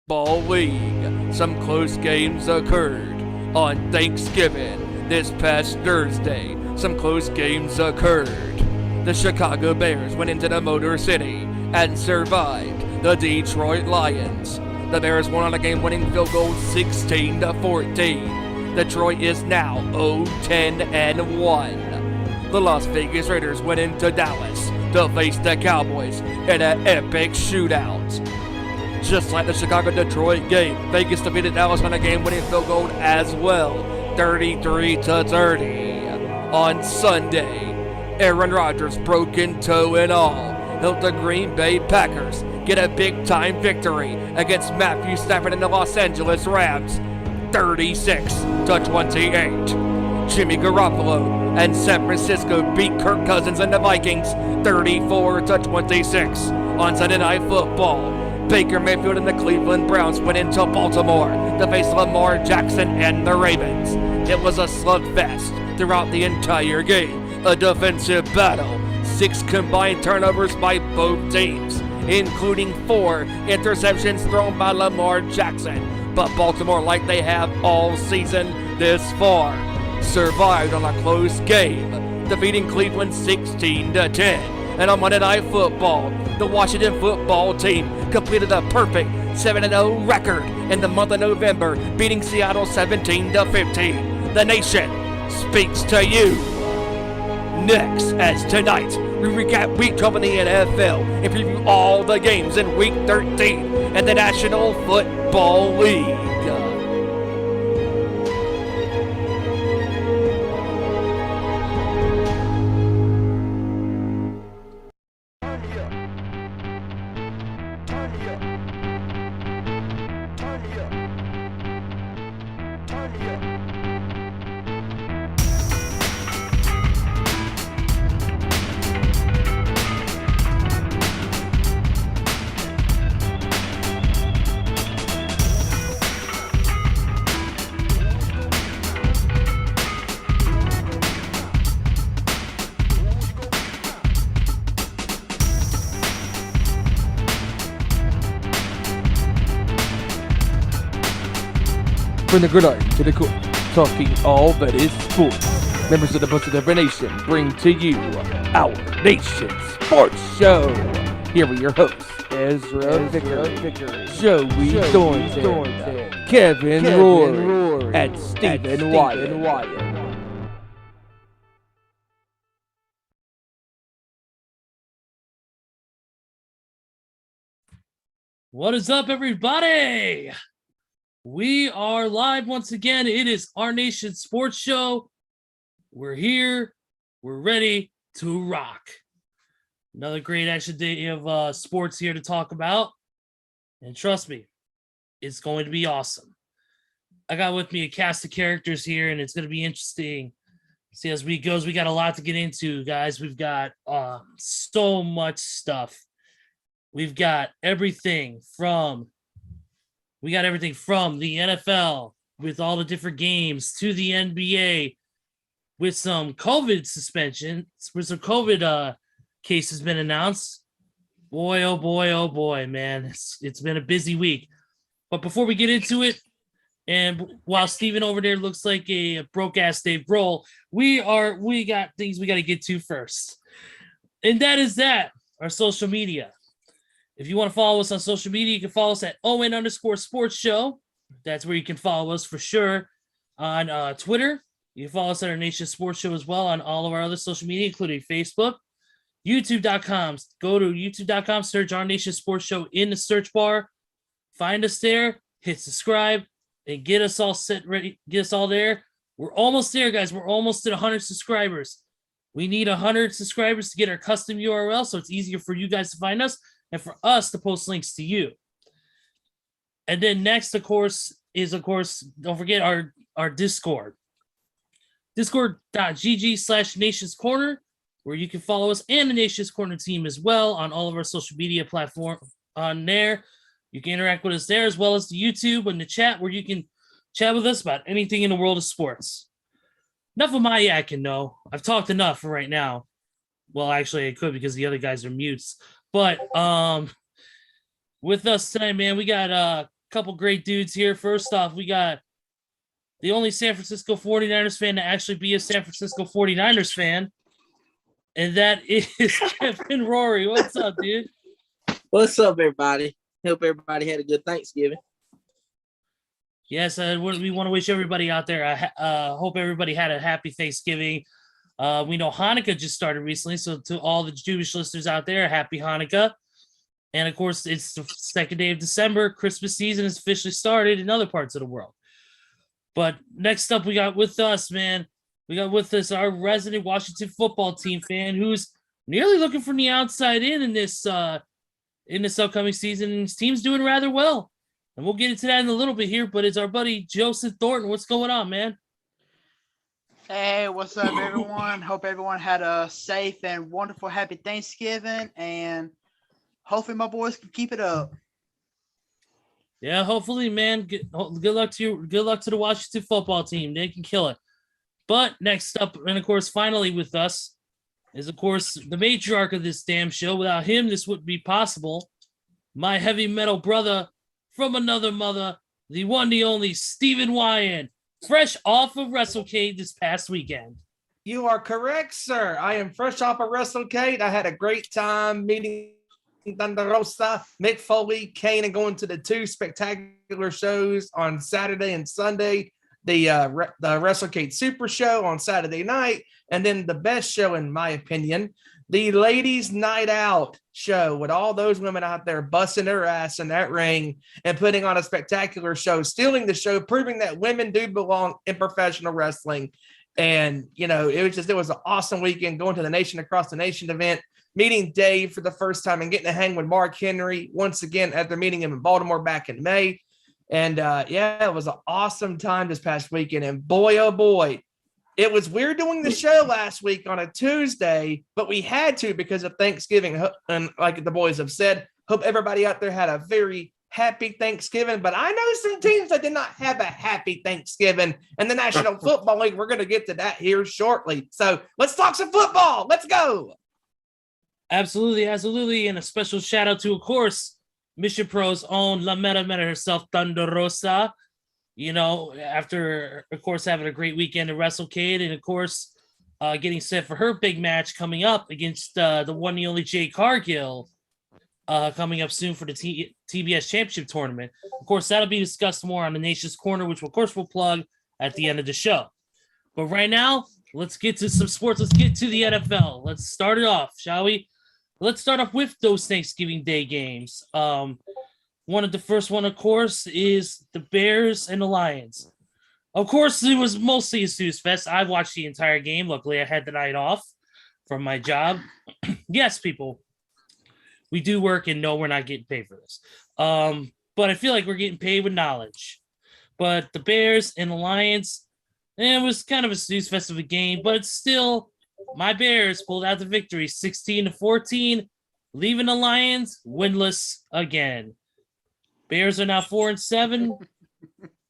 Football League. Some close games occurred on Thanksgiving this past Thursday. Some close games occurred. The Chicago Bears went into the Motor City and survived the Detroit Lions. The Bears won on a game-winning field goal 16-14. Detroit is now 0-10-1. The Las Vegas Raiders went into Dallas to face the Cowboys in an epic shootout. Just like the Chicago-Detroit game, Vegas defeated Dallas on a game-winning field goal as well, 33-30. On Sunday, Aaron Rodgers, broken toe and all, helped the Green Bay Packers get a big-time victory against Matthew Stafford and the Los Angeles Rams, 36-28. Jimmy Garoppolo and San Francisco beat Kirk Cousins and the Vikings, 34-26. On Sunday Night Football, Baker Mayfield and the Cleveland Browns went into Baltimore to face Lamar Jackson and the Ravens. It was a slugfest throughout the entire game, a defensive battle. 6 combined turnovers by both teams, including 4 interceptions thrown by Lamar Jackson. But Baltimore, like they have all season this far, survived on a close game, defeating Cleveland 16-10. And on Monday Night Football, the Washington football team completed a perfect 7-0 record in the month of November, beating Seattle 17-15. The nation speaks to you. Next, as tonight, we recap Week 12 in the NFL and preview all the games in Week 13 in the National Football League. From the gridiron to the court, talking all that is sports. Members of the Bunch of the Nation bring to you our Nation Sports Show. Here are your hosts, Ezra Vickery, Joey Thornton, Kevin Rorie, and Stephen Wyand. What is up, everybody? We are live once again. It is our Nation Sports Show. We're here. We're ready to rock. Another great action day of sports here to talk about. And trust me, it's going to be awesome. I got with me a cast of characters here, and it's going to be interesting. See, as we goes, we got a lot to get into, guys. We've got so much stuff. We've got everything from the NFL with all the different games to the NBA with some COVID suspension, with some COVID cases been announced. Boy, oh boy, man. It's been a busy week. But before we get into it, and while Steven over there looks like a broke-ass Dave Grohl, we got things we got to get to first. And that is our social media. If you want to follow us on social media, you can follow us at ON_sports show. That's where you can follow us for sure. On Twitter, you can follow us at our Nation Sports Show as well on all of our other social media, including Facebook, YouTube.com. Go to YouTube.com, search our Nation Sports Show in the search bar. Find us there, hit subscribe, and get us all set ready. Get us all there. We're almost there, guys. We're almost at 100 subscribers. We need 100 subscribers to get our custom URL so it's easier for you guys to find us and for us to post links to you. And then next, of course, don't forget our Discord. Discord.gg/Nations Corner, where you can follow us and the Nations Corner team as well on all of our social media platform on there. You can interact with us there as well as the YouTube and the chat, where you can chat with us about anything in the world of sports. Enough of my yakking, no. I've talked enough for right now. Well, actually, I could because the other guys are mutes. But with us tonight, man, we got couple great dudes here. First off, we got the only San Francisco 49ers fan to actually be a San Francisco 49ers fan, and that is Kevin Rorie. What's up, dude? What's up, everybody? Hope everybody had a good Thanksgiving. Yes, we want to wish everybody out there. Hope everybody had a happy Thanksgiving. We know Hanukkah just started recently, so to all the Jewish listeners out there, happy Hanukkah. And of course, it's the second day of December. Christmas season has officially started in other parts of the world. But next up, we got with us, man. We got with us our resident Washington football team fan who's nearly looking from the outside in this upcoming season. And his team's doing rather well. And we'll get into that in a little bit here, but it's our buddy Joseph Thornton. What's going on, man? Hey, what's up, everyone? Hope everyone had a safe and wonderful, happy Thanksgiving, and hopefully my boys can keep it up. Yeah, hopefully, man. Good luck to you. Good luck to the Washington football team. They can kill it. But next up, and of course, finally with us, is of course the matriarch of this damn show. Without him, this wouldn't be possible. My heavy metal brother from another mother, the one, the only Stephen Wyand, fresh off of WrestleCade this past weekend. You are correct, sir. I am fresh off of WrestleCade. I had a great time meeting Thunder Rosa, Mick Foley, Kane, and going to the two spectacular shows on Saturday and Sunday. The WrestleCade Super Show on Saturday night, and then the best show, in my opinion, the Ladies Night Out show with all those women out there busting their ass in that ring and putting on a spectacular show, stealing the show, proving that women do belong in professional wrestling. And, it was an awesome weekend going to the Nation Across the Nation event, meeting Dave for the first time and getting to hang with Mark Henry once again after meeting him in Baltimore back in May. And it was an awesome time this past weekend. And boy, oh boy, it was weird doing the show last week on a Tuesday, but we had to because of Thanksgiving. And like the boys have said, hope everybody out there had a very happy Thanksgiving. But I know some teams that did not have a happy Thanksgiving in the National Football League. We're going to get to that here shortly. So let's talk some football. Let's go. Absolutely. And a special shout out to, of course, Mission Pro's own La Mera herself, Thunder Rosa. After, of course, having a great weekend at WrestleCade, and, of course, getting set for her big match coming up against the one and only Jay Cargill coming up soon for the TBS Championship Tournament. Of course, that'll be discussed more on the Nation's Corner, which, of course, we'll plug at the end of the show. But right now, let's get to some sports. Let's get to the NFL. Let's start it off, shall we? Let's start off with those Thanksgiving Day games. The first one, of course, is the Bears and the Lions. Of course, it was mostly a snooze fest. I watched the entire game. Luckily, I had the night off from my job. Yes, people, we do work, and no, we're not getting paid for this. But I feel like we're getting paid with knowledge. But the Bears and the Lions, it was kind of a snooze fest of a game, but it's still, my Bears pulled out the victory 16-14, leaving the Lions winless again. Bears are now 4-7.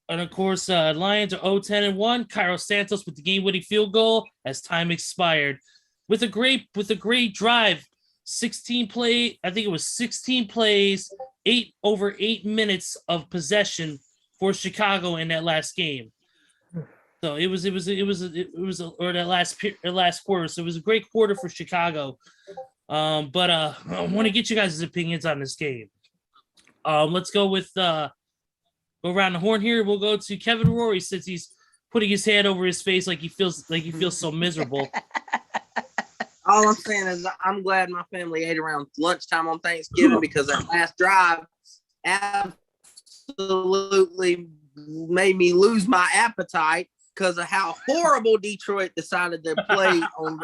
And of course, Lions are 0-10-1. Cairo Santos with the game-winning field goal as time expired. With a great drive, 16 plays, over 8 minutes of possession for Chicago in that last game. So that last quarter. So it was a great quarter for Chicago. But I want to get you guys' opinions on this game. Let's go with go around the horn here. We'll go to Kevin Rorie since he's putting his hand over his face like he feels so miserable. All I'm saying is I'm glad my family ate around lunchtime on Thanksgiving because that last drive absolutely made me lose my appetite because of how horrible Detroit decided to play on.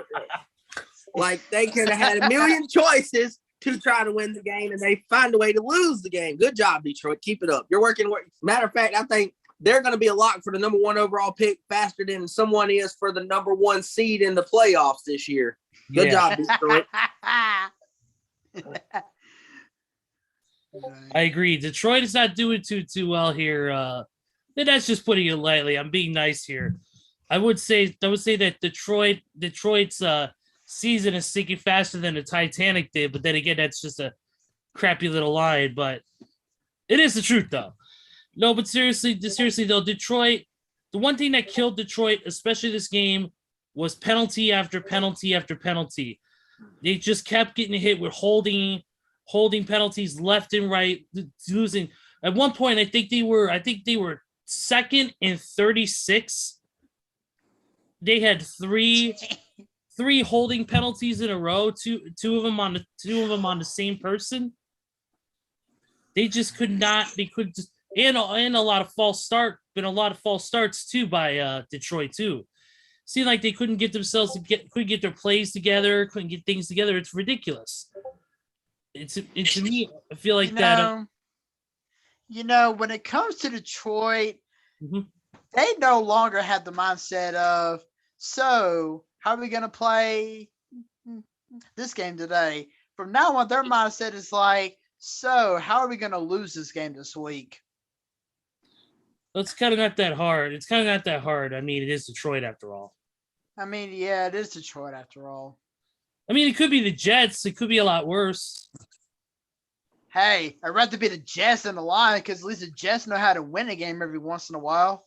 Like they could have had a million choices to try to win the game, and they find a way to lose the game. Good job, Detroit. Keep it up. You're working. Matter of fact, I think they're going to be a lock for the number 1 overall pick faster than someone is for the number 1 seed in the playoffs this year. Good job, Detroit. I agree. Detroit is not doing too well here. And that's just putting it lightly. I'm being nice here. I would say that Detroit's season is sinking faster than the Titanic did, but then again, that's just a crappy little line. But it is the truth, though. No, but seriously though, Detroit, the one thing that killed Detroit, especially this game, was penalty after penalty after penalty. They just kept getting hit with holding penalties left and right, losing. At one point, I think they were second and 36. They had three holding penalties in a row, two of them on the same person. They just could not. They could just and a lot of false starts too by Detroit too. Seemed like they couldn't get their plays together, couldn't get things together. It's ridiculous. It's to me, I feel like that. When it comes to Detroit, they no longer have the mindset of, so how are we going to play this game today? From now on, their mindset is like, so how are we going to lose this game this week? It's kind of not that hard. I mean, it is Detroit after all. I mean, yeah, it is Detroit after all. I mean, it could be the Jets. It could be a lot worse. Hey, I'd rather be the Jets than the Lions because at least the Jets know how to win a game every once in a while.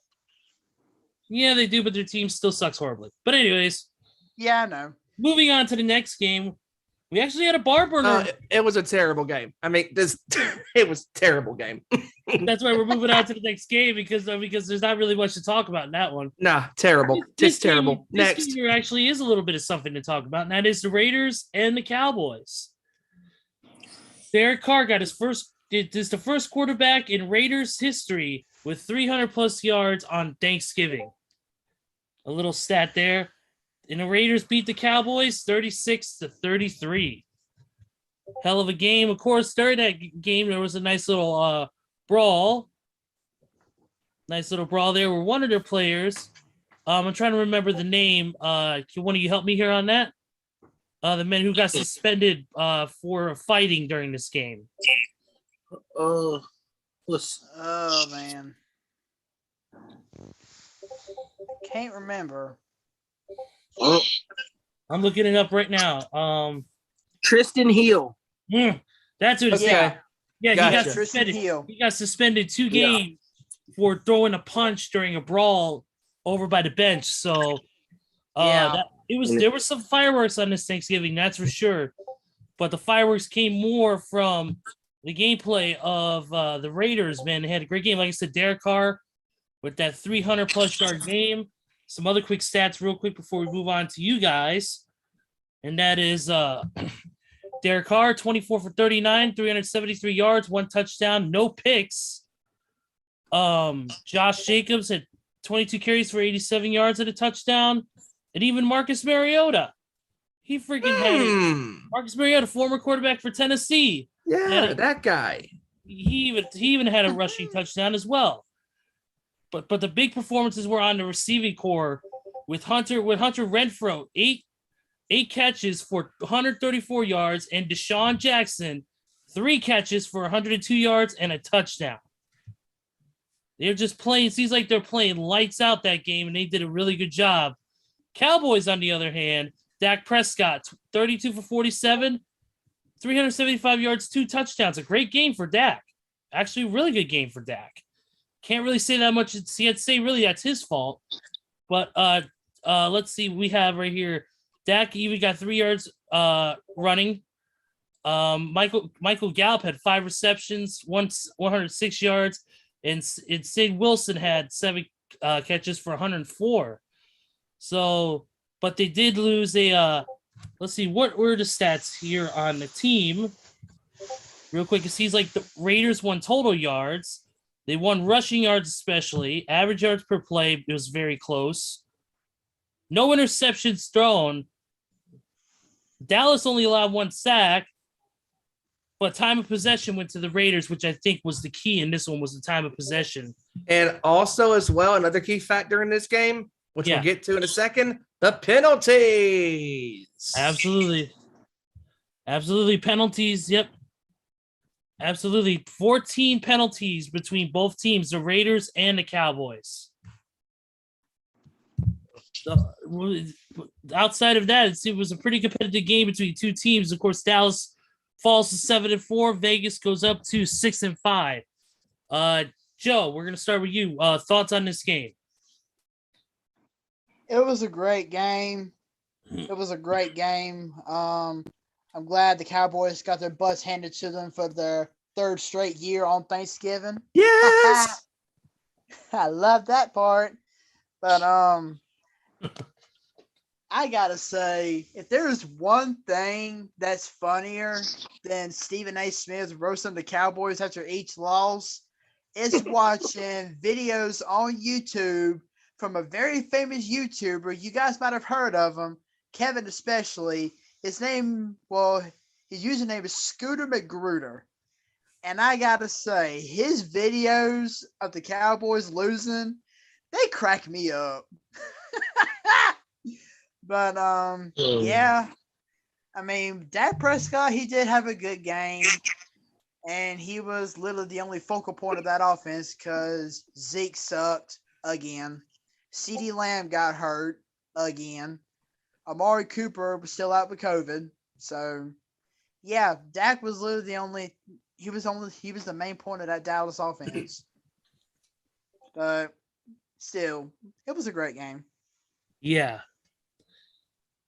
Yeah, they do, but their team still sucks horribly. But anyways. Yeah, I know. Moving on to the next game. We actually had a bar burner. It was a terrible game. I mean, it was a terrible game. That's why we're moving on to the next game because there's not really much to talk about in that one. Nah, terrible. Just terrible. Next. This game here actually is a little bit of something to talk about, and that is the Raiders and the Cowboys. Derek Carr got his first. It is the first quarterback in Raiders history with 300+ yards on Thanksgiving. A little stat there. And the Raiders beat the Cowboys 36-33. Hell of a game. Of course, during that game, there was a nice little brawl. Nice little brawl there where one of their players, I'm trying to remember the name. Can one of you help me here on that? The man who got suspended for fighting during this game. Oh, man. Can't remember. I'm looking it up right now. Tristan Hill. That's what it said. Yeah, gotcha. He got suspended. He got suspended 2 games for throwing a punch during a brawl over by the bench. So there were some fireworks on this Thanksgiving, that's for sure. But the fireworks came more from the gameplay of the Raiders, man. They had a great game. Like I said, Derek Carr with that 300+ yard game. Some other quick stats real quick before we move on to you guys. And that is Derek Carr, 24 for 39, 373 yards, 1 touchdown, no picks. Josh Jacobs had 22 carries for 87 yards and a touchdown. And even Marcus Mariota. He freaking had Marcus Mariota, former quarterback for Tennessee. Yeah, that guy. He even had a rushing touchdown as well. But the big performances were on the receiving core with Hunter Renfrow, eight catches for 134 yards, and Deshaun Jackson, 3 catches for 102 yards and a touchdown. They're just playing. Seems like they're playing lights out that game, and they did a really good job. Cowboys, on the other hand, Dak Prescott, 32 for 47, 375 yards, 2 touchdowns. A great game for Dak. Actually, a really good game for Dak. Can't really say that much. I'd say really that's his fault. But let's see. We have right here, Dak even got 3 yards running. Michael Gallup had 5 receptions, 106 yards, and Sid Wilson had 7 catches for 104. So, but they did lose a. Let's see, what were the stats here on the team? Real quick, it seems like the Raiders won total yards. They won rushing yards, especially average yards per play. It was very close. No interceptions thrown. Dallas only allowed 1 sack, but time of possession went to the Raiders, which I think was the key in this one, was the time of possession. And also, as well, another key factor in this game, which we'll get to in a second, the penalties. Absolutely. Penalties. Yep. Absolutely. 14 penalties between both teams, the Raiders and the Cowboys. Outside of that, it was a pretty competitive game between 2 teams. Of course, Dallas falls to 7-4. Vegas goes up to 6-5. Joe, we're gonna start with you. Thoughts on this game? It was a great game. I'm glad the Cowboys got their butts handed to them for their third straight year on Thanksgiving. Yes. I love that part. But I gotta say, if there's one thing that's funnier than Stephen A. Smith roasting the Cowboys after each loss, it's watching videos on YouTube from a very famous YouTuber. You guys might have heard of him, Kevin especially. His username is Scooter McGruder. And I gotta say, his videos of the Cowboys losing, they crack me up. But yeah. I mean, Dak Prescott, he did have a good game. And he was literally the only focal point of that offense because Zeke sucked again. CeeDee Lamb got hurt again. Amari Cooper was still out with COVID. So yeah, Dak was literally he was the main point of that Dallas offense. But still, it was a great game. Yeah.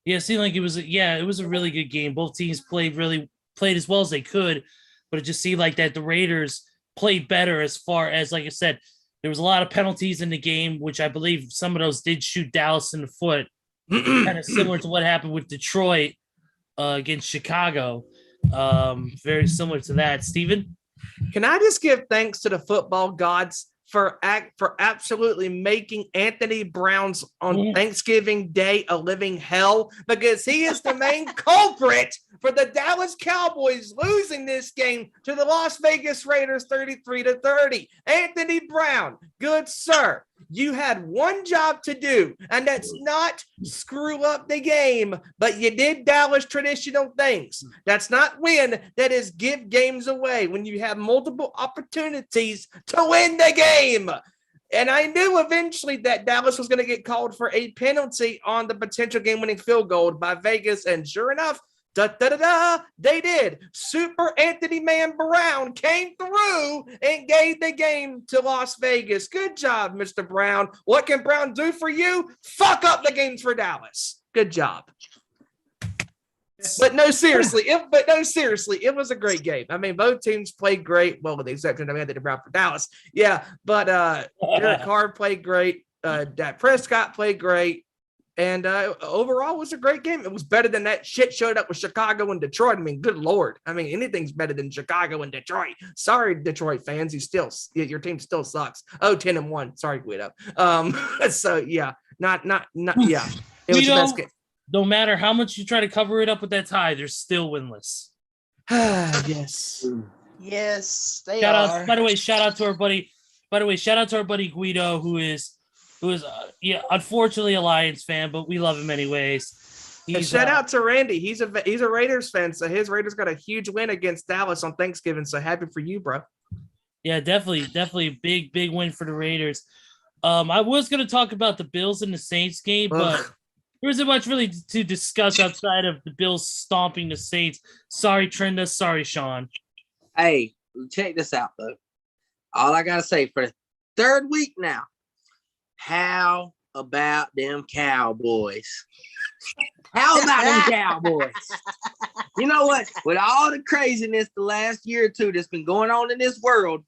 Yeah, it seemed like it was a really good game. Both teams played as well as they could, but it just seemed like that the Raiders played better as far as, like I said, there was a lot of penalties in the game, which I believe some of those did shoot Dallas in the foot. Kind of similar to what happened with Detroit against Chicago. Very similar to that. Steven? Can I just give thanks to the football gods for absolutely making Anthony Brown's on Thanksgiving Day a living hell, because he is the main culprit for the Dallas Cowboys losing this game to the Las Vegas Raiders 33-30. Anthony Brown, good sir, you had one job to do, and that's not screw up the game, but you did Dallas traditional things. That's not win, that is give games away when you have multiple opportunities to win the game. And I knew eventually that Dallas was going to get called for a penalty on the potential game-winning field goal by Vegas, and sure enough, they did. Super Anthony Man Brown came through and gave the game to Las Vegas. Good job, Mr. Brown. What can Brown do for you? Fuck up the games for Dallas. Good job. But no, seriously, it was a great game. I mean, both teams played great. Well, with the exception of Anthony Brown for Dallas. Yeah, but Derek Carr played great. Dak Prescott played great. And overall, it was a great game. It was better than that shit showed up with Chicago and Detroit. I mean, good Lord. I mean, anything's better than Chicago and Detroit. Sorry, Detroit fans. Your team still sucks. Oh, 10-1. Sorry, Guido. So, yeah. Not yeah. It was the best game. No matter how much you try to cover it up with that tie, they're still winless. Yes. Yes, they are. By the way, shout out to our buddy Guido, who is unfortunately a Lions fan, but we love him anyways. Shout out to Randy. He's a Raiders fan, so his Raiders got a huge win against Dallas on Thanksgiving. So happy for you, bro. Yeah, definitely big win for the Raiders. I was going to talk about the Bills and the Saints game, but there isn't much really to discuss outside of the Bills stomping the Saints. Sorry, Trenda. Sorry, Sean. Hey, check this out, though. All I got to say, for the third week now, how about them Cowboys? How about them Cowboys? You know what? With all the craziness the last year or two that's been going on in this world,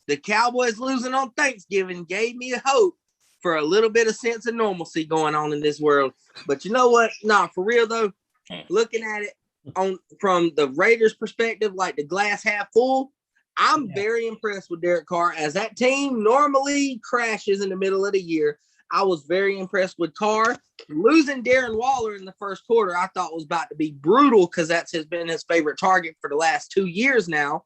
the Cowboys losing on Thanksgiving gave me a hope for a little bit of sense of normalcy going on in this world. But you know what? Nah, for real though, looking at it from the Raiders' perspective, like the glass half full, I'm very impressed with Derek Carr. As that team normally crashes in the middle of the year, I was very impressed with Carr. Losing Darren Waller in the first quarter, I thought was about to be brutal because that's been his favorite target for the last 2 years now.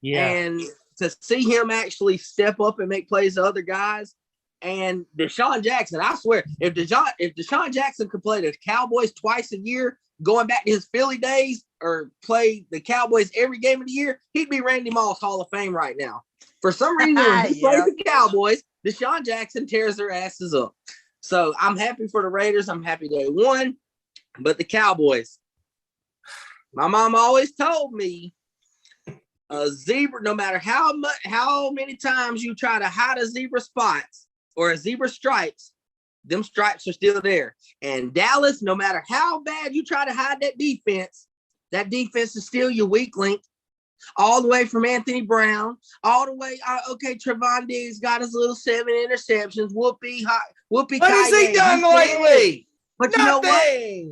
Yeah. And to see him actually step up and make plays to other guys, and Deshaun Jackson, I swear, if Deshaun Jackson could play the Cowboys twice a year, going back to his Philly days, or play the Cowboys every game of the year, he'd be Randy Moss Hall of Fame right now. For some reason, when he plays the Cowboys, Deshaun Jackson tears their asses up. So I'm happy for the Raiders. I'm happy they won. But the Cowboys, my mom always told me, A zebra, no matter how many times you try to hide a zebra spots or a zebra stripes, them stripes are still there. And Dallas, no matter how bad you try to hide that defense is still your weak link. All the way from Anthony Brown, all the way. Okay, Trevon Diggs got his little 7 interceptions. Whoopie. What has he done lately? But Nothing. You know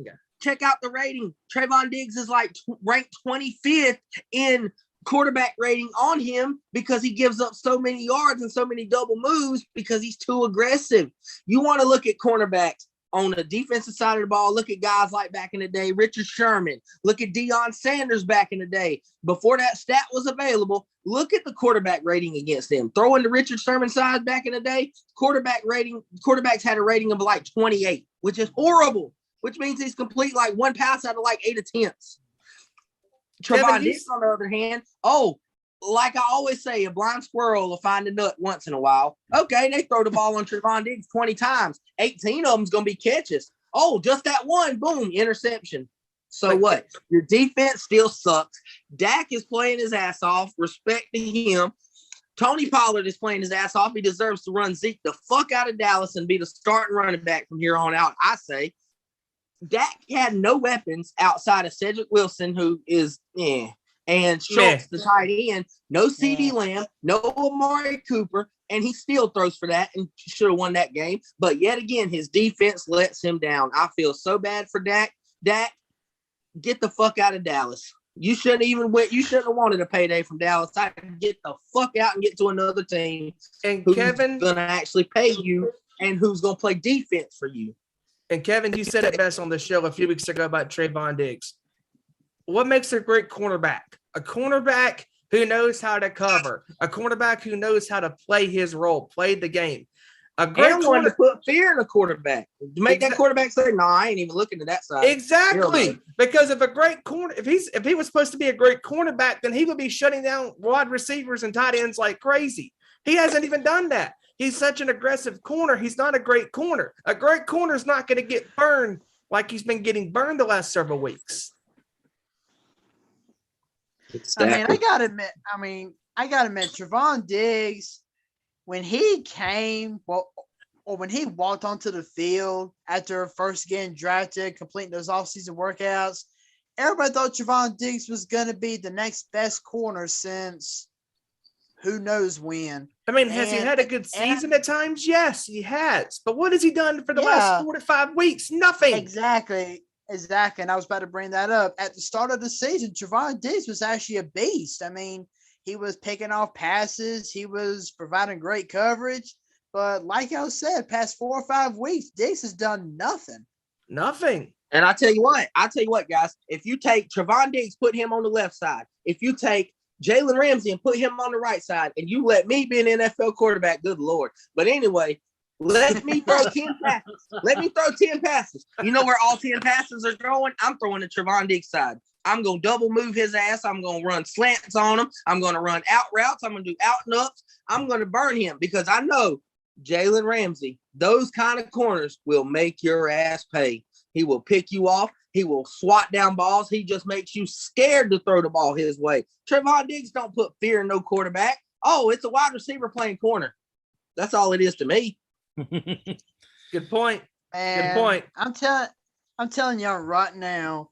what? Check out the rating. Trevon Diggs is like ranked 25th in quarterback rating on him because he gives up so many yards and so many double moves because he's too aggressive. You want to look at cornerbacks on the defensive side of the ball. Look at guys like back in the day, Richard Sherman. Look at Deion Sanders back in the day. Before that stat was available, look at the quarterback rating against them. Throw in the Richard Sherman side back in the day, quarterbacks had a rating of like 28, which is horrible, which means he's complete like one pass out of like 8 attempts. Trevon Diggs, on the other hand, like I always say, a blind squirrel will find a nut once in a while. Okay, they throw the ball on Trevon Diggs 20 times. 18 of them's going to be catches. Just that one, boom, interception. So what? Your defense still sucks. Dak is playing his ass off, respect to him. Tony Pollard is playing his ass off. He deserves to run Zeke the fuck out of Dallas and be the starting running back from here on out, I say. Dak had no weapons outside of Cedric Wilson, who is, and Schultz, the tight end, no CD Lamb, no Amari Cooper, and he still throws for that and should have won that game. But yet again, his defense lets him down. I feel so bad for Dak. Dak, get the fuck out of Dallas. You shouldn't have wanted a payday from Dallas. I can get the fuck out and get to another team and who's Kevin going to actually pay you and who's going to play defense for you. And Kevin, you said it best on the show a few weeks ago about Trevon Diggs. What makes a great cornerback? A cornerback who knows how to cover. A cornerback who knows how to play his role, play the game. A great one to put fear in a quarterback. To make that quarterback say, "No, I ain't even looking to that side." Exactly. Because if he was supposed to be a great cornerback, then he would be shutting down wide receivers and tight ends like crazy. He hasn't even done that. He's such an aggressive corner. He's not a great corner. A great corner is not going to get burned like he's been getting burned the last several weeks. Exactly. I gotta admit, Trevon Diggs, when he came, or when he walked onto the field after first getting drafted, completing those offseason workouts, everybody thought Trevon Diggs was gonna be the next best corner since who knows when. Has he had a good season at times? Yes, he has. But what has he done for the last 4 to 5 weeks? Nothing. Exactly. And I was about to bring that up. At the start of the season, Trevon Diggs was actually a beast. He was picking off passes. He was providing great coverage. But like I said, past 4 or 5 weeks, Diggs has done nothing. Nothing. And I tell you what, guys, if you take Trevon Diggs, put him on the left side. If you take Jalen Ramsey and put him on the right side, and you let me be an NFL quarterback, good Lord. But anyway, let me throw 10 passes. Let me throw 10 passes. You know where all 10 passes are going? I'm throwing the Trevon Diggs side. I'm going to double move his ass. I'm going to run slants on him. I'm going to run out routes. I'm going to do out and ups. I'm going to burn him because I know Jalen Ramsey, those kind of corners will make your ass pay. He will pick you off. He will swat down balls. He just makes you scared to throw the ball his way. Trevon Diggs don't put fear in no quarterback. It's a wide receiver playing corner. That's all it is to me. Good point. And good point. I'm telling y'all right now,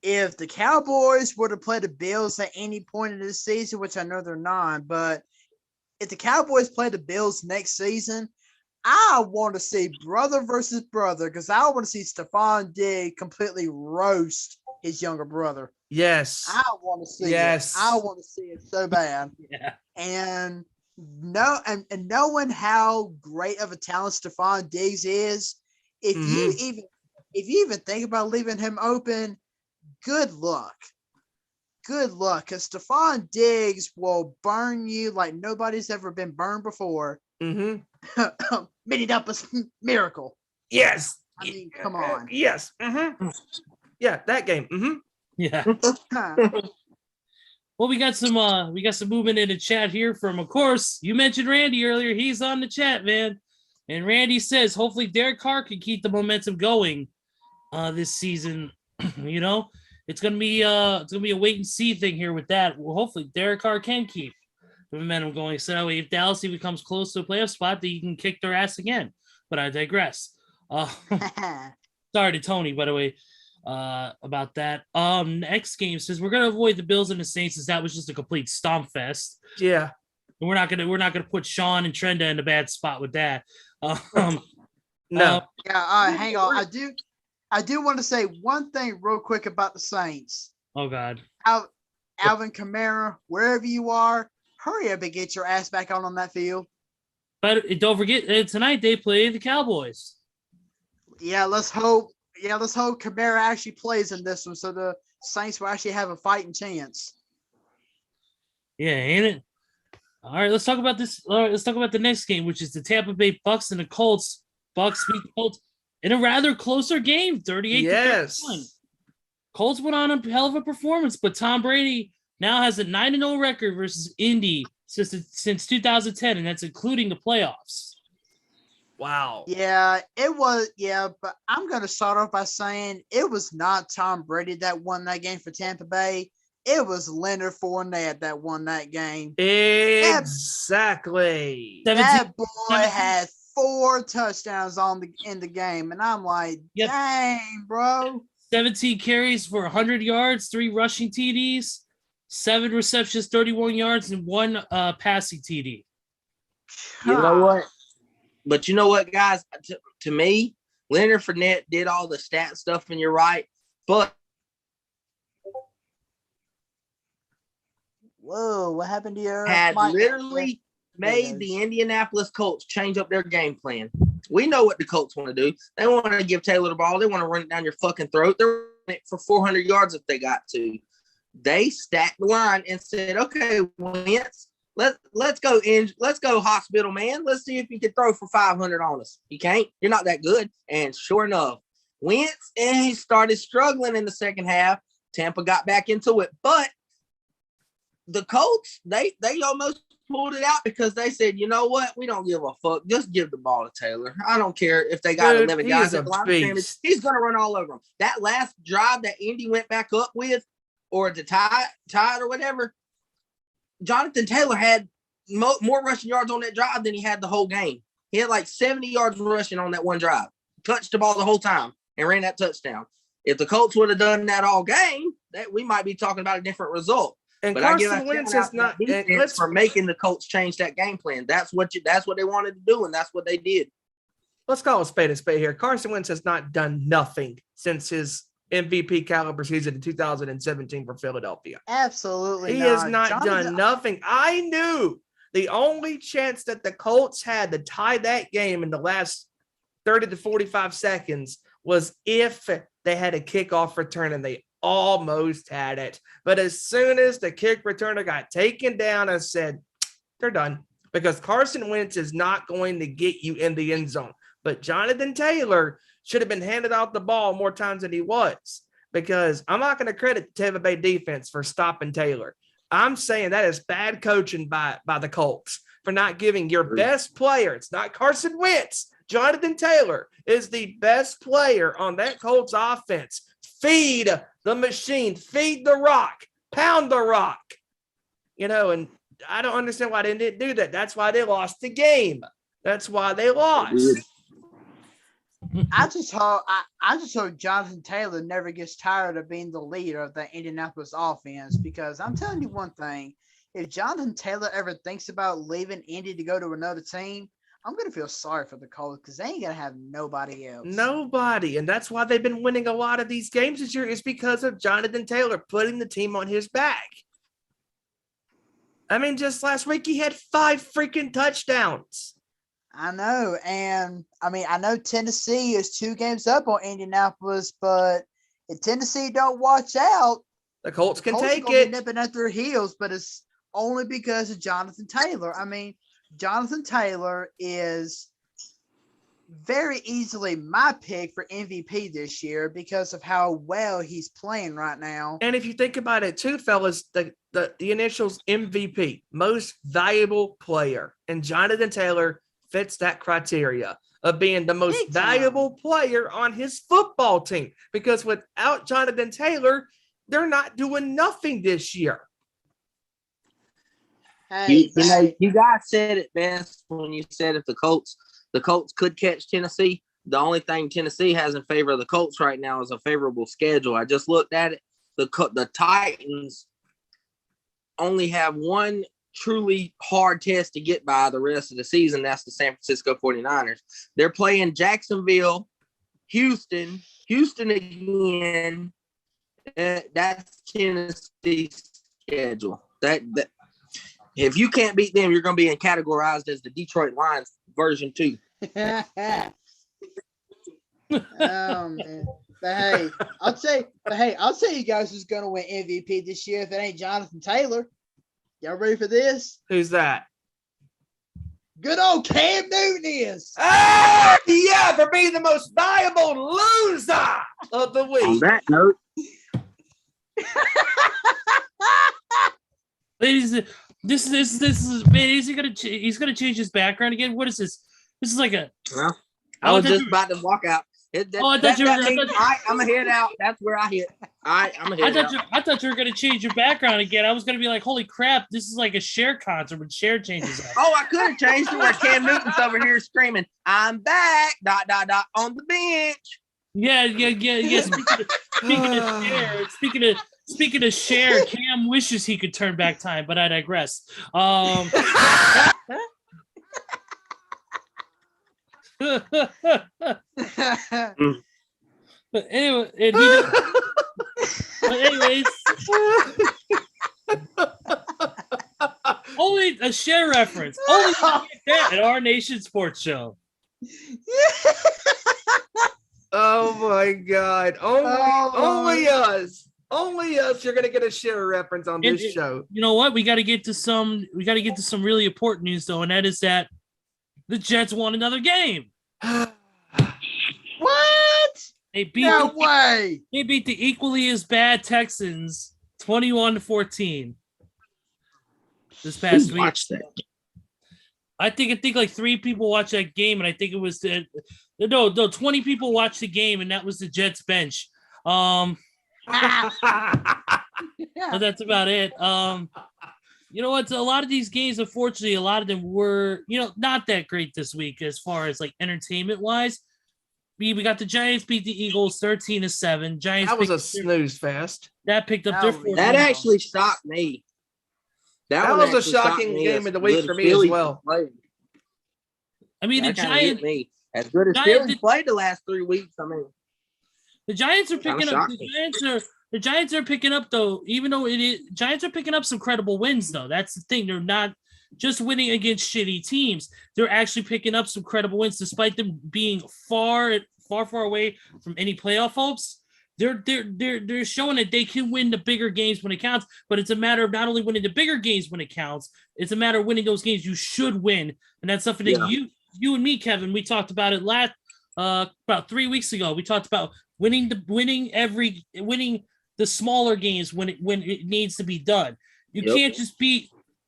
if the Cowboys were to play the Bills at any point in this season, which I know they're not, but if the Cowboys play the Bills next season, I want to see brother versus brother because I want to see Stephon Diggs completely roast his younger brother. Yes. I want to see it. I want to see it so bad. Yeah. And knowing how great of a talent Stephon Diggs is, if you even think about leaving him open, good luck. Good luck, because Stephon Diggs will burn you like nobody's ever been burned before. Mm-hmm. Mini Dumpus miracle. Yes. Come on. Yes. Mm-hmm. Yeah, that game. Mm-hmm. Yeah. Well, we got some movement in the chat here from, of course, you mentioned Randy earlier. He's on the chat, man. And Randy says, hopefully Derek Carr can keep the momentum going this season. it's gonna be a wait and see thing here with that. Well, hopefully Derek Carr can keep the momentum going. So that way, if Dallas even comes close to a playoff spot, that you can kick their ass again. But I digress. Sorry to Tony, by the way, about that. Next game, since we're gonna avoid the Bills and the Saints, since that was just a complete stomp fest. Yeah. And we're not gonna put Sean and Trenda in a bad spot with that. No. Hang on. I do want to say one thing real quick about the Saints. Oh God. Alvin Kamara, wherever you are, hurry up and get your ass back on that field. But don't forget, tonight they play the Cowboys. Yeah, let's hope Kamara actually plays in this one, so the Saints will actually have a fighting chance. Yeah, ain't it? All right, let's talk about this. Let's talk about the next game, which is the Tampa Bay Bucks and the Colts. Bucks beat the Colts in a rather closer game, 38-31. Colts went on a hell of a performance, but Tom Brady now has a 9-0 record versus Indy since 2010, and that's including the playoffs. Wow. Yeah, it was. Yeah, but I'm going to start off by saying it was not Tom Brady that won that game for Tampa Bay. It was Leonard Fournette that won that game. Exactly. That boy had 4 touchdowns in the game, and I'm like, dang, bro. 17 carries for 100 yards, 3 rushing TDs, 7 receptions, 31 yards, and 1 passing TD. You know what? But you know what, guys? To me, Leonard Fournette did all the stat stuff, and you're right. But whoa, what happened to your had literally made the Indianapolis Colts change up their game plan. We know what the Colts want to do. They want to give Taylor the ball. They want to run it down your fucking throat. They're running it for 400 yards if they got to. They stacked the line and said, "Okay, Wentz, let's go hospital, man. Let's see if you can throw for 500 on us. You can't. You're not that good." And sure enough, Wentz and he started struggling in the second half. Tampa got back into it, but the Colts they almost pulled it out because they said, "You know what? We don't give a fuck. Just give the ball to Taylor. I don't care if they got 11 guys at the line of scrimmage. He's going to run all over them." That last drive that Indy went back up with, or to tie it or whatever, Jonathan Taylor had more rushing yards on that drive than he had the whole game. He had like 70 yards rushing on that one drive. Touched the ball the whole time and ran that touchdown. If the Colts would have done that all game, that we might be talking about a different result. And but Carson Wentz is not for making the Colts change that game plan. That's what they wanted to do, and that's what they did. Let's call a spade here. Carson Wentz has not done nothing since his MVP caliber season in 2017 for Philadelphia. Absolutely, he has not done nothing. I knew the only chance that the Colts had to tie that game in the last 30 to 45 seconds was if they had a kickoff return, and they almost had it. But as soon as the kick returner got taken down, I said, they're done, because Carson Wentz is not going to get you in the end zone. But Jonathan Taylor should have been handed out the ball more times than he was, because I'm not going to credit the Tampa Bay defense for stopping Taylor. I'm saying that is bad coaching by the Colts for not giving your best player. It's not Carson Wentz. Jonathan Taylor is the best player on that Colts offense. Feed the machine, feed the rock, pound the rock. And I don't understand why they didn't do that. That's why they lost the game. That's why they lost. I just hope Jonathan Taylor never gets tired of being the leader of the Indianapolis offense, because I'm telling you one thing, if Jonathan Taylor ever thinks about leaving Indy to go to another team, I'm going to feel sorry for the Colts, because they ain't going to have nobody else. Nobody. And that's why they've been winning a lot of these games this year, is because of Jonathan Taylor putting the team on his back. I mean, just last week, he had 5 freaking touchdowns. I know. And I know Tennessee is 2 games up on Indianapolis, but if Tennessee don't watch out, the Colts can take it. Be nipping at their heels, but it's only because of Jonathan Taylor. Jonathan Taylor is very easily my pick for MVP this year because of how well he's playing right now. And if you think about it too, fellas, the initials MVP, most valuable player, and Jonathan Taylor fits that criteria of being the most valuable player on his football team, because without Jonathan Taylor, they're not doing nothing this year. Hey, You guys said it best when you said if the Colts could catch Tennessee. The only thing Tennessee has in favor of the Colts right now is a favorable schedule. I just looked at it. The Titans only have one truly hard test to get by the rest of the season. That's the San Francisco 49ers. They're playing Jacksonville, Houston again. That's Tennessee's schedule. That if you can't beat them, you're going to be categorized as the Detroit Lions version 2. Oh man. But I'll say you guys who's gonna win MVP this year if it ain't Jonathan Taylor. Y'all ready for this? Who's that? Good old Cam Newton is. Yeah, for being the most valuable loser of the On week. that note, Ladies, this is man. He's gonna change his background again. What is this? This is like a. well, Oh, I was I thought just you- about to walk out. I thought you were- I thought- All right, I'm gonna head out. That's where I hit. All right, I'm gonna head out. I thought you were gonna change your background again. I was gonna be like, holy crap, this is like a Cher concert when Cher changes up. Oh, I could have changed it where Cam Newton's over here screaming, "I'm back!" ... on the bench. Yeah. Speaking of Cher, Cam wishes he could turn back time, but I digress. But anyway, anyways, only a Cher reference. Only you can get that at our Nation Sports Show. Oh my God! Only us. Only us. You're gonna get a share reference on this show. You know what? We got to get to some really important news though, and that is that the Jets won another game. What? They beat No way. They beat the equally as bad Texans 21-14 this past Who week. watched that? I think like 3 people watched that game, and I think it was 20 people watched the game, and that was the Jets bench. But that's about it. You know what? A lot of these games, unfortunately, a lot of them were, not that great this week as far as like entertainment wise. We got the Giants beat the Eagles 13-7. Giants. That was a snooze fest. That picked up their fourth. That actually shocked me. That one was a actually shocked shocking me game as of the week good for as me as Philly well. played. I mean, That the kinda hit Giants. me. As good as Giants Philly played the last 3 weeks. I mean, The Giants are Kinda picking up. shocked The Giants are picking up though. Even though Giants are picking up some credible wins though. That's the thing. They're not just winning against shitty teams. They're actually picking up some credible wins, despite them being far away from any playoff hopes. They're showing that they can win the bigger games when it counts. But it's a matter of not only winning the bigger games when it counts. It's a matter of winning those games you should win, and that's something that you and me, Kevin, we talked about it about 3 weeks ago. We talked about winning the smaller games when it needs to be done. You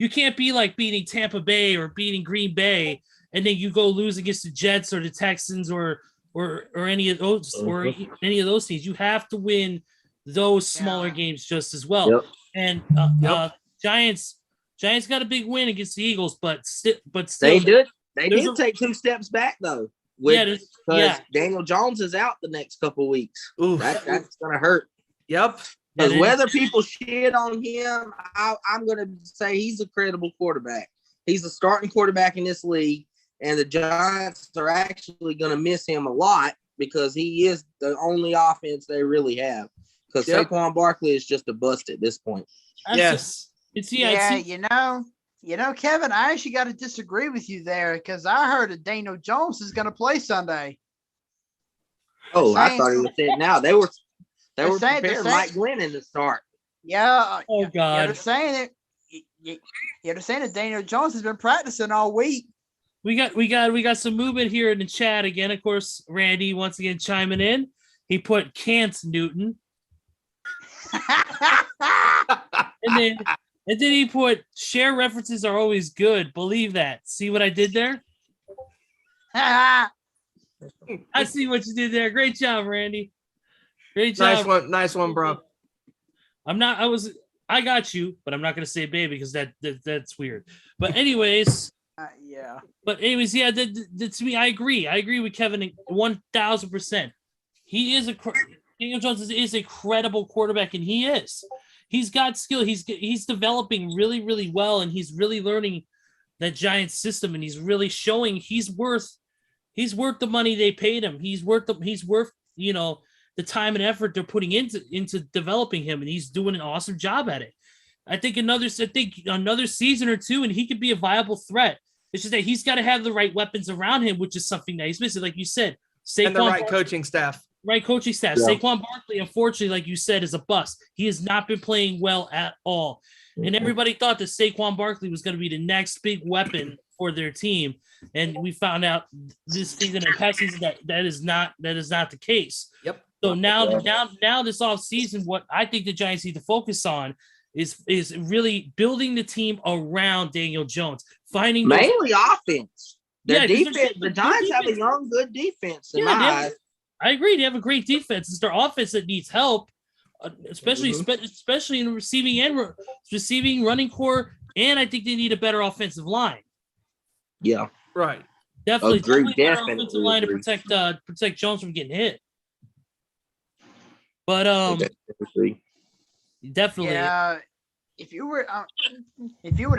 can't be like beating Tampa Bay or beating Green Bay and then you go lose against the Jets or the Texans or any of those any of those teams. You have to win those smaller games just as well. Yep. And Giants got a big win against the Eagles, but still they did take 2 steps back though. Because Daniel Jones is out the next couple weeks. That's gonna hurt. Yep. Because whether people shit on him, I'm gonna say he's a credible quarterback. He's a starting quarterback in this league, and the Giants are actually gonna miss him a lot because he is the only offense they really have. Because Saquon Barkley is just a bust at this point. Yes. Kevin, I actually got to disagree with you there because I heard that Daniel Jones is going to play Sunday. Oh, I thought he was sitting now. They were preparing Mike Glennon to start. Yeah. Oh God. You're saying it. You're saying that Daniel Jones has been practicing all week. We got some movement here in the chat again. Of course, Randy once again chiming in. He put Cant Newton. And then he put share references are always good. Believe that. See what I did there? I see what you did there. Great job, Randy. Great job. Nice one, bro. I got you, but I'm not gonna say baby because that's weird. But anyways, Yeah. Yeah, to me, I agree. I agree with Kevin 1,000%. Daniel Jones is a credible quarterback, and he is. He's got skill. He's developing really, really well, and he's really learning that Giants system, and he's really showing he's worth the money they paid him. He's worth the time and effort they're putting into developing him, and he's doing an awesome job at it. I think another season or two, and he could be a viable threat. It's just that he's got to have the right weapons around him, which is something that he's missing. Like you said, and the right coaching staff. Right coaching staff. Yeah. Saquon Barkley, unfortunately, like you said, is a bust. He has not been playing well at all. And everybody thought that Saquon Barkley was going to be the next big weapon for their team. And we found out this season and past season that is not the case. Yep. So now this offseason, what I think the Giants need to focus on is really building the team around Daniel Jones. Finding mainly offense. The defense, the Giants have a young, good defense in my eyes. I agree. They have a great defense. It's their offense that needs help, especially in the receiving running core, and I think they need a better offensive line. Yeah, right. Definitely better offensive line to protect Jones from getting hit. But definitely. Yeah. If you would have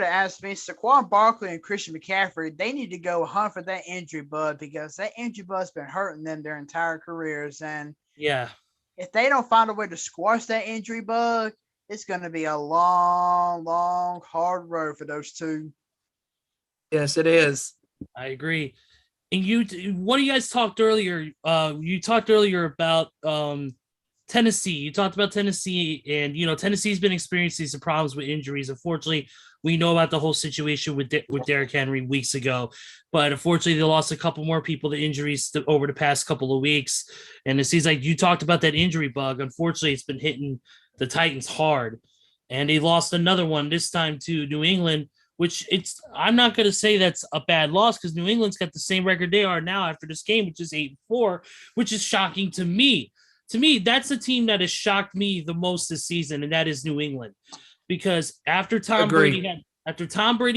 asked me, Saquon Barkley and Christian McCaffrey, they need to go hunt for that injury bug because that injury bug's been hurting them their entire careers. And if they don't find a way to squash that injury bug, it's going to be a long, long, hard road for those two. Yes, it is. I agree. And what you guys talked earlier? You talked earlier about Tennessee. You talked about Tennessee, and Tennessee's been experiencing some problems with injuries. Unfortunately, we know about the whole situation with Derrick Henry weeks ago, but unfortunately, they lost a couple more people to injuries over the past couple of weeks. And it seems like you talked about that injury bug. Unfortunately, it's been hitting the Titans hard, and they lost another one this time to New England. Which I'm not going to say that's a bad loss because New England's got the same record they are now after this game, which is 8-4, which is shocking to me. To me, that's the team that has shocked me the most this season, and that is New England. Because after Tom Brady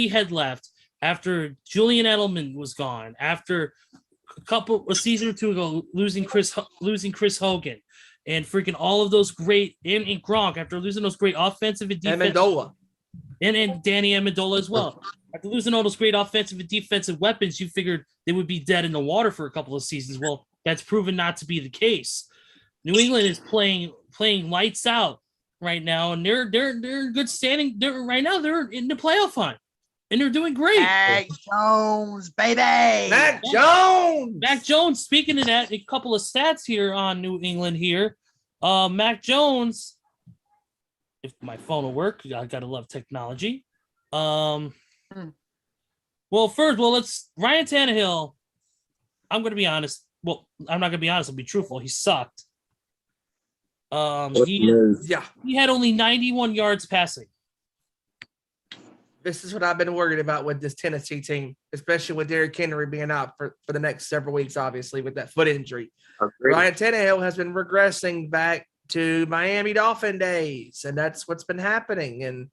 had left, after Julian Edelman was gone, after a season or two ago losing Chris Hogan, and freaking all of those great and Gronk, after losing those great offensive and defensive Amendola. And Danny Amendola as well. After losing all those great offensive and defensive weapons, you figured they would be dead in the water for a couple of seasons. Well, that's proven not to be the case. New England is playing lights out right now, and they're in good standing. They're in the playoff hunt, and they're doing great. Mac Jones, baby. Mac Jones. Speaking of that, a couple of stats here on New England here. Mac Jones. If my phone will work, I gotta love technology. Well, let's Ryan Tannehill. I'm gonna be honest. Well, I'm not gonna be honest. I'll be truthful. He sucked. He had only 91 yards passing. This is what I've been worried about with this Tennessee team, especially with Derrick Henry being out for the next several weeks, obviously, with that foot injury. Ryan Tannehill has been regressing back to Miami Dolphin days, and that's what's been happening. And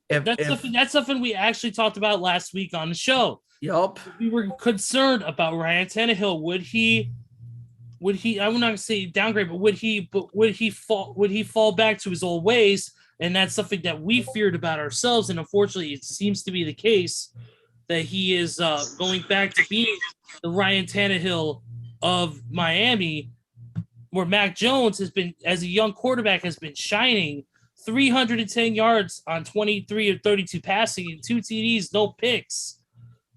that's something we actually talked about last week on the show. Yup. We were concerned about Ryan Tannehill. Would he I'm not gonna say downgrade, but would he fall back to his old ways? And that's something that we feared about ourselves. And unfortunately, it seems to be the case that he is going back to being the Ryan Tannehill of Miami, where Mac Jones has been, as a young quarterback, has been shining. 310 yards on 23 of 32 passing and 2 TDs, no picks.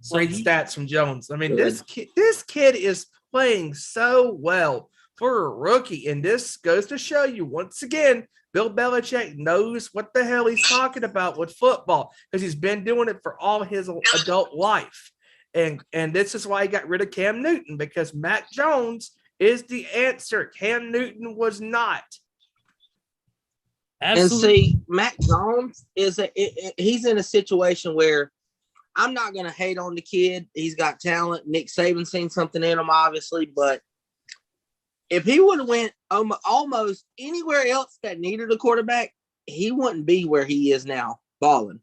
So great stats from Jones. I mean, this kid is playing so well for a rookie, and this goes to show you once again, Bill Belichick knows what the hell he's talking about with football because he's been doing it for all his adult life, and this is why he got rid of Cam Newton, because Mac Jones is the answer. Cam Newton was not. Absolutely. And see, Mac Jones he's in a situation where I'm not going to hate on the kid. He's got talent. Nick Saban's seen something in him, obviously. But if he would have went almost anywhere else that needed a quarterback, he wouldn't be where he is now, balling.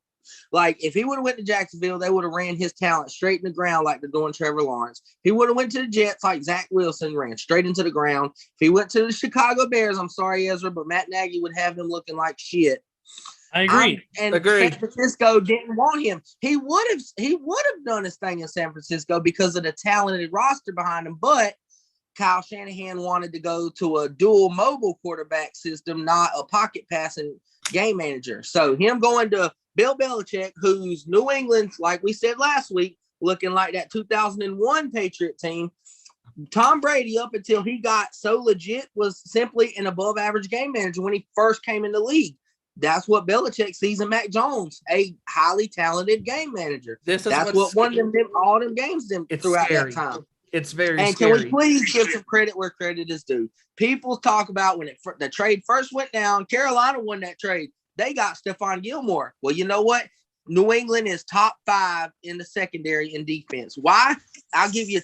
Like, if he would have went to Jacksonville, they would have ran his talent straight in the ground like they're doing Trevor Lawrence. He would have went to the Jets like Zach Wilson ran straight into the ground. If he went to the Chicago Bears, I'm sorry, Ezra, but Matt Nagy would have him looking like shit. I agree. San Francisco didn't want him. He would have done his thing in San Francisco because of the talented roster behind him, but Kyle Shanahan wanted to go to a dual mobile quarterback system, not a pocket passing game manager. So him going to Bill Belichick, who's New England, like we said last week, looking like that 2001 Patriot team. Tom Brady, up until he got so legit, was simply an above average game manager when he first came in the league. That's what Belichick sees in Mac Jones, a highly talented game manager. That's what won them all them games throughout that time. It's very and scary. Can we please give some credit where credit is due? People talk about when the trade first went down, Carolina won that trade. They got Stephon Gilmore. Well, you know what? New England is top 5 in the secondary in defense. Why? I'll give you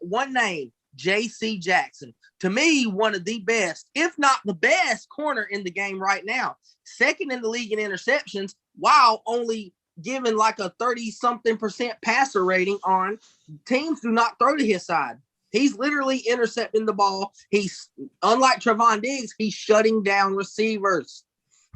one name, J.C. Jackson. To me, one of the best, if not the best, corner in the game right now. Second in the league in interceptions, while only given like a 30-something% passer rating on teams do not throw to his side. He's literally intercepting the ball. He's, unlike Trevon Diggs, he's shutting down receivers.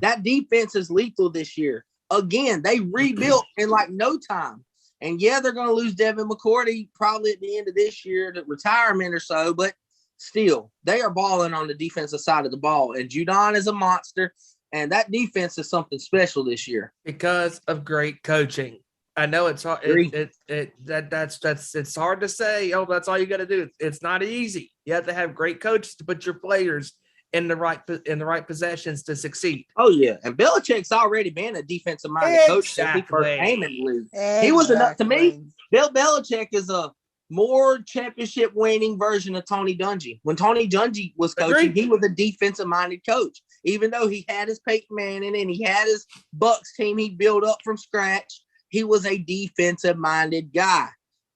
That defense is lethal this year. Again, they rebuilt in like no time. And yeah, they're going to lose Devin McCourty probably at the end of this year to retirement or so, but still, they are balling on the defensive side of the ball. And Judon is a monster, and that defense is something special this year. Because of great coaching. I know it's hard. It's hard to say, oh, that's all you got to do. It's not easy. You have to have great coaches to put your players in the right possessions to succeed. Oh yeah, and Belichick's already been a defensive minded coach since he first came in the league. He was enough to me. Bill Belichick is a more championship winning version of Tony Dungy. When Tony Dungy was coaching, he was a defensive minded coach. Even though he had his Peyton Manning and he had his Bucks team he built up from scratch, he was a defensive minded guy.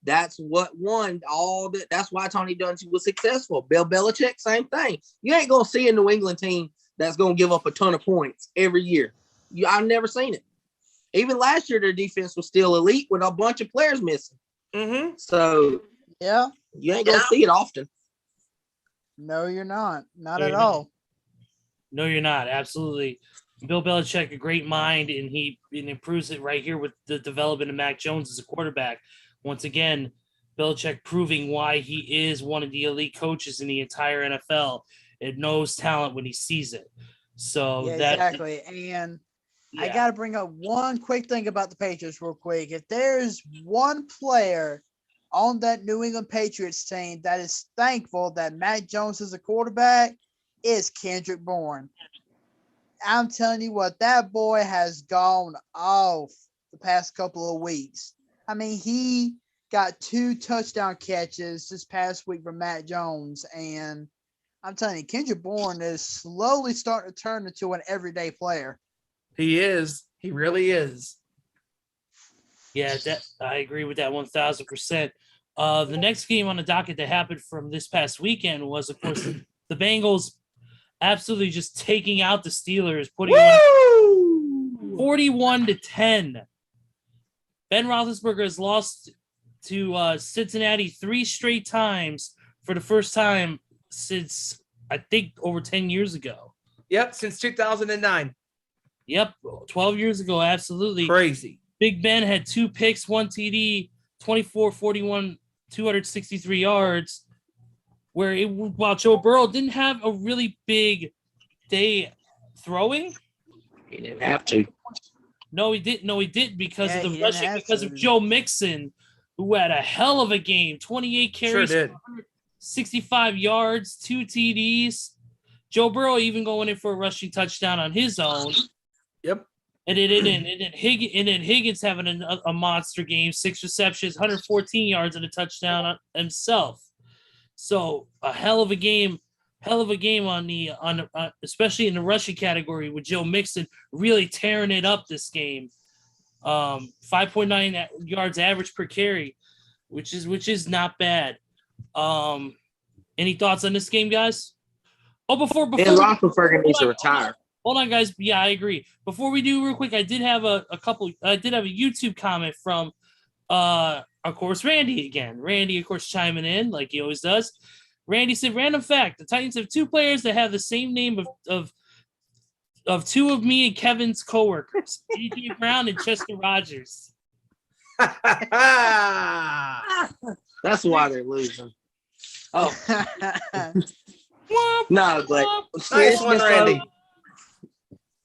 That's what won all that. That's why Tony Dungy was successful. Bill Belichick, same thing. You ain't going to see a New England team that's going to give up a ton of points every year. I've never seen it. Even last year, their defense was still elite with a bunch of players missing. Mm-hmm. So, yeah, you ain't going to see it often. No, you're not. Not at all. No, you're not. Absolutely. Bill Belichick, a great mind, and he improves it right here with the development of Mac Jones as a quarterback. Once again, Belichick proving why he is one of the elite coaches in the entire NFL. It knows talent when he sees it. So exactly. And I got to bring up one quick thing about the Patriots real quick. If there's one player on that New England Patriots team that is thankful that Mac Jones is a quarterback, it's Kendrick Bourne. I'm telling you what, that boy has gone off the past couple of weeks. I mean, he got 2 touchdown catches this past week from Matt Jones, and I'm telling you, Kendrick Bourne is slowly starting to turn into an everyday player. He is. He really is. Yeah, I agree with that 1,000%. The next game on the docket that happened from this past weekend was, of course, the Bengals absolutely just taking out the Steelers, putting them 41-10. Ben Roethlisberger has lost to Cincinnati 3 straight times for the first time since, I think, over 10 years ago. Yep, since 2009. Yep, 12 years ago, absolutely. Crazy. Big Ben had 2 picks, 1 TD, 24-41, 263 yards, while Joe Burrow didn't have a really big day throwing. He didn't have to. No, he didn't because of the rushing, because of Joe Mixon, who had a hell of a game. 28 carries, 65 yards, 2 TDs. Joe Burrow even going in for a rushing touchdown on his own. Yep. And then Higgins having a monster game, 6 receptions, 114 yards and a touchdown himself. So a hell of a game on especially in the rushing category with Joe Mixon really tearing it up this game. 5.9 yards average per carry, which is not bad. Any thoughts on this game, guys? Oh, before Roethlisberger needs to retire. Hold on, guys. Yeah, I agree. Before we do, real quick, I did have a YouTube comment from, of course, Randy again. Randy, of course, chiming in like he always does. Randy said, "Random fact: the Titans have 2 players that have the same name of 2 of me and Kevin's coworkers, AJ Brown and Chester Rogers." That's why they're losing. Oh no, but Nice one, Randy.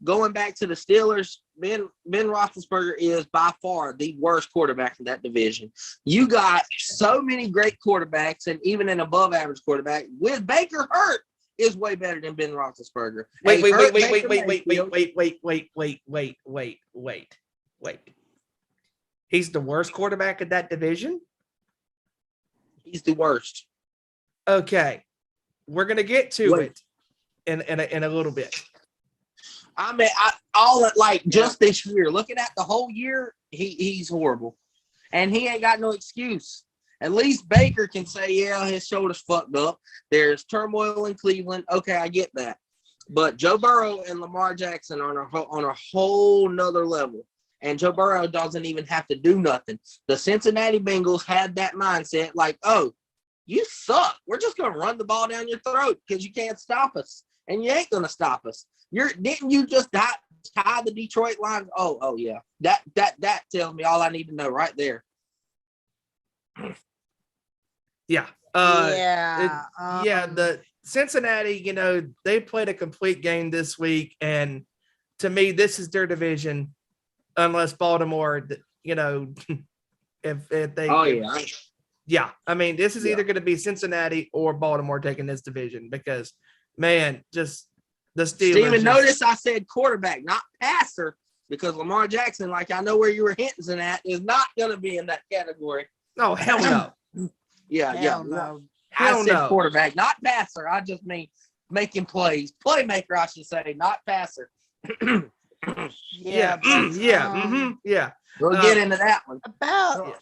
Going back to the Steelers, Ben Roethlisberger is by far the worst quarterback in that division. You got so many great quarterbacks, and even an above-average quarterback with Baker hurt is way better than Ben Roethlisberger. Wait. He's the worst quarterback in that division? He's the worst. Okay. We're going to get to it in a little bit. I mean, just this year, looking at the whole year, he's horrible. And he ain't got no excuse. At least Baker can say, yeah, his shoulder's fucked up. There's turmoil in Cleveland. Okay, I get that. But Joe Burrow and Lamar Jackson are on a whole nother level. And Joe Burrow doesn't even have to do nothing. The Cincinnati Bengals had that mindset like, oh, you suck. We're just going to run the ball down your throat because you can't stop us. And you ain't going to stop us. Didn't you just tie the Detroit Lions? Oh yeah. That tells me all I need to know right there. Yeah. The Cincinnati, they played a complete game this week, and to me, this is their division, unless Baltimore, if they. Yeah. I mean, this is either going to be Cincinnati or Baltimore taking this division because, man, just the Steelers. Steven, notice I said quarterback, not passer, because Lamar Jackson, like I know where you were hinting at, is not going to be in that category. No, hell no. No. I said quarterback, not passer. I just mean making plays. Playmaker, I should say, not passer. Yeah. We'll get into that one. About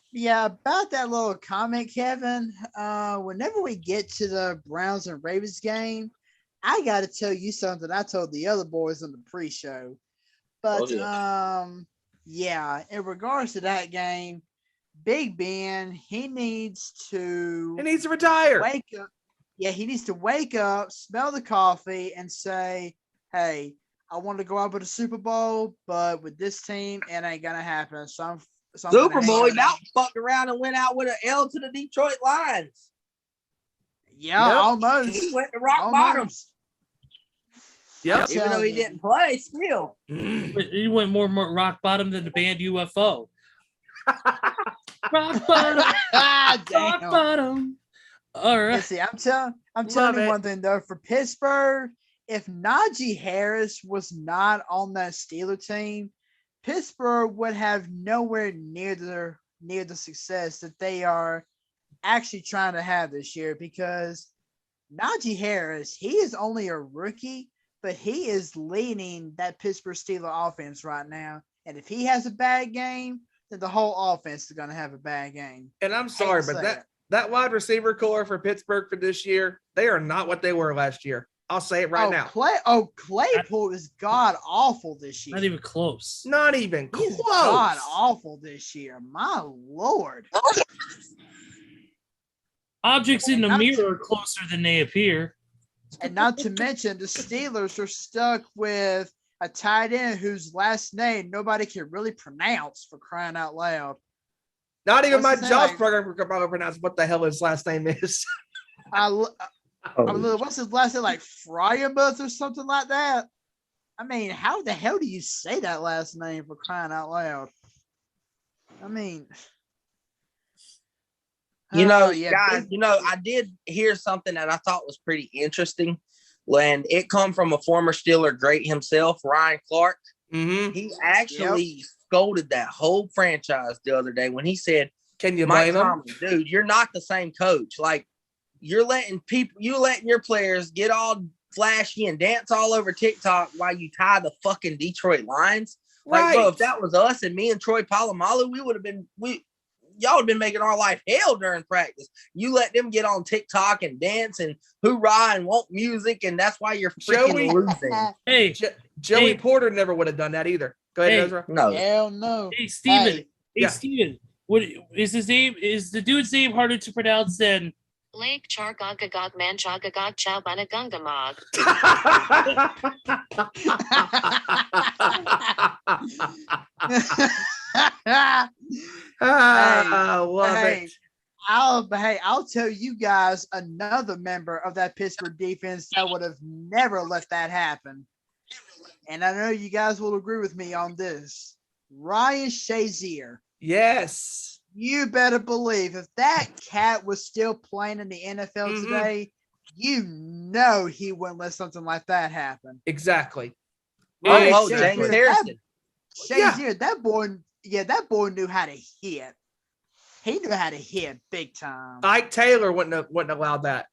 that little comment, Kevin. Whenever we get to the Browns and Ravens game, I got to tell you something I told the other boys on the pre-show. But in regards to that game, Big Ben, he needs to retire. Wake up. Yeah, he needs to wake up, smell the coffee, and say, hey, I want to go out with a Super Bowl, but with this team, it ain't gonna happen. Super Bowl, now fucked around and went out with an L to the Detroit Lions. Yeah, almost. He went to rock bottom. Yep. Even though he didn't play, still. He went more rock bottom than the band UFO. Rock bottom. Rock bottom. All right. See, I'm telling you one thing though. For Pittsburgh, if Najee Harris was not on that Steeler team, Pittsburgh would have nowhere near the success that they are actually trying to have this year, because Najee Harris, he is only a rookie, but he is leading that Pittsburgh Steelers offense right now. And if he has a bad game, then the whole offense is going to have a bad game. And I'm sorry, but that wide receiver core for Pittsburgh for this year, they are not what they were last year. I'll say it right now. Claypool is god awful this year. Not even close. Not even close. He's god awful this year. My Lord. Objects in the mirror are closer than they appear. And not to mention, the Steelers are stuck with a tight end whose last name nobody can really pronounce, for crying out loud. Not even my Josh program can probably pronounce what the hell his last name is. What's his last name? Like Fryamuth or something like that? I mean, how the hell do you say that last name, for crying out loud? I mean, guys, I did hear something that I thought was pretty interesting. And it come from a former Steeler great himself, Ryan Clark. Mm-hmm. He actually scolded that whole franchise the other day when he said, "Can you blame him, dude? You're not the same coach. Like, you're letting your players get all flashy and dance all over TikTok while you tie the fucking Detroit Lions. Like, bro, if that was us and me and Troy Polamalu, we would have been y'all have been making our life hell during practice. You let them get on TikTok and dance and hoorah and want music, and that's why you're freaking losing. Hey, Joey Porter never would have done that either. Go ahead, Ezra. No. Hell no. hey, Steven. Hey, Steven. What is his name? Is the dude's name harder to pronounce than Lake Chargagagog Manchagagog Chowbanagungamog? Love hey, it. I'll tell you guys another member of that Pittsburgh defense that would have never let that happen. And I know you guys will agree with me on this. Ryan Shazier. Yes. You better believe if that cat was still playing in the NFL today, you know he wouldn't let something like that happen. Exactly. Oh, James Harrison. Shazier, that boy knew how to hit. He knew how to hit big time. Ike Taylor wouldn't have allowed that.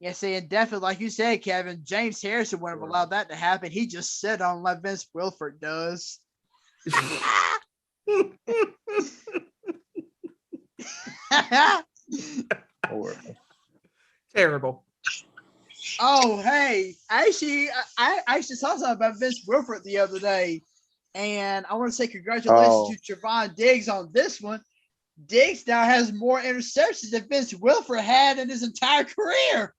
Yeah, see, and definitely, like you said, Kevin, James Harrison wouldn't have allowed that to happen. He just sit on like Vince Wilfork does. Terrible. Oh, hey, I actually saw something about Vince Wilfork the other day, and I want to say congratulations to Trevon Diggs on this one. Diggs now has more interceptions than Vince Wilfork had in his entire career.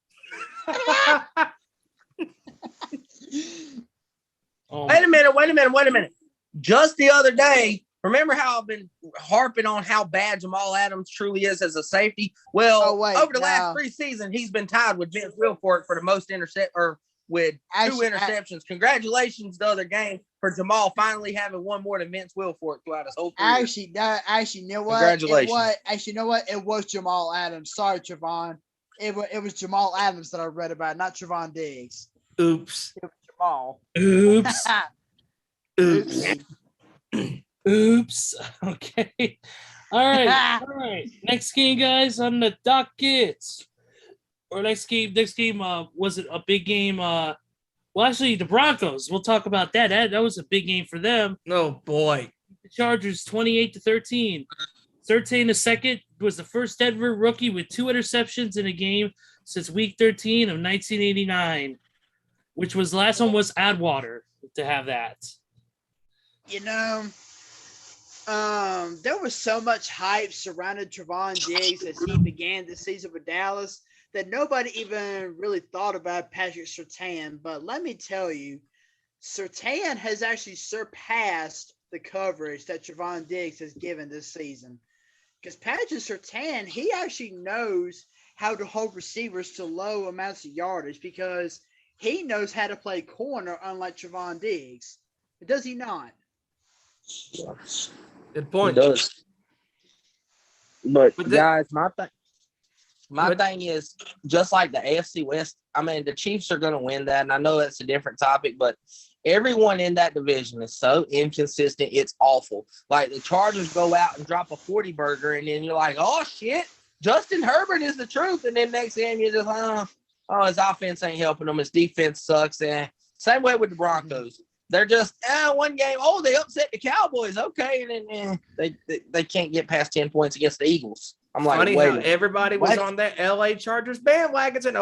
Wait a minute. Just the other day, remember how I've been harping on how bad Jamal Adams truly is as a safety? Well, over the last 3 seasons, he's been tied with Vince Wilfork for the most with 2 interceptions. Congratulations the other game for Jamal finally having one more than Vince Wilfork throughout his whole career. Actually, you know what? Congratulations. You know what? It was Jamal Adams. Sorry, Trevon. It was Jamal Adams that I read about, not Trevon Diggs. Oops. It was Jamal. oops? Oops. Oops. Okay. All right. Next game, guys, on the docket. Or next game, was it a big game? Well, actually, the Broncos. We'll talk about that. That was a big game for them. Oh boy. The Chargers 28-13. 13 2nd was the first Denver rookie with 2 interceptions in a game since week 13 of 1989, which was the last one was Adwater to have that. You know, there was so much hype surrounding Trevon Diggs as he began the season with Dallas that nobody even really thought about Patrick Surtain. But let me tell you, Surtain has actually surpassed the coverage that Trevon Diggs has given this season. Because Patrick Surtain, he actually knows how to hold receivers to low amounts of yardage because he knows how to play corner, unlike Trevon Diggs. Does he not? Good point. He does. But But guys, my thing is, just like the AFC West, I mean, the Chiefs are going to win that, and I know that's a different topic, but everyone in that division is so inconsistent, it's awful. Like, the Chargers go out and drop a 40 burger, and then you're like, oh, shit, Justin Herbert is the truth. And then next game, you're just like, his offense ain't helping him. His defense sucks. And same way with the Broncos. They're just, one game, they upset the Cowboys. Okay, and then they can't get past 10 points against the Eagles. I'm like, funny wait. how everybody was on that LA Chargers bandwagon and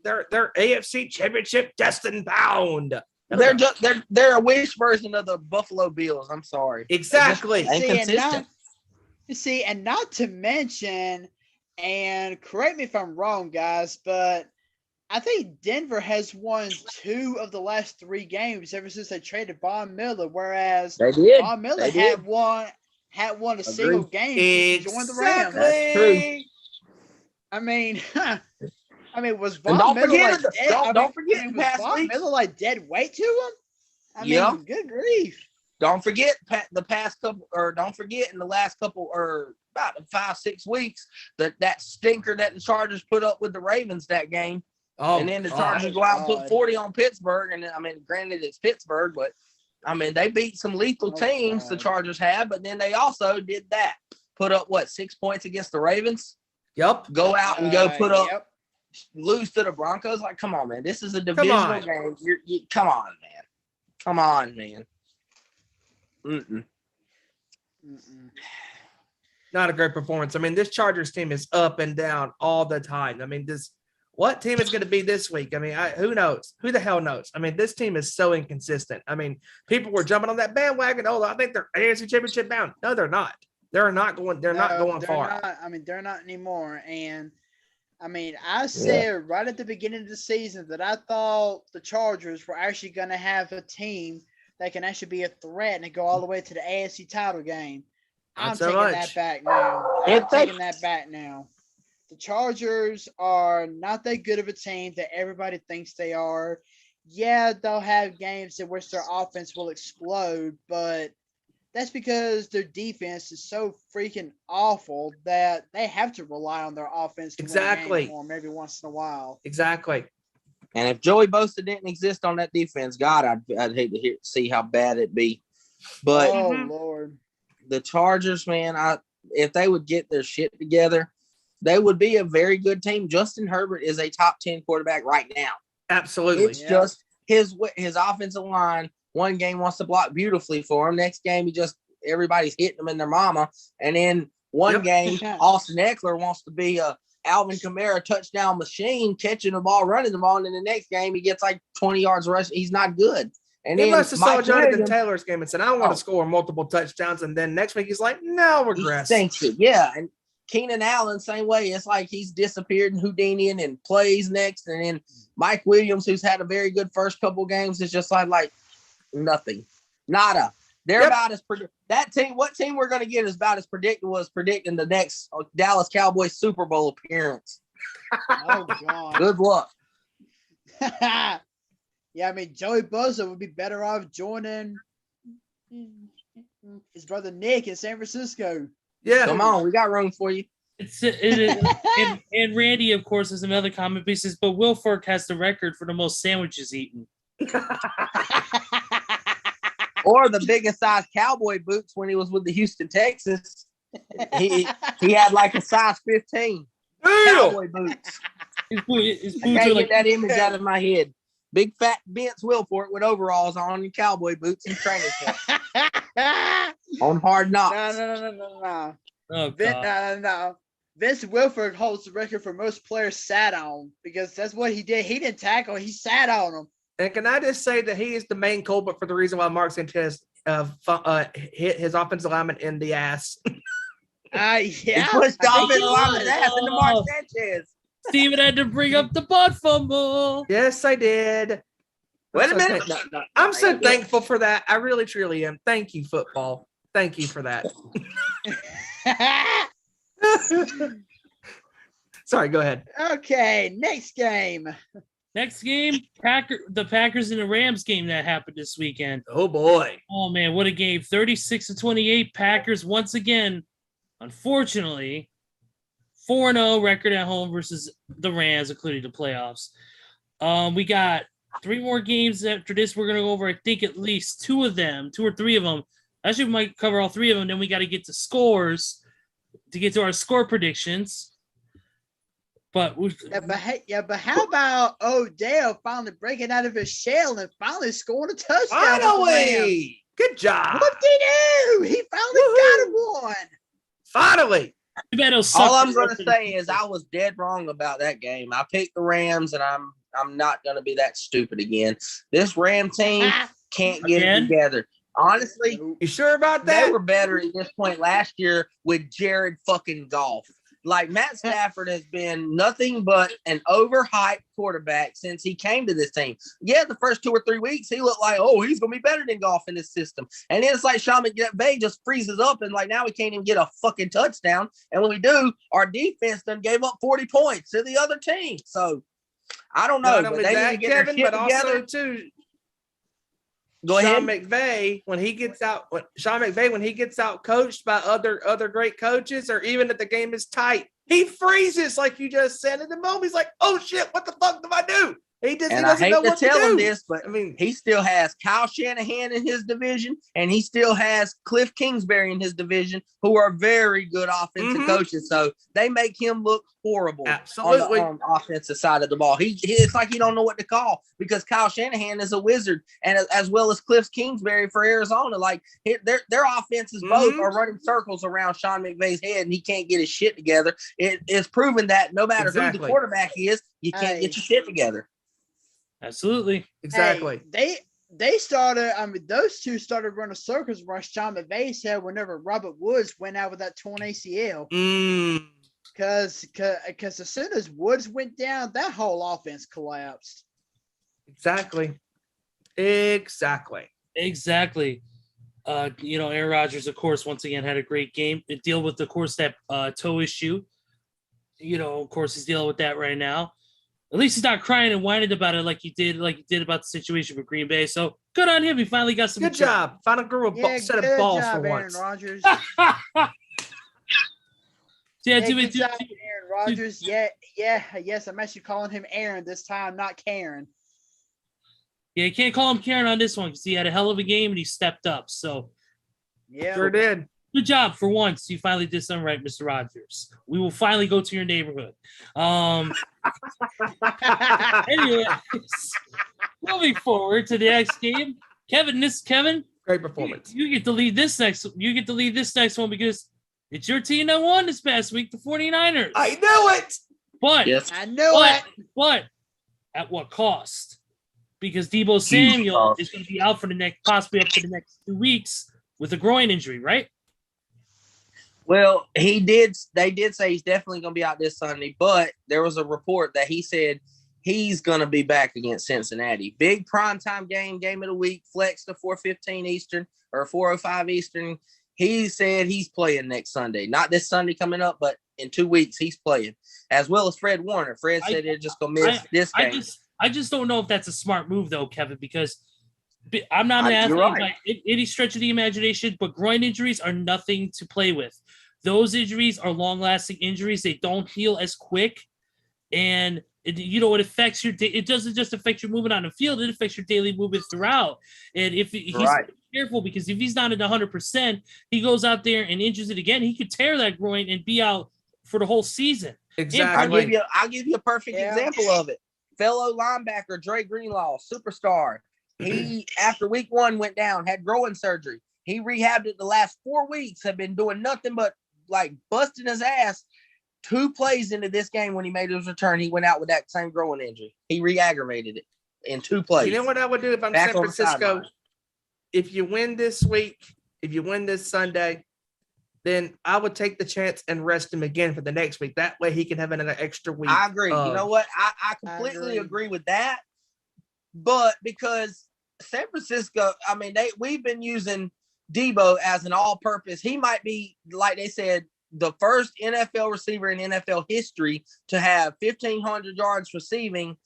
they're AFC Championship destined bound. They're a wish version of the Buffalo Bills. I'm sorry. Exactly. Inconsistent. And not to mention, and correct me if I'm wrong, guys, but I think Denver has won 2 of the last 3 games ever since they traded Von Miller, whereas Von Miller had won a single game since he joined the Rams. That's true. I mean, was Von Miller Miller like dead weight to him? I mean, good grief. Don't forget in the last couple or about 5-6 weeks that stinker that the Chargers put up with the Ravens that game. And then the Chargers go out and put 40 on Pittsburgh. And I mean, granted it's Pittsburgh, but I mean, they beat some lethal teams the Chargers had, but then they also did that. Put up 6 points against the Ravens? Yep. Go out and lose to the Broncos. Like, come on, man. This is a divisional game. Come on, man. Mm-mm. Not a great performance. I mean, this Chargers team is up and down all the time. I mean, what team is going to be this week? I mean, who knows? Who the hell knows? I mean, this team is so inconsistent. I mean, people were jumping on that bandwagon. Oh, I think they're AFC Championship bound. No, they're not. They're not going. They're not going far. They're not anymore. And I mean, I said right at the beginning of the season that I thought the Chargers were actually going to have a team that can actually be a threat and go all the way to the AFC title game. I'm taking that back now. The Chargers are not that good of a team that everybody thinks they are. Yeah, they'll have games in which their offense will explode, but that's because their defense is so freaking awful that they have to rely on their offense to win a game for them every once in a while. Exactly. And if Joey Bosa didn't exist on that defense, God, I'd hate to see how bad it'd be. But Lord, the Chargers, man, if they would get their shit together, they would be a very good team. Justin Herbert is a top 10 quarterback right now. Absolutely. It's just his offensive line. One game wants to block beautifully for him. Next game, everybody's hitting them in their mama. And then one game, Austin Eckler wants to be a Alvin Kamara touchdown machine, catching the ball, running the ball. And then the next game, he gets like 20 yards rushing. He's not good. And he then must have saw Jonathan Taylor's game and said, I want to score multiple touchdowns. And then next week, he's like, no, regress. He thinks it. Yeah. And Keenan Allen, same way. It's like he's disappeared in Houdini and plays next. And then Mike Williams, who's had a very good first couple games, is just like nothing. Nada. They're about as that team. What team we're going to get is about as predictable as predicting the next Dallas Cowboys Super Bowl appearance. Oh, God. Good luck. Yeah, I mean, Joey Bosa would be better off joining his brother Nick in San Francisco. Yeah, come on, we got room for you. And Randy, of course, is another comment piece. But Will Fork has the record for the most sandwiches eaten. Or the biggest size cowboy boots when he was with the Houston Texans. He had like a size 15 cowboy boots. His boots I can't get that image out of my head. Big fat Vince Wilfork with overalls on and cowboy boots and training camp. On Hard Knocks. No. Oh, No. Vince Wilfork holds the record for most players sat on because that's what he did. He didn't tackle, he sat on them. And can I just say that he is the main culprit for the reason why Mark Sanchez hit his offensive lineman in the ass? He pushed the offensive lineman's ass into Mark Sanchez. Steven had to bring up the butt fumble. Yes, I did. Wait a minute. I'm so thankful for that. I really, truly am. Thank you, football. Thank you for that. Sorry, go ahead. Okay, next game. The Packers and the Rams game that happened this weekend. Oh, boy. Oh, man, what a game. 36-28. Packers once again, unfortunately, 4-0 record at home versus the Rams, including the playoffs. We got 3 more games after this. We're going to go over, I think, at least 2 or 3 of them. Actually, we might cover all 3 of them. Then we got to get to scores to get to our score predictions. But how about Odell finally breaking out of his shell and finally scoring a touchdown? Finally! Good job. What did he do? He finally got one. Finally. All I'm going to say is I was dead wrong about that game. I picked the Rams, and I'm not going to be that stupid again. This Ram team can't get it together. Honestly, you sure about that? They were better at this point last year with Jared fucking Goff. Like, Matt Stafford has been nothing but an overhyped quarterback since he came to this team. Yeah, the first 2 or 3 weeks, he looked like, oh, he's going to be better than Goff in this system. And then it's like Sean McVay just freezes up, and like now we can't even get a fucking touchdown. And when we do, our defense done gave up 40 points to the other team. So, I don't know. Not only that, Kevin, but also, too, Sean McVay, when he gets out coached by other great coaches, or even if the game is tight, he freezes like you just said in the moment. He's like, "Oh shit, what the fuck do I do?" He just And he I doesn't hate know to what tell to him do. this, but I mean, he still has Kyle Shanahan in his division, and he still has Cliff Kingsbury in his division, who are very good offensive coaches. So they make him look horrible absolutely. on the offensive side of the ball. It's like he don't know what to call because Kyle Shanahan is a wizard, and as well as Cliff Kingsbury for Arizona. Like their offenses both are running circles around Sean McVay's head, and he can't get his shit together. It is proven that no matter who the quarterback is, you can't get your shit together. Absolutely. Exactly. Hey, they started. I mean, those two started running circles around Sean McVay's head whenever Robert Woods went out with that torn ACL. Because as soon as Woods went down, that whole offense collapsed. Exactly. Aaron Rodgers, of course, once again had a great game. To deal with, of course, that toe issue. Of course, he's dealing with that right now. At least he's not crying and whining about it like he did about the situation with Green Bay. So good on him. He finally got some. Good job. Finally grew a set of balls for once. Aaron Rodgers. Good job, Aaron Rodgers. Yes. I'm actually calling him Aaron this time, not Karen. Yeah, you can't call him Karen on this one because he had a hell of a game and he stepped up. So yeah, sure did. Good job for once. You finally did something right, Mr. Rodgers. We will finally go to your neighborhood. Anyways, moving forward to the next game, Kevin. Great performance. You get to lead this next. One because it's your team that won this past week, the 49ers. I knew it. But Yes. I knew it. But at what cost? Because Deebo Samuel is going to be out for possibly up to the next 2 weeks with a groin injury, right? Well, they did say he's definitely going to be out this Sunday, but there was a report that he said he's going to be back against Cincinnati. Big primetime game of the week, flex to 4:15 Eastern or 4:05 Eastern. He said he's playing next Sunday. Not this Sunday coming up, but in 2 weeks he's playing, as well as Fred Warner. Fred said they're just going to miss this game. I just don't know if that's a smart move, though, Kevin, because I'm not an athlete by any stretch of the imagination, but groin injuries are nothing to play with. Those injuries are long-lasting injuries. They don't heal as quick, and it affects your. It doesn't just affect your movement on the field; it affects your daily movement throughout. And if he's careful, because if he's not at 100%, he goes out there and injures it again. He could tear that groin and be out for the whole season. Exactly. I'll give you a perfect example of it. Fellow linebacker Dre Greenlaw, superstar. He, after week 1, went down, had groin surgery. He rehabbed it the last 4 weeks, have been doing nothing but like busting his ass. 2 plays into this game when he made his return, he went out with that same groin injury. He re-aggravated it in 2 plays. You know what I would do if I'm San Francisco? If you win this week, if you win this Sunday, then I would take the chance and rest him again for the next week. That way he can have another extra week. I agree. You know what? I completely agree with that. But because San Francisco, I mean, we've been using Deebo as an all-purpose. He might be, like they said, the first NFL receiver in NFL history to have 1,500 yards receiving,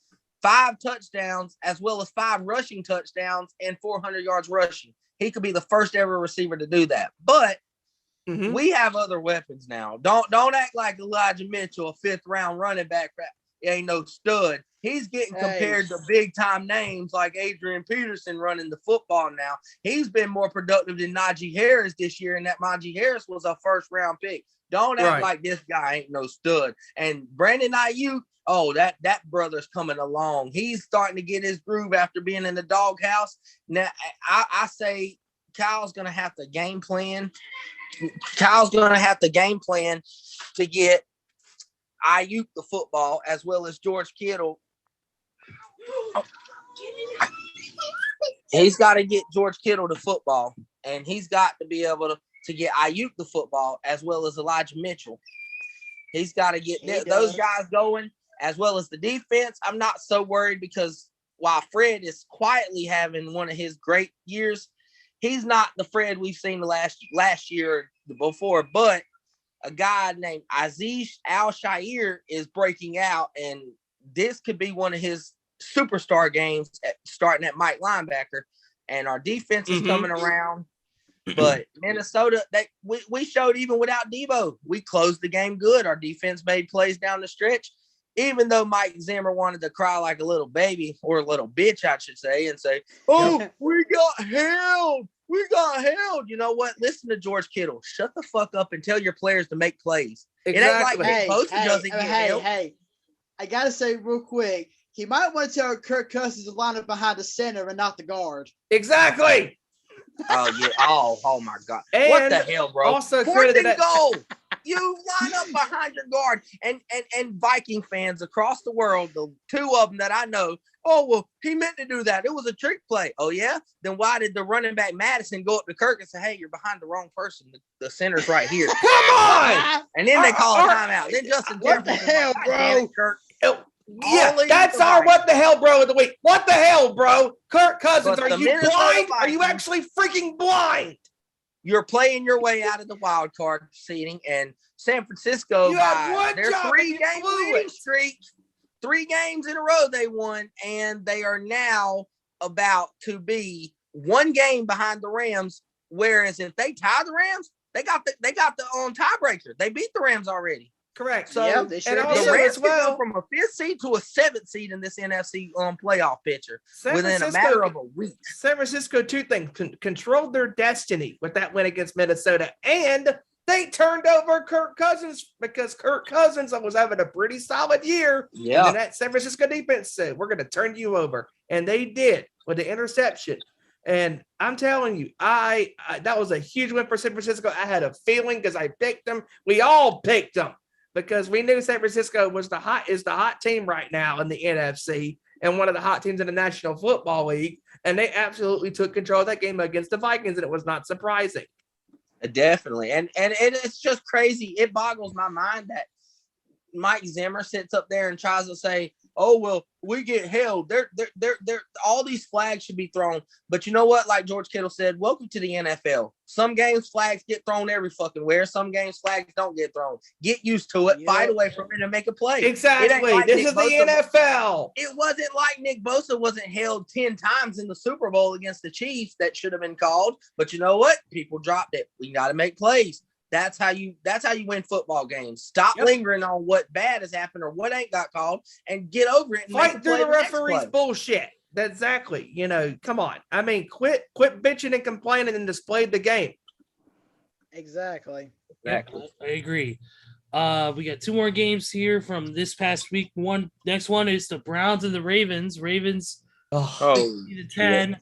5 touchdowns, as well as 5 rushing touchdowns and 400 yards rushing. He could be the first ever receiver to do that. But we have other weapons now. Don't act like Elijah Mitchell, a 5th round running back. He ain't no stud. He's getting compared to big time names like Adrian Peterson running the football now. He's been more productive than Najee Harris this year, and that Najee Harris was a 1st round pick. Don't act like this guy ain't no stud. And Brandon Ayuk, that brother's coming along. He's starting to get his groove after being in the doghouse. Now, I say Kyle's going to have to game plan. Kyle's going to have to game plan to get Ayuk the football, as well as George Kittle. He's got to get George Kittle the football, and he's got to be able to get Ayuk the football, as well as Elijah Mitchell. He's got to get those guys going, as well as the defense. I'm not so worried because while Fred is quietly having one of his great years, he's not the Fred we've seen the last year before, but a guy named Aziz Al-Shair is breaking out, and this could be one of his superstar games starting at Mike linebacker. And our defense is coming around. But Minnesota, we showed even without Deebo, we closed the game good. Our defense made plays down the stretch. even though Mike Zimmer wanted to cry like a little baby or a little bitch, I should say, and say, "Oh, we got held. We got held." You know what? Listen to George Kittle. Shut the fuck up and tell your players to make plays. It ain't like Nick Bosa doesn't get held. Hey, I gotta say real quick, he might want to tell Kirk Cousins to line up behind the center and not the guard. Exactly. Oh yeah. Oh my God. And what the hell, bro? Also Fourth credited and that. goal. You line up behind your guard, and Viking fans across the world, the two of them that I know. Oh well, he meant to do that. It was a trick play. Oh yeah. Then why did the running back Madison go up to Kirk and say, "Hey, you're behind the wrong person. The center's right here." Come on. And then they call a timeout. Then Justin What the Jefferson, hell, like, bro? "God damn it, Kirk." Yeah, All that's the our Vikings. what the hell, bro, of the week. What the hell, bro? Kirk Cousins, But are the you Minnesota blind? Are you Vikings- actually freaking blind? You're playing your way out of the wild card seating, and San Francisco, You had one their job and you 3-game blew winning it. streak, 3 games in a row they won, and they are now about to be 1 game behind the Rams. Whereas if they tie the Rams, they got the tiebreaker. They beat the Rams already. Correct. So Yeah, they sure and did. the also Rams as can well, go from a 5th seed to a 7th seed in this NFC playoff picture San within a Francisco- matter of a week. San Francisco, two things, controlled their destiny with that win against Minnesota, and they turned over Kirk Cousins because Kirk Cousins was having a pretty solid year. Yeah. And then that San Francisco defense said, "We're going to turn you over." And they did with the interception. And I'm telling you, I that was a huge win for San Francisco. I had a feeling because I picked them. We all picked them because we knew San Francisco was the hot team right now in the NFC and one of the hot teams in the National Football League. And they absolutely took control of that game against the Vikings, and it was not surprising. Definitely. And it's just crazy. It boggles my mind that Mike Zimmer sits up there and tries to say, "Oh, well, we get held. They're all these flags should be thrown." But you know what? Like George Kittle said, welcome to the NFL. Some games flags get thrown every fucking where. Some games flags don't get thrown. Get used to it. Yep. Fight away from it and make a play. Exactly. like This Nick is the Bosa- NFL. It wasn't like Nick Bosa wasn't held 10 times in the Super Bowl against the Chiefs that should have been called. But you know what? People dropped it. We got to make plays. That's how you win football games. Stop lingering on what bad has happened or what ain't got called and get over it and make a Fight play through the next referee's play. bullshit. Exactly. Come on. I mean, quit bitching and complaining and display the game. Exactly. Exactly. I agree. We got 2 more games here from this past week. Next one is the Browns and the Ravens. Ravens Oh, 10.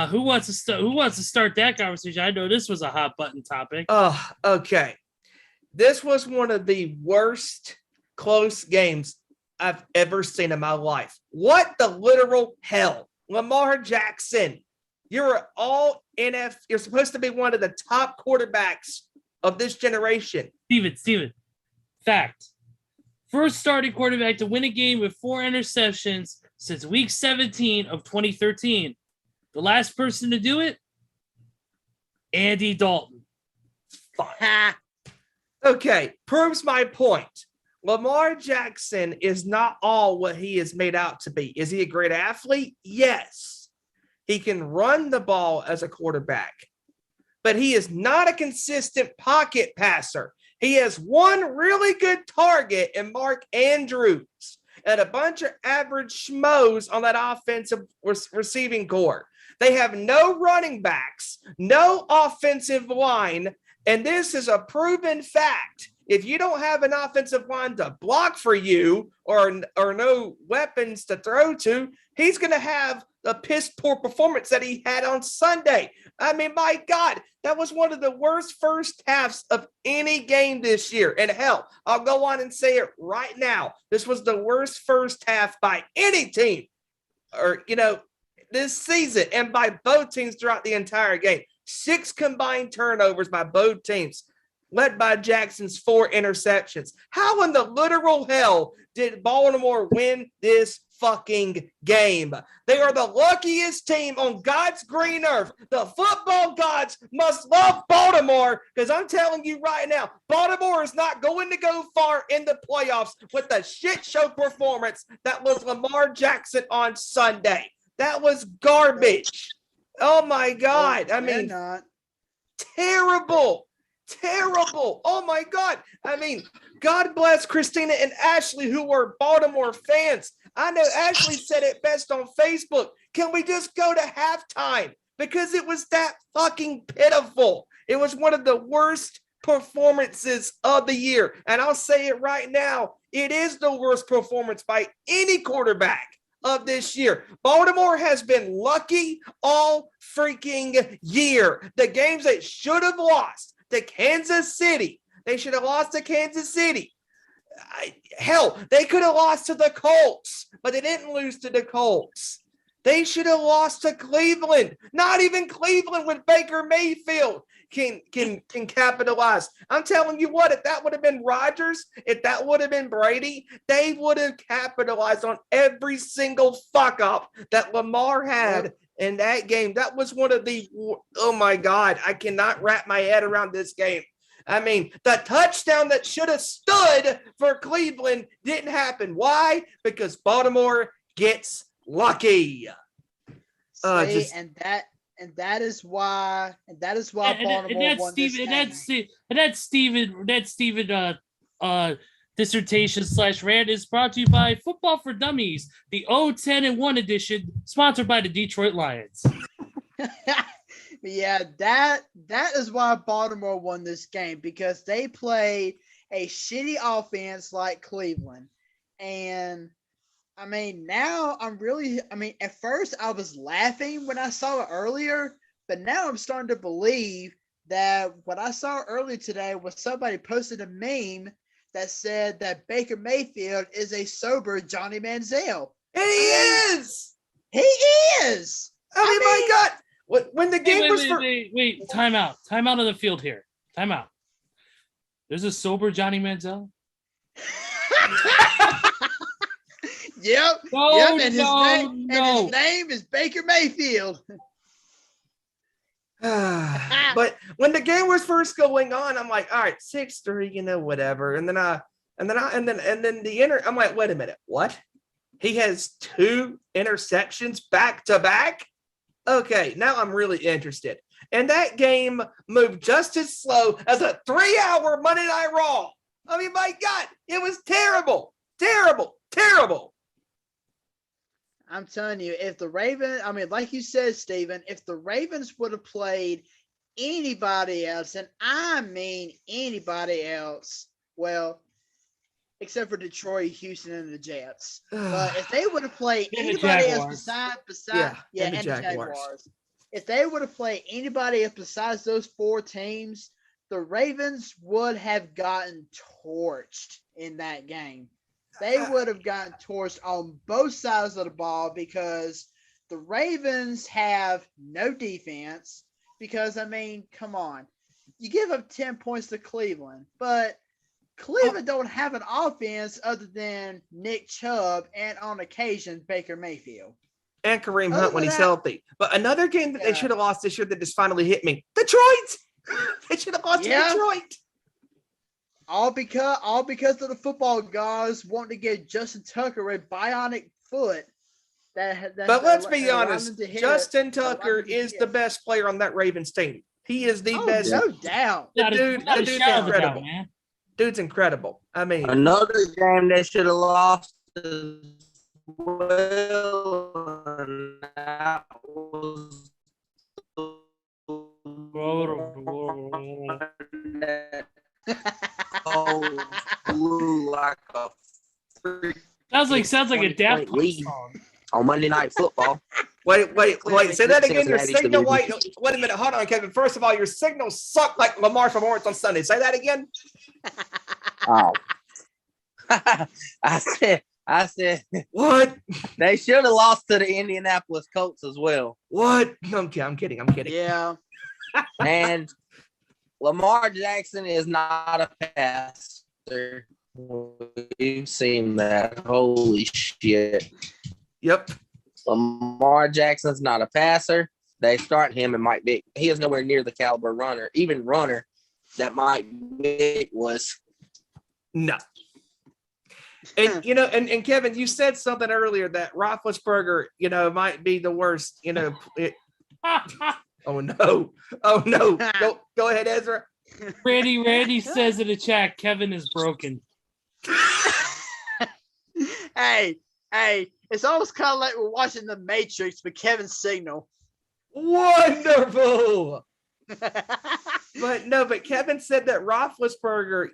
Who wants to start that conversation? I know this was a hot button topic. Oh, okay. This was one of the worst close games I've ever seen in my life. What the literal hell? Lamar Jackson, you're you're supposed to be one of the top quarterbacks of this generation. Steven, fact. First starting quarterback to win a game with 4 interceptions since week 17 of 2013. The last person to do it, Andy Dalton. Okay, proves my point. Lamar Jackson is not all what he is made out to be. Is he a great athlete? Yes. He can run the ball as a quarterback, but he is not a consistent pocket passer. He has one really good target in Mark Andrews and a bunch of average schmoes on that offensive receiving core. They have no running backs, no offensive line, and this is a proven fact. If you don't have an offensive line to block for you or no weapons to throw to, he's going to have a piss poor performance that he had on Sunday. I mean, my God, that was one of the worst first halves of any game this year. And hell, I'll go on and say it right now. This was the worst first half by any team this season and by both teams throughout the entire game. 6 combined turnovers by both teams, led by Jackson's 4 interceptions. How in the literal hell did Baltimore win this fucking game? They are the luckiest team on God's green earth. The football gods must love Baltimore, because I'm telling you right now, Baltimore is not going to go far in the playoffs with the shit show performance that was Lamar Jackson on Sunday. That was garbage. Oh my God. I mean, not. terrible. terrible. Oh my God. I mean, God bless Christina and Ashley, who are Baltimore fans. I know Ashley said it best on Facebook. Can we just go to halftime? Because it was that fucking pitiful. It was one of the worst performances of the year. And I'll say it right now. It is the worst performance by any quarterback of this year. Baltimore has been lucky all freaking year. The games they should have lost to Kansas City. They should have lost to Kansas City. Hell, they could have lost to the Colts, but they didn't lose to the Colts. They should have lost to Cleveland. Not even Cleveland with Baker Mayfield can capitalize. I'm telling you what, if that would have been Rodgers, if that would have been Brady, they would have capitalized on every single fuck up that Lamar had in that game. That was one of the, oh my God, I cannot wrap my head around this game. I mean, the touchdown that should have stood for Cleveland didn't happen. Why? Because Baltimore gets lucky. And that is why Baltimore won this game. That Steven dissertation / rant is brought to you by Football for Dummies, the 0-10-1 edition, sponsored by the Detroit Lions. Yeah, that is why Baltimore won this game, because they played a shitty offense like Cleveland. And I mean, now at first I was laughing when I saw it earlier, but now I'm starting to believe that what I saw earlier today was somebody posted a meme that said that Baker Mayfield is a sober Johnny Manziel. And he is. He is. I mean, my God. When the game was wait, time out of the field here. Time out. There's a sober Johnny Manziel. Yep. And his name is Baker Mayfield. But when the game was first going on, I'm like, all right, 6-3, whatever. And then I'm like, wait a minute, what? He has 2 interceptions back to back. Okay, now I'm really interested. And that game moved just as slow as a 3-hour Monday Night Raw. I mean, my God, it was terrible. I'm telling you, if the Ravens, like you said, Steven, if the Ravens would have played anybody else, and I mean anybody else, well, except for Detroit, Houston, and the Jets. But if they would have played anybody else besides the Jaguars. If they would have played anybody else besides those 4 teams, the Ravens would have gotten torched in that game. They would have gotten torched on both sides of the ball, because the Ravens have no defense. Because, come on. You give up 10 points to Cleveland, but Cleveland don't have an offense other than Nick Chubb and, on occasion, Baker Mayfield. And Kareem Hunt when he's healthy. But another game that they should have lost this year that just finally hit me. Detroit! They should have lost to Detroit. All because of the football gods wanting to get Justin Tucker a bionic foot. But let's be honest, Justin Tucker is the best player on that Ravens team. He is the best. No doubt. The dude's incredible. Dude's incredible. I mean, another game they should have lost as well. And that was blew like a freak. Sounds like a Daft Punk song. On Monday Night Football. Wait. Say that again. Your signal. Wait a minute. Hold on, Kevin. First of all, your signal sucked like Lamar from Orange on Sunday. Say that again. Oh. I said what? They should have lost to the Indianapolis Colts as well. What? I'm kidding. Yeah. And Lamar Jackson is not a passer. We've seen that. Holy shit. Yep. Lamar Jackson's not a passer. They start him and Mike Vick. He is nowhere near the caliber runner, even runner that Mike Vick was. No. And and Kevin, you said something earlier that Roethlisberger, might be the worst. Oh no! Go ahead, Ezra. Randy says in the chat, Kevin is broken. Hey, it's almost kind of like we're watching The Matrix with Kevin's signal. Wonderful. But Kevin said that Roethlisberger,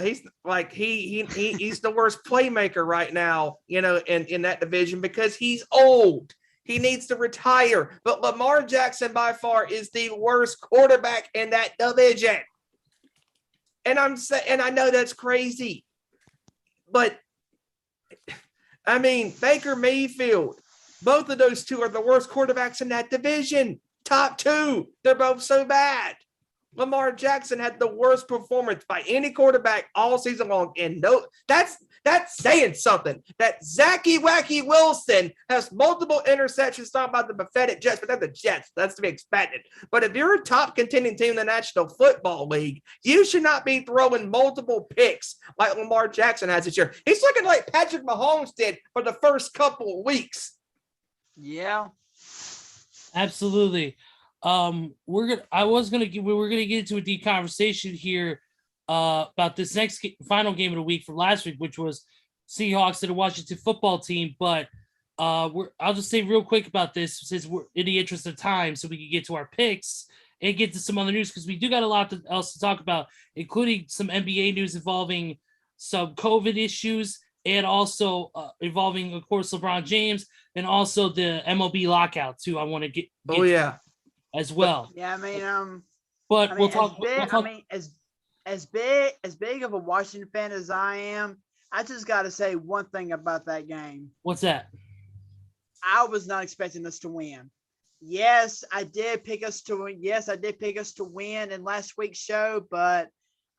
he's like he's the worst playmaker right now, in that division because he's old. He needs to retire. But Lamar Jackson by far is the worst quarterback in that division. And I know that's crazy. But I mean, Baker Mayfield, both of those two are the worst quarterbacks in that division. Top two. They're both so bad. Lamar Jackson had the worst performance by any quarterback all season long. And that's saying something. That Zachy Wacky Wilson has multiple interceptions. Talking about the pathetic Jets, but they're the Jets. That's to be expected. But if you're a top contending team in the National Football League, you should not be throwing multiple picks like Lamar Jackson has this year. He's looking like Patrick Mahomes did for the first couple of weeks. Yeah. Absolutely. We're gonna get into a deep conversation here about this next final game of the week from last week, which was Seahawks and the Washington football team. But I'll just say real quick about this since we're in the interest of time, so we can get to our picks and get to some other news because we do got a lot else to talk about, including some NBA news involving some COVID issues and also involving, of course, LeBron James and also the MLB lockout too. I want to get as well. Yeah, I mean, we'll talk. As big of a Washington fan as I am, I just got to say one thing about that game. What's that? I was not expecting us to win. Yes, I did pick us to win. Yes, I did pick us to win in last week's show, but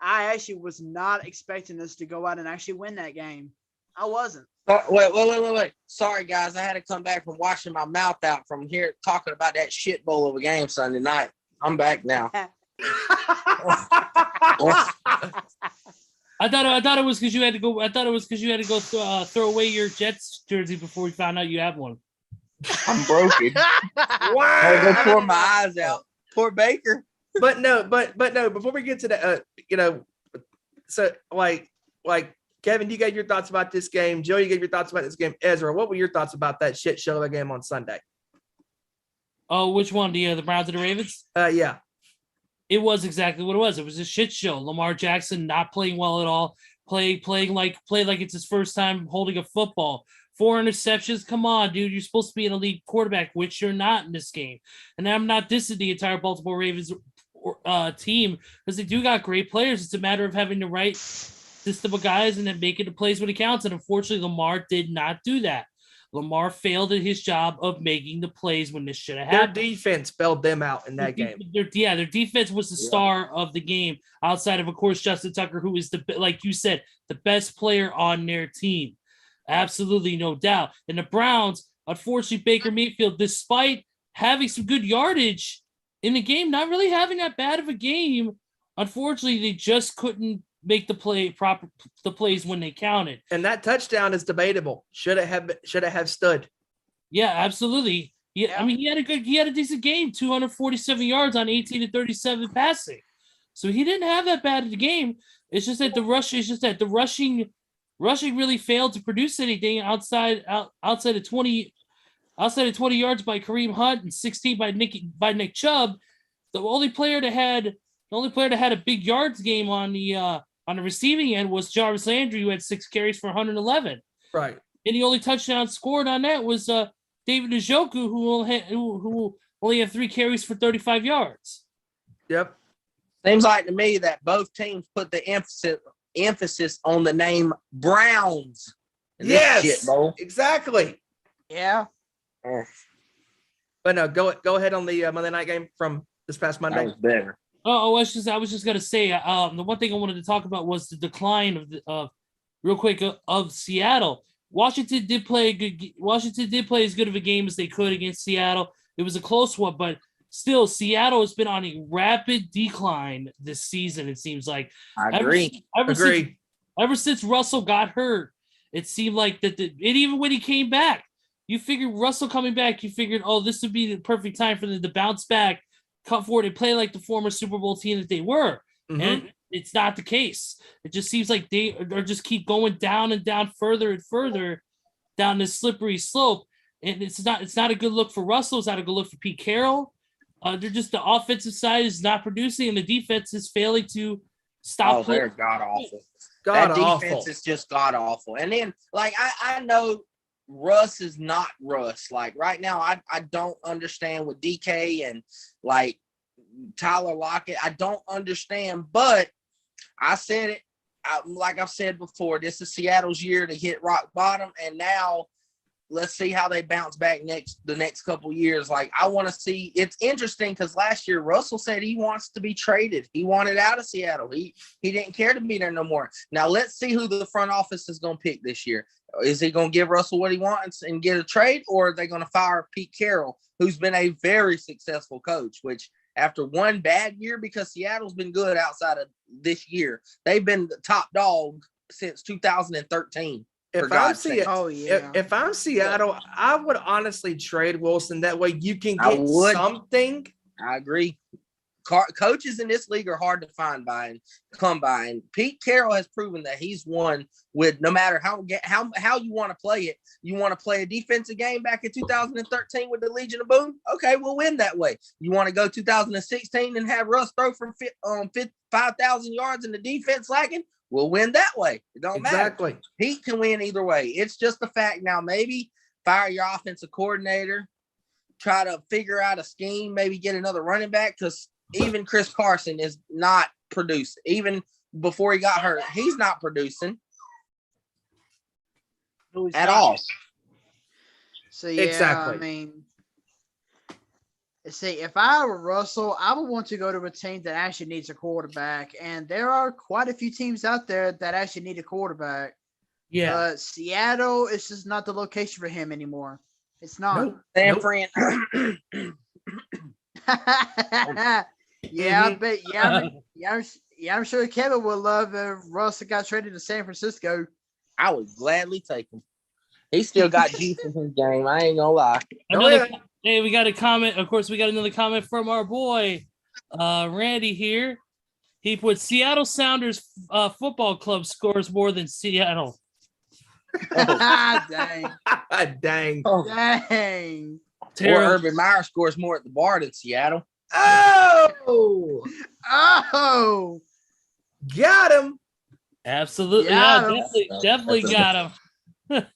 I actually was not expecting us to go out and actually win that game. I wasn't. Wait. Sorry, guys. I had to come back from washing my mouth out from here talking about that shit bowl of a game Sunday night. I'm back now. I thought it was because you had to go. I thought it was because you had to go throw away your Jets jersey before we found out you have one. I'm broken. Wow! I go pour my eyes out. Poor Baker. But no. Before we get to the, so like Kevin, you gave your thoughts about this game. Joe, you gave your thoughts about this game. Ezra, what were your thoughts about that shit show of a game on Sunday? Oh, which one? The Browns and the Ravens? Yeah. It was exactly what it was. It was a shit show. Lamar Jackson not playing well at all. Play like it's his first time holding a football. 4 interceptions. Come on, dude. You're supposed to be an elite quarterback, which you're not in this game. And I'm not dissing the entire Baltimore Ravens team because they do got great players. It's a matter of having the right system of guys and then making the plays when it counts. And unfortunately, Lamar did not do that. Lamar failed at his job of making the plays when this should have happened. Their defense bailed them out in that game. Their defense was the star of the game outside of course, Justin Tucker, who is, like you said, the best player on their team. Absolutely, no doubt. And the Browns, unfortunately, Baker Mayfield, despite having some good yardage in the game, not really having that bad of a game, unfortunately, they just couldn't make the plays when they counted. And that touchdown is debatable. Should it have stood? Yeah, absolutely. Yeah, I mean, he had a decent game, 247 yards on 18 to 37 passing. So he didn't have that bad of a game. It's just that the rushing really failed to produce anything outside of 20 yards by Kareem Hunt and 16 by Nick Chubb. The only player that had a big yards game on the receiving end was Jarvis Landry, who had 6 carries for 111. Right. And the only touchdown scored on that was David Njoku, who only had 3 carries for 35 yards. Yep. Seems like to me that both teams put the emphasis on the name Browns. Yes, shit bowl. Exactly. Yeah. But no, go ahead on the Monday night game from this past Monday. That was better. I was just gonna say the one thing I wanted to talk about was the decline of Seattle. Washington did play as good of a game as they could against Seattle. It was a close one, but still, Seattle has been on a rapid decline this season. It seems like. I agree. Ever since Russell got hurt, it seemed like that. And even when he came back, you figured Russell coming back, you figured, oh, this would be the perfect time for them to bounce back, come forward and play like the former Super Bowl team that they were. Mhm. And it's not the case. It just seems like they are just keep going down and down further and further down this slippery slope. And it's not a good look for Russell. It's not a good look for Pete Carroll. They're just the offensive side is not producing, and the defense is failing to stop. Oh, they're god awful. God That awful. defense is just god awful. And then, like, I know Russ is not Russ. Like, right now, I don't understand with DK and, like, Tyler Lockett. I don't understand, but I said it. Like I've said before, this is Seattle's year to hit rock bottom, and now let's see how they bounce back the next couple years. Like, I want to see. It's interesting because last year Russell said he wants to be traded. He wanted out of Seattle. He didn't care to be there no more. Now let's see who the front office is going to pick this year. Is he going to give Russell what he wants and get a trade, or are they going to fire Pete Carroll, who's been a very successful coach? Which, after one bad year, because Seattle's been good outside of this year, they've been the top dog since 2013. If I'm Seattle, I would honestly trade Wilson. That way you can get something. I agree. Coaches in this league are hard to come by. And Pete Carroll has proven that he's won with no matter how you want to play it. You want to play a defensive game back in 2013 with the Legion of Boom? Okay, we'll win that way. You want to go 2016 and have Russ throw for 5,000 yards and the defense lacking? We'll win that way. It don't matter. Pete can win either way. It's just the fact now. Maybe fire your offensive coordinator, try to figure out a scheme, maybe get another running back, because even Chris Carson is not producing. Even before he got hurt, he's not producing at all. So, yeah, exactly. I mean, see, if I were Russell, I would want to go to a team that actually needs a quarterback. And there are quite a few teams out there that actually need a quarterback. Yeah. But Seattle is just not the location for him anymore. It's not. San Fran. Yeah, but I'm sure Kevin would love if Russ got traded to San Francisco. I would gladly take him. He still got juice in his game. I ain't gonna lie. Hey, we got a comment. Of course, we got another comment from our boy, Randy here. He put Seattle Sounders football club scores more than Seattle. Dang. Dang. Dang. Or Urban Meyer scores more at the bar than Seattle. Oh, got him. Absolutely. Definitely got him.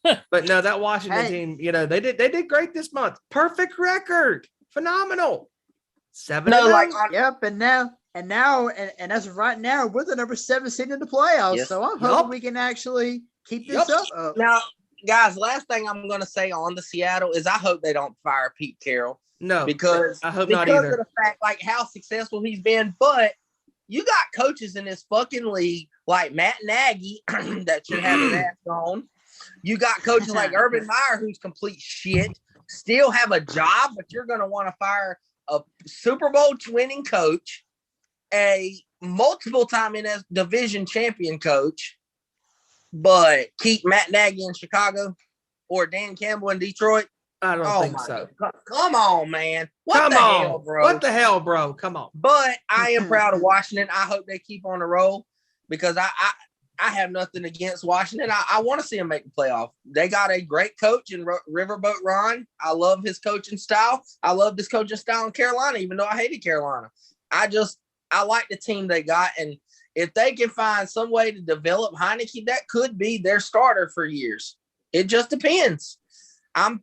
But no, that Washington team, they did great this month. Perfect record. Phenomenal. 7-0. Yep, and as of right now, we're the number 7 seed in the playoffs. Yes. So I'm hoping we can actually keep this up. Now, guys, last thing I'm going to say on the Seattle is I hope they don't fire Pete Carroll. No, because I hope not either. Because of the fact, like, how successful he's been. But you got coaches in this fucking league like Matt Nagy that should have his ass on. You got coaches like Urban Meyer, who's complete shit, still have a job, but you're going to want to fire a Super Bowl winning coach, a multiple-time division champion coach, but keep Matt Nagy in Chicago or Dan Campbell in Detroit. I don't think so. Come on, man. What the hell, bro? Come on. But I am proud of Washington. I hope they keep on the roll because I have nothing against Washington. I want to see them make the playoff. They got a great coach in Riverboat Ron. I love his coaching style. I love this coaching style in Carolina, even though I hated Carolina. I like the team they got, and if they can find some way to develop Heineke, that could be their starter for years. It just depends. I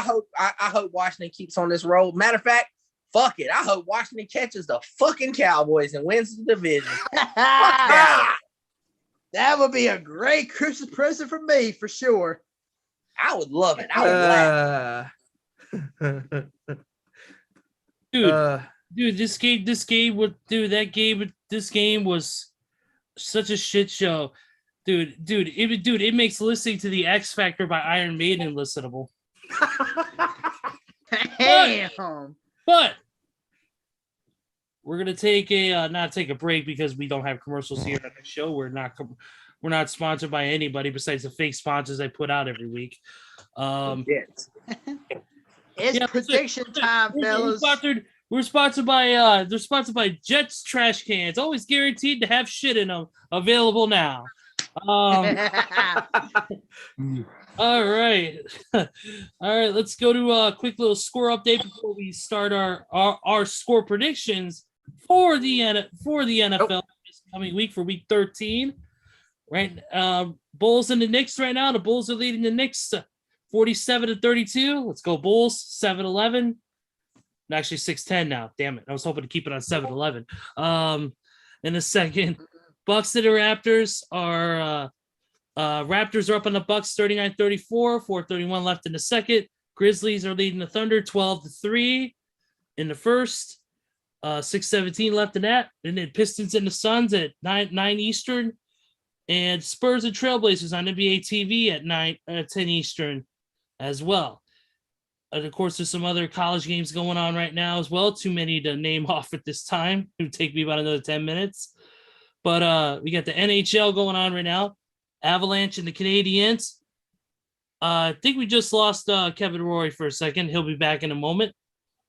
hope Washington keeps on this roll. Matter of fact, fuck it. I hope Washington catches the fucking Cowboys and wins the division. That would be a great Christmas present for me, for sure. I would love it. I would laugh. Dude, this game was such a shit show. It makes listening to the X Factor by Iron Maiden listenable. Damn. But we're gonna not take a break because we don't have commercials here on the show. We're not sponsored by anybody besides the fake sponsors I put out every week. It's prediction time, fellas. We're sponsored by they're sponsored by Jets trash cans, always guaranteed to have shit in them. Available now. All right. All right, let's go to a quick little score update before we start our score predictions for the NFL this coming week for week 13. Right. Bulls and the Knicks right now. The Bulls are leading the Knicks 47-32. Let's go Bulls. 7-11. Actually 6-10 now. Damn it. I was hoping to keep it on 7-11. In a second, Bucks and the Raptors are Raptors are up on the Bucks 39-34, 4:31 left in the second. Grizzlies are leading the Thunder 12-3 in the first. 6:17 left in that. And then Pistons and the Suns at 9 Eastern. And Spurs and Trailblazers on NBA TV at 10 Eastern as well. And of course, there's some other college games going on right now as well. Too many to name off at this time. It would take me about another 10 minutes. But we got the NHL going on right now. Avalanche and the Canadiens. I think we just lost Kevin Rorie for a second. He'll be back in a moment.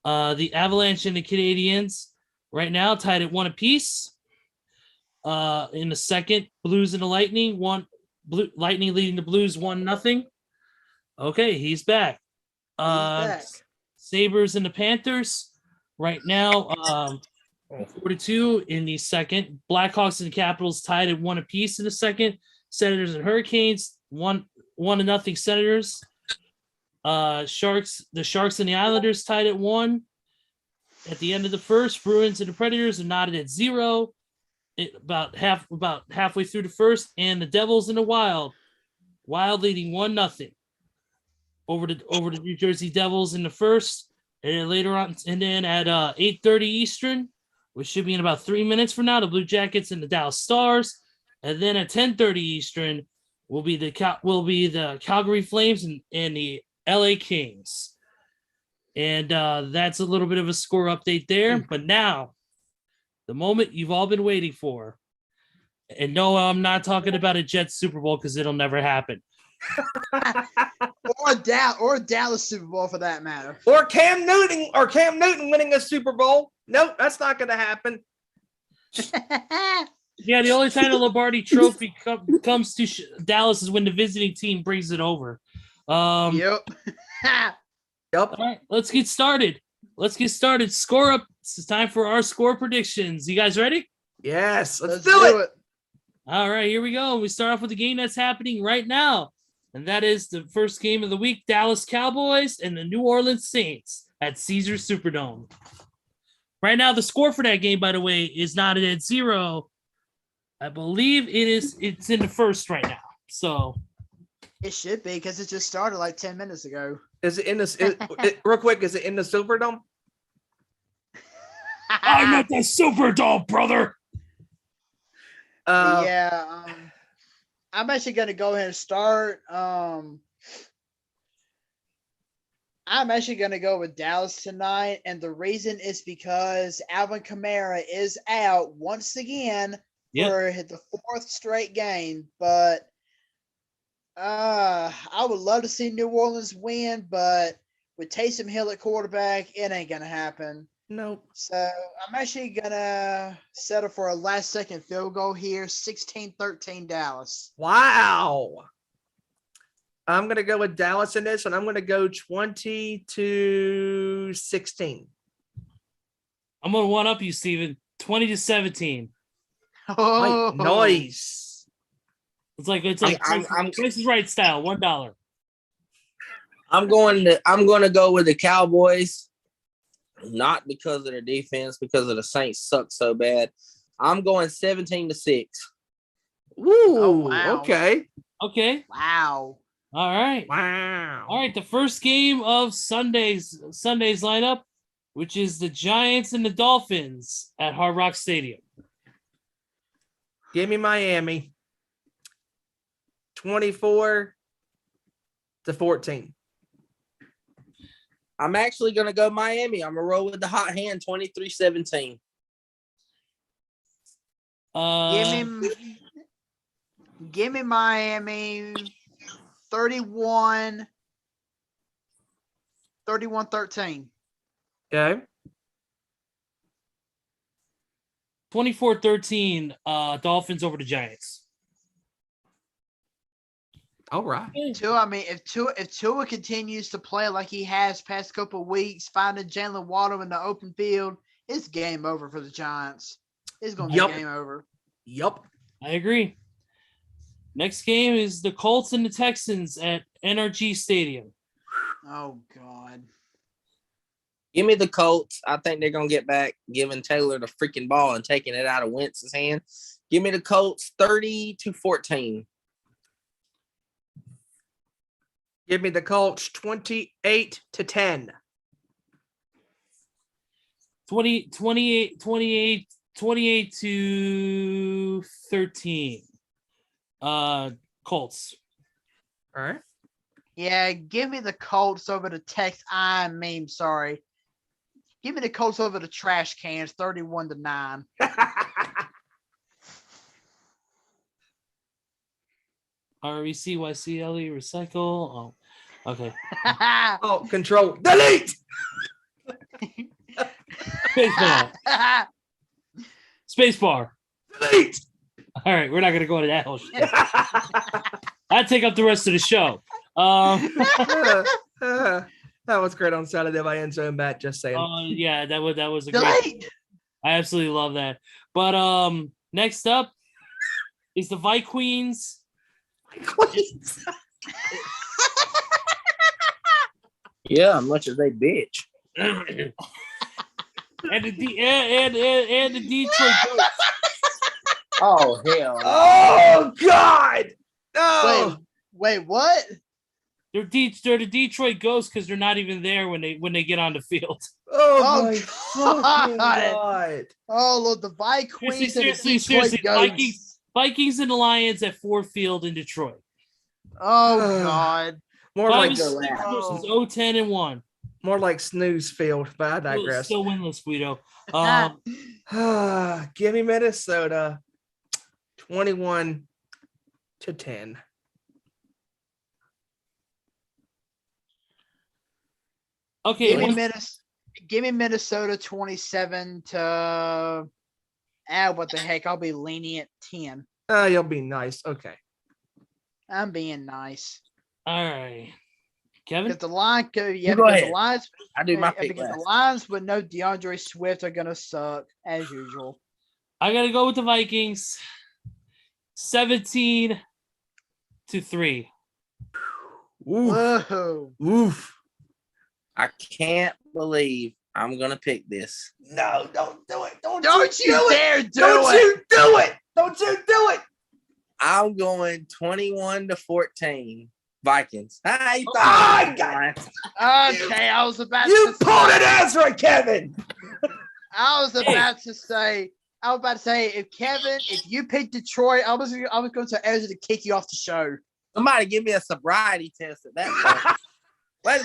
The Avalanche and the Canadiens right now tied at 1 apiece. In the second, Blues and the Lightning. Lightning leading the Blues 1-0. Okay, he's back. Sabres and the Panthers right now 4-2 in the second. Blackhawks and the Capitals tied at 1 apiece in the second. Senators and Hurricanes 1-0 Senators. The Sharks and the Islanders tied at 1. At the end of the first, Bruins and the Predators are knotted at 0. About halfway through the first, and the Devils and the Wild leading 1-0 over the New Jersey Devils in the first, and then later on, and then at 8:30 Eastern, which should be in about 3 minutes from now, the Blue Jackets and the Dallas Stars, and then at 10:30 Eastern will be the Calgary Flames and the LA Kings, and that's a little bit of a score update there. But now, the moment you've all been waiting for. And no, I'm not talking about a Jets Super Bowl because it'll never happen. or a Dallas Super Bowl for that matter. Or Cam Newton winning a Super Bowl. Nope, that's not going to happen. Yeah, the only time the Lombardi Trophy comes to Dallas is when the visiting team brings it over. Yep. All right, let's get started. Score up. It's time for our score predictions. You guys ready? Yes, let's do it. All right, here we go. We start off with the game that's happening right now, and that is the first game of the week, Dallas Cowboys and the New Orleans Saints at Caesars Superdome. Right now, the score for that game, by the way, is not at 0. I believe it's in the first right now. So it should be because it just started like 10 minutes ago. Is it in the real quick? Is it in the Superdome? I'm at the Superdome, brother. I'm actually going to go ahead and start. I'm actually going to go with Dallas tonight, and the reason is because Alvin Kamara is out once again for the 4th straight game. But I would love to see New Orleans win, but with Taysom Hill at quarterback, it ain't going to happen. Nope. So I'm actually going to settle for a last-second field goal here, 16-13 Dallas. Wow. I'm going to go with Dallas in this, and I'm going to go 20-16. I'm going to one-up you, Steven. 20-17. Oh, nice. It's like Price is Right style, $1. I'm going to go with the Cowboys. Not because of their defense, because of the Saints suck so bad. I'm going 17-6. Ooh, wow. Okay. Wow. All right. Wow. All right. The first game of Sunday's lineup, which is the Giants and the Dolphins at Hard Rock Stadium. Give me Miami. 24-14. I'm actually going to go Miami. I'm going to roll with the hot hand, 23-17. Give me Miami 31-13. 31-13. Okay. 24-13, Dolphins over the Giants. All right. Tua, I mean, if Tua continues to play like he has past couple of weeks, finding Jalen Waddle in the open field, it's game over for the Giants. It's going to be game over. Yup. I agree. Next game is the Colts and the Texans at NRG Stadium. Oh, God. Give me the Colts. I think they're going to get back, giving Taylor the freaking ball and taking it out of Wentz's hand. Give me the Colts 30-14. Give me the Colts 28-10. 28-13. Colts. All right. Yeah, give me the Colts over the sorry. Give me the Colts over the trash cans, 31-9. RECYCLE recycle. Oh, okay. Oh, control. Delete. Spacebar. Delete. All right, we're not gonna go into that whole shit. I'd take up the rest of the show. That was great on Saturday by Enzo and Matt. Just saying. Yeah, that was a great. I absolutely love that. But next up is the Vikings. Yeah, much as they bitch. and the Detroit Ghosts. Oh hell! Oh God! No. Wait, what? They're the Detroit Ghosts because they're not even there when they get on the field. Oh my fucking God! Oh, look, the Vikings. Seriously. Vikings and the Lions at Ford Field in Detroit. Oh God! More like versus 0-10-1. More like snooze field, but I digress. Still winless, Guido. Give me Minnesota 21-10. Okay. Give me Minnesota 27 to what the heck? I'll be lenient 10. You'll be nice. Okay. I'm being nice. All right. Kevin? Because the line go ahead. The Lions, I do my pick because last. the Lions with no DeAndre Swift are gonna suck as usual. I gotta go with the Vikings. 17-3. Whoa. Oof. I can't believe I'm gonna pick this. No, don't do it. Don't you dare do Don't it. you do it. Don't you do it. I'm going 21-14. Vikings. Okay, I was about You to pulled say, an Ezra, Kevin. I was about to say, if you pick Detroit, I was going to Ezra to kick you off the show. Somebody give me a sobriety test at that point. Wait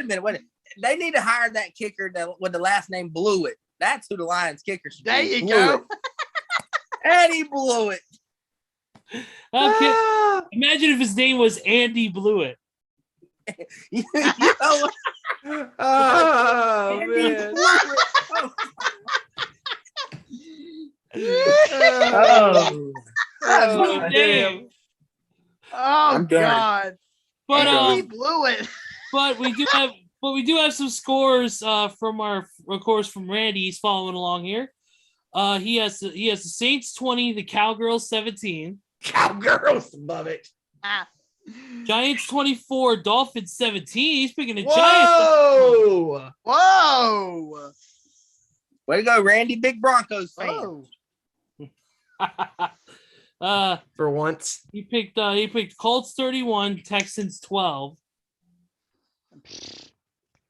a minute. They need to hire that kicker with the last name Blewett. That's who the Lions kicker should be. There you go. And he blew it. Okay. Imagine if his name was Andy Blewett. You know what? Oh, man. Oh, damn. Oh God! But he blew it. But we do have some scores from Randy. He's following along here. He has the Saints 20, the Cowgirls 17. Cowgirls, love it. Giants 24, Dolphins 17. He's picking the Whoa! Whoa! Way to go, Randy. Big Broncos fan. Oh. For once. He picked Colts 31, Texans 12.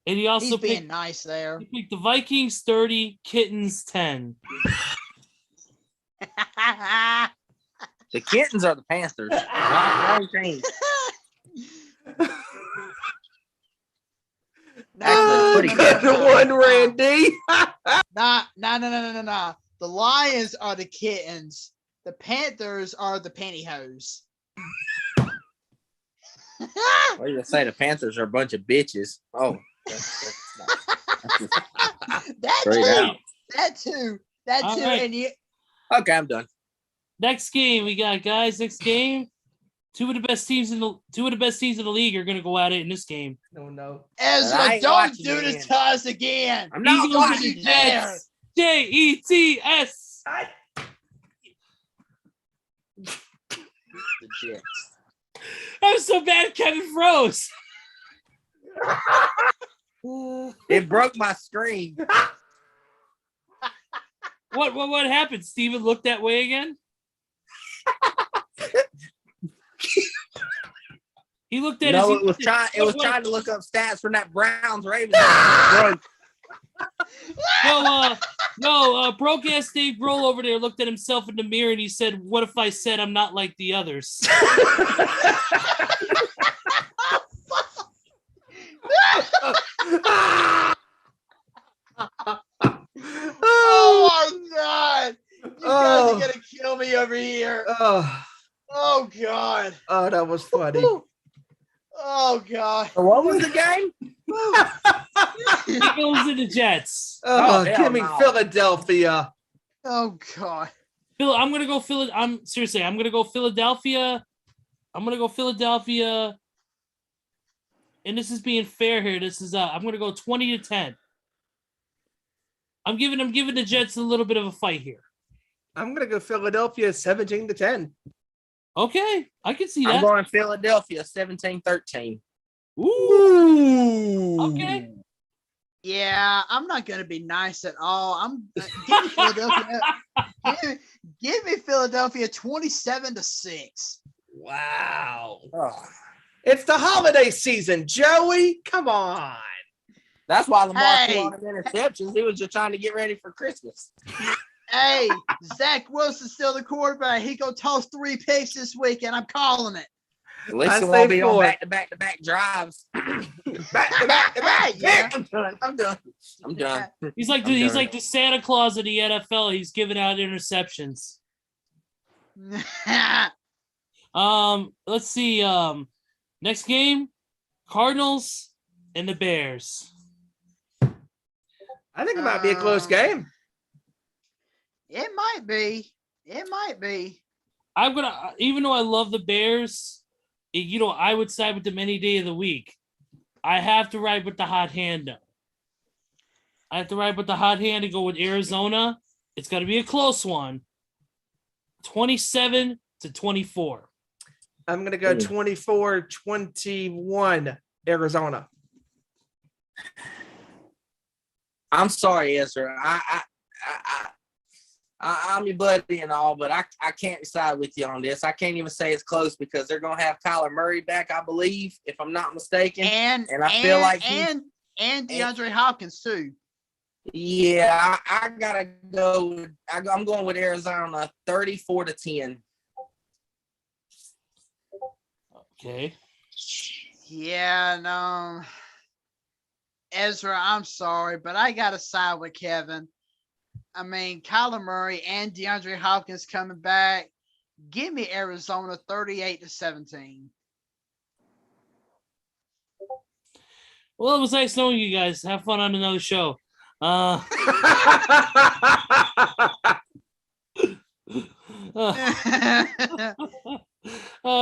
And he also being nice there. He picked the Vikings 30, Kittens 10. The Kittens are the Panthers. Wrong team. One, Randy. Nah. The Lions are the Kittens. The Panthers are the pantyhose. What are you gonna say? The Panthers are a bunch of bitches. Oh, that's That straight too. out. That too. That All too, right. and you. Okay, I'm done. Next game, we got guys. Next game, two of the best teams in the league are going to go at it in this game. No. I Ezra, ain't don't watching do it this again. to us again. I'm not Eagles and watching the it. Jets. Jets. The Jets. I'm so bad. Kevin froze. It broke my screen. What happened? Steven looked that way again. He looked at No, his. it was trying to look up stats from that Browns Ravens. Broke. Broke ass Dave Grohl over there looked at himself in the mirror and he said, "What if I said I'm not like the others?" Oh my God! You guys are gonna kill me over here. Oh God! Oh, that was funny. Oh God! What was the game? Eagles and the Jets. Oh, hell Give me no. Philadelphia. Oh God! Phil, I'm gonna go I'm gonna go Philadelphia. And this is being fair here. This is I'm gonna go 20-10. I'm giving the Jets a little bit of a fight here. I'm gonna go Philadelphia 17-10. Okay, I can see that. I'm going Philadelphia 17-13. Ooh. Okay. Yeah, I'm not gonna be nice at all. Give me Philadelphia. give me Philadelphia 27-6. Wow. Oh. It's the holiday season, Joey. Come on. That's why Lamar threw Hey. all the interceptions. He was just trying to get ready for Christmas. Hey, Zach Wilson's still the quarterback. He gonna toss 3 picks this weekend. I'm calling it. At least I it say won't be on 4. back-to-back drives. Back. Yeah. I'm done. He's like I'm done. the Santa Claus of the NFL. He's giving out interceptions. Let's see. Next game, Cardinals and the Bears. I think it might be a close game. It might be. I'm gonna, even though I love the Bears, I would side with them any day of the week. I have to ride with the hot hand though. I have to ride with the hot hand and go with Arizona. It's gonna be a close one. 27-24. I'm gonna go 24-21 Arizona. I'm sorry, Ezra. I'm your buddy and all, but I can't side with you on this. I can't even say it's close because they're gonna have Kyler Murray back, I believe, if I'm not mistaken. And I feel like DeAndre Hopkins too. Yeah, I gotta go. I'm going with Arizona 34-10. Okay. Yeah, no. Ezra, I'm sorry, but I gotta side with Kevin. I mean, Kyler Murray and DeAndre Hopkins coming back. Give me Arizona 38-17. Well, it was nice knowing you guys. Have fun on another show. Oh,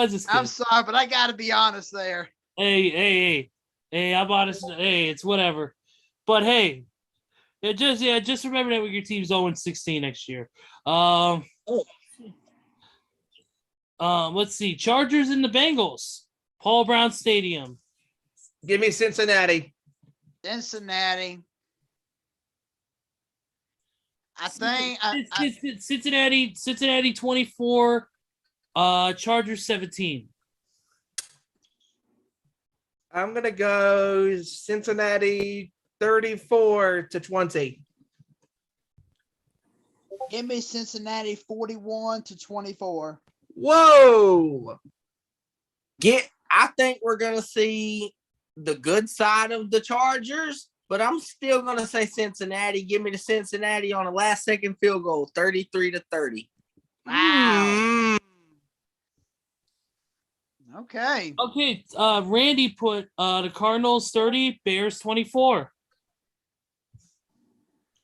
Just I'm kidding. sorry, but I gotta be honest there. Hey, I'm honest. Hey, it's whatever. But hey, just remember that with your team's 0-16 next year. Let's see. Chargers and the Bengals. Paul Brown Stadium. Give me Cincinnati. Cincinnati. I think Cincinnati 24, Chargers 17. I'm gonna go Cincinnati 34-20. give me Cincinnati 41-24. Whoa! I think we're gonna see the good side of the Chargers, but I'm still gonna say Cincinnati. Give me the Cincinnati on a last second field goal, 33-30. Wow. Okay. Okay, Randy put the Cardinals 30, Bears 24.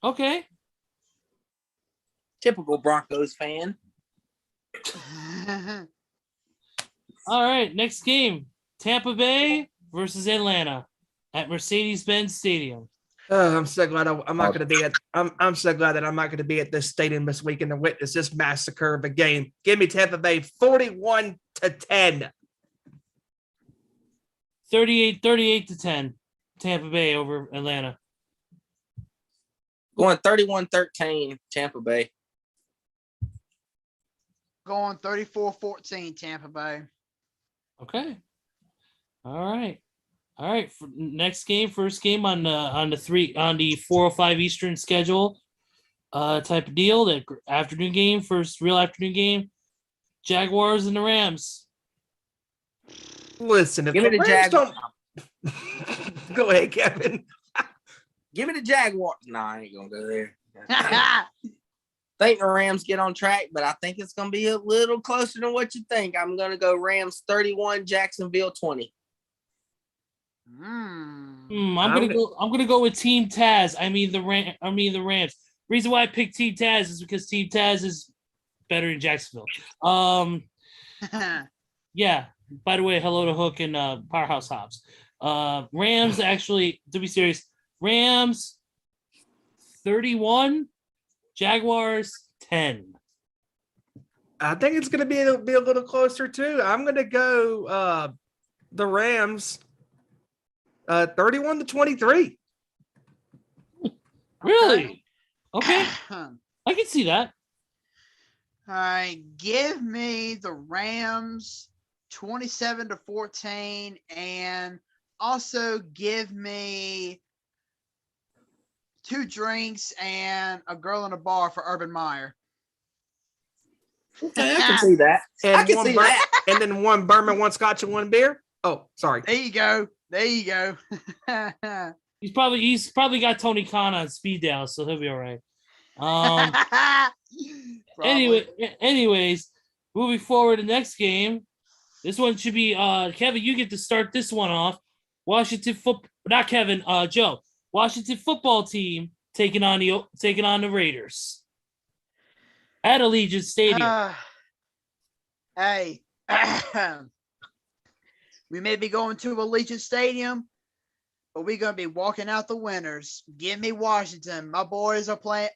Okay. Typical Broncos fan. All right, next game. Tampa Bay versus Atlanta at Mercedes-Benz Stadium. I'm so glad I'm not going to be at. I'm so glad that I'm not going to be at this stadium this weekend to witness this massacre of a game. Give me Tampa Bay 41-10. 38-10. Tampa Bay over Atlanta. Going 31-13, Tampa Bay. Going 34-14, Tampa Bay. Okay. All right. Next game, first game on the 4:05 Eastern schedule, type of deal. The afternoon game, first real afternoon game. Jaguars and the Rams. Listen, if Give me the the Rams Jaguars. don't go ahead, Kevin. Give me the Jaguars. Nah, I ain't gonna go there. I think the Rams get on track, but I think it's gonna be a little closer than what you think. I'm gonna go Rams 31, Jacksonville 20. I'm gonna go with Team Taz. I mean the Rams. Reason why I picked Team Taz is because Team Taz is better in Jacksonville. Yeah. By the way, hello to Hook and Powerhouse Hobbs. Rams actually, to be serious, Rams 31, Jaguars 10. I think it's going to be a little closer too. I'm going to go the Rams 31-23. Really? Okay. I can see that. All right, give me the Rams 27-14, and also give me 2 drinks and a girl in a bar for Urban Meyer. Okay, I can see that. And I can see that. And then 1 bourbon, 1 scotch, and 1 beer. Oh, sorry. There you go. He's probably got Tony Khan on speed dial, so he'll be all right. Anyways, moving forward, the next game. This one should be Kevin. You get to start this one off. Joe. Washington football team taking on the Raiders at Allegiant Stadium. Hey, we may be going to Allegiant Stadium, but we're gonna be walking out the winners. Give me Washington. My boys are playing.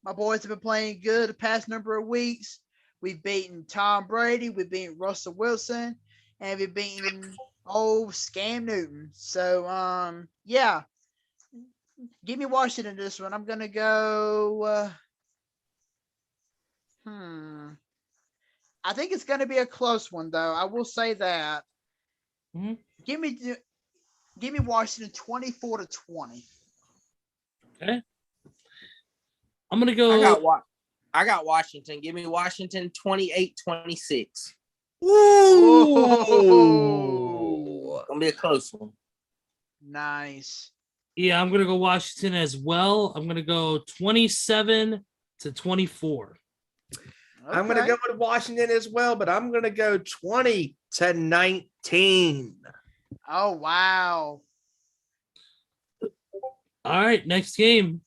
My boys have been playing good the past number of weeks. We've beaten Tom Brady, we've beaten Russell Wilson, and we've beaten old Scam Newton. So, yeah. Give me Washington this one. I'm gonna go. I think it's gonna be a close one, though. I will say that. Mm-hmm. Give me Washington 24-20. Okay. I'm gonna go. I got Washington. Give me Washington 28-26. Ooh. Gonna be a close one. Nice. Yeah, I'm gonna go Washington as well. I'm gonna go 27-24. Okay. I'm going to go with Washington as well, but I'm going to go 20-19. Oh, wow. All right, next game.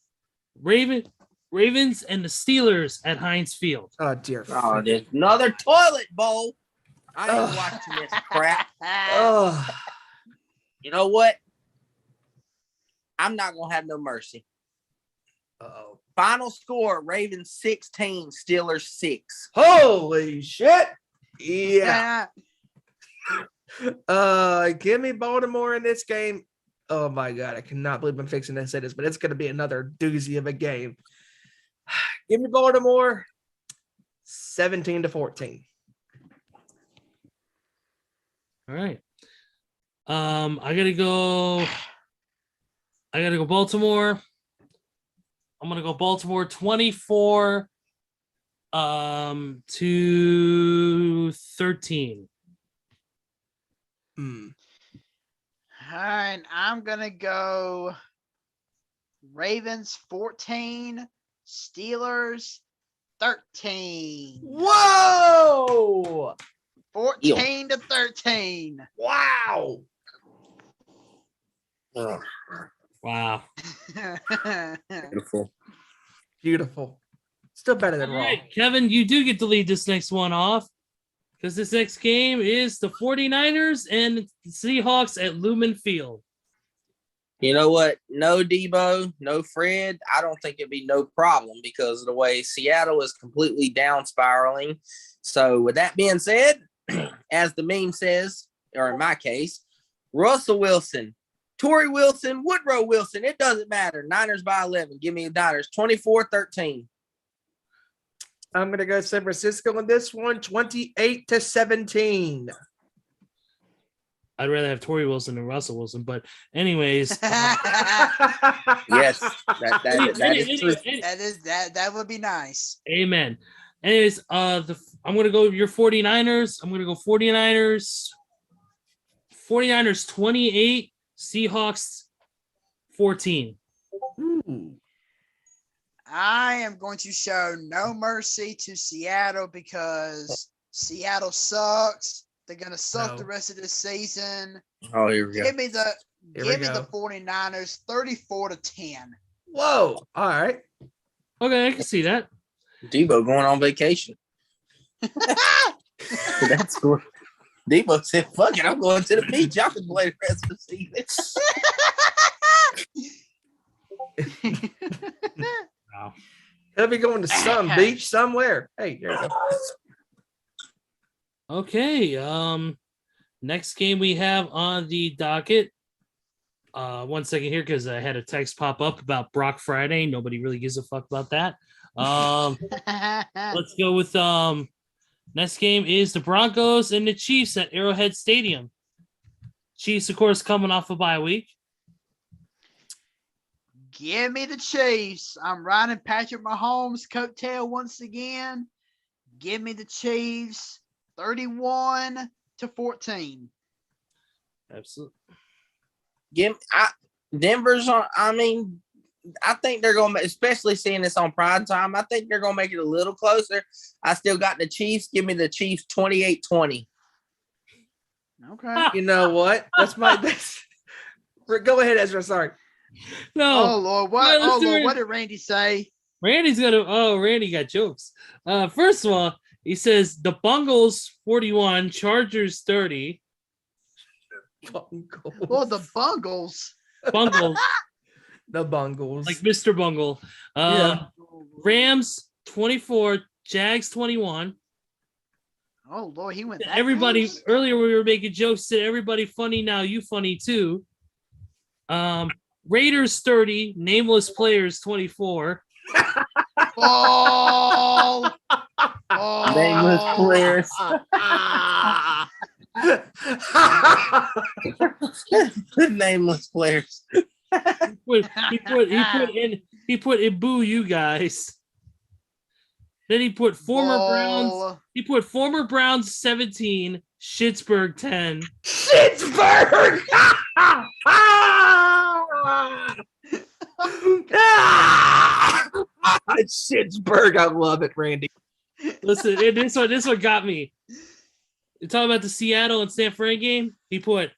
Ravens and the Steelers at Heinz Field. Oh, dear. Oh, there's another toilet bowl. I ain't watching this crap. Oh. You know what? I'm not going to have no mercy. Uh-oh. Final score, Ravens 16, Steelers 6. Holy shit. Yeah. Give me Baltimore in this game. Oh my God. I cannot believe I'm fixing to say this, but it's going to be another doozy of a game. Give me Baltimore 17-14. All right. I gotta go Baltimore. I'm gonna go Baltimore 24 to 13. All right, I'm gonna go Ravens 14, Steelers 13. Whoa! 14-13. Wow! Wow. Beautiful. Beautiful. Still better than All Raw. right, Kevin, you do get to lead this next one off because this next game is the 49ers and Seahawks at Lumen Field. You know what? No Debo, no Fred. I don't think it'd be no problem because of the way Seattle is completely down spiraling. So with that being said, as the meme says, or in my case, Russell Wilson, Torrey Wilson, Woodrow Wilson, it doesn't matter. Niners by 11. Give me the Niners 24-13. I'm going to go San Francisco in this one, 28-17. I'd rather have Torrey Wilson than Russell Wilson, but anyways. Yes, that is true. That would be nice. Amen. Anyways, I'm gonna go your 49ers. I'm gonna go 49ers. 49ers 28, Seahawks 14. Ooh. I am going to show no mercy to Seattle because Seattle sucks. They're gonna suck the rest of this season. Oh, here we go. Give me the Here we the go. 49ers 34-10. Whoa. All right. Okay, I can see that. Debo going on vacation. That's cool. Debo said, fuck it, I'm going to the beach. Y'all can play the rest of the season. Wow. He'll be going to some beach somewhere. Hey, here we go. Okay. Next game we have on the docket. 1 second here because I had a text pop up about Brock Friday. Nobody really gives a fuck about that. Let's go with next game is the Broncos and the Chiefs at Arrowhead Stadium. Chiefs, of course, coming off a bye week. Give me the Chiefs. I'm riding Patrick Mahomes' coattail once again. Give me the Chiefs 31-14. Absolutely. Denver's on. I mean, I think they're going to, especially seeing this on prime time, I think they're going to make it a little closer. I still got the Chiefs. Give me the Chiefs 28-20. Okay. You know what? That's my best. Go ahead, Ezra. Sorry. No. Oh Lord, what? Yeah, let's Oh do Lord, it. what did Randy say? Randy got jokes. First of all, he says the Bengals 41, Chargers 30. Well, the Bungles. Bungles, The Bungles. like Mr. Bungle. Yeah. Rams 24, Jags 21. Oh Lord, he went. That Everybody close? earlier we were making jokes. Said everybody funny now. You funny too. Raiders 30, nameless players 24. Oh. Nameless players. Nameless players. He put in boo you guys. Then he put former Browns. He put former Browns 17, Schittsburg 10. Schittsburg! Schittsburg, I love it, Randy. Listen, and this one got me. You're talking about the Seattle and San Fran game. He put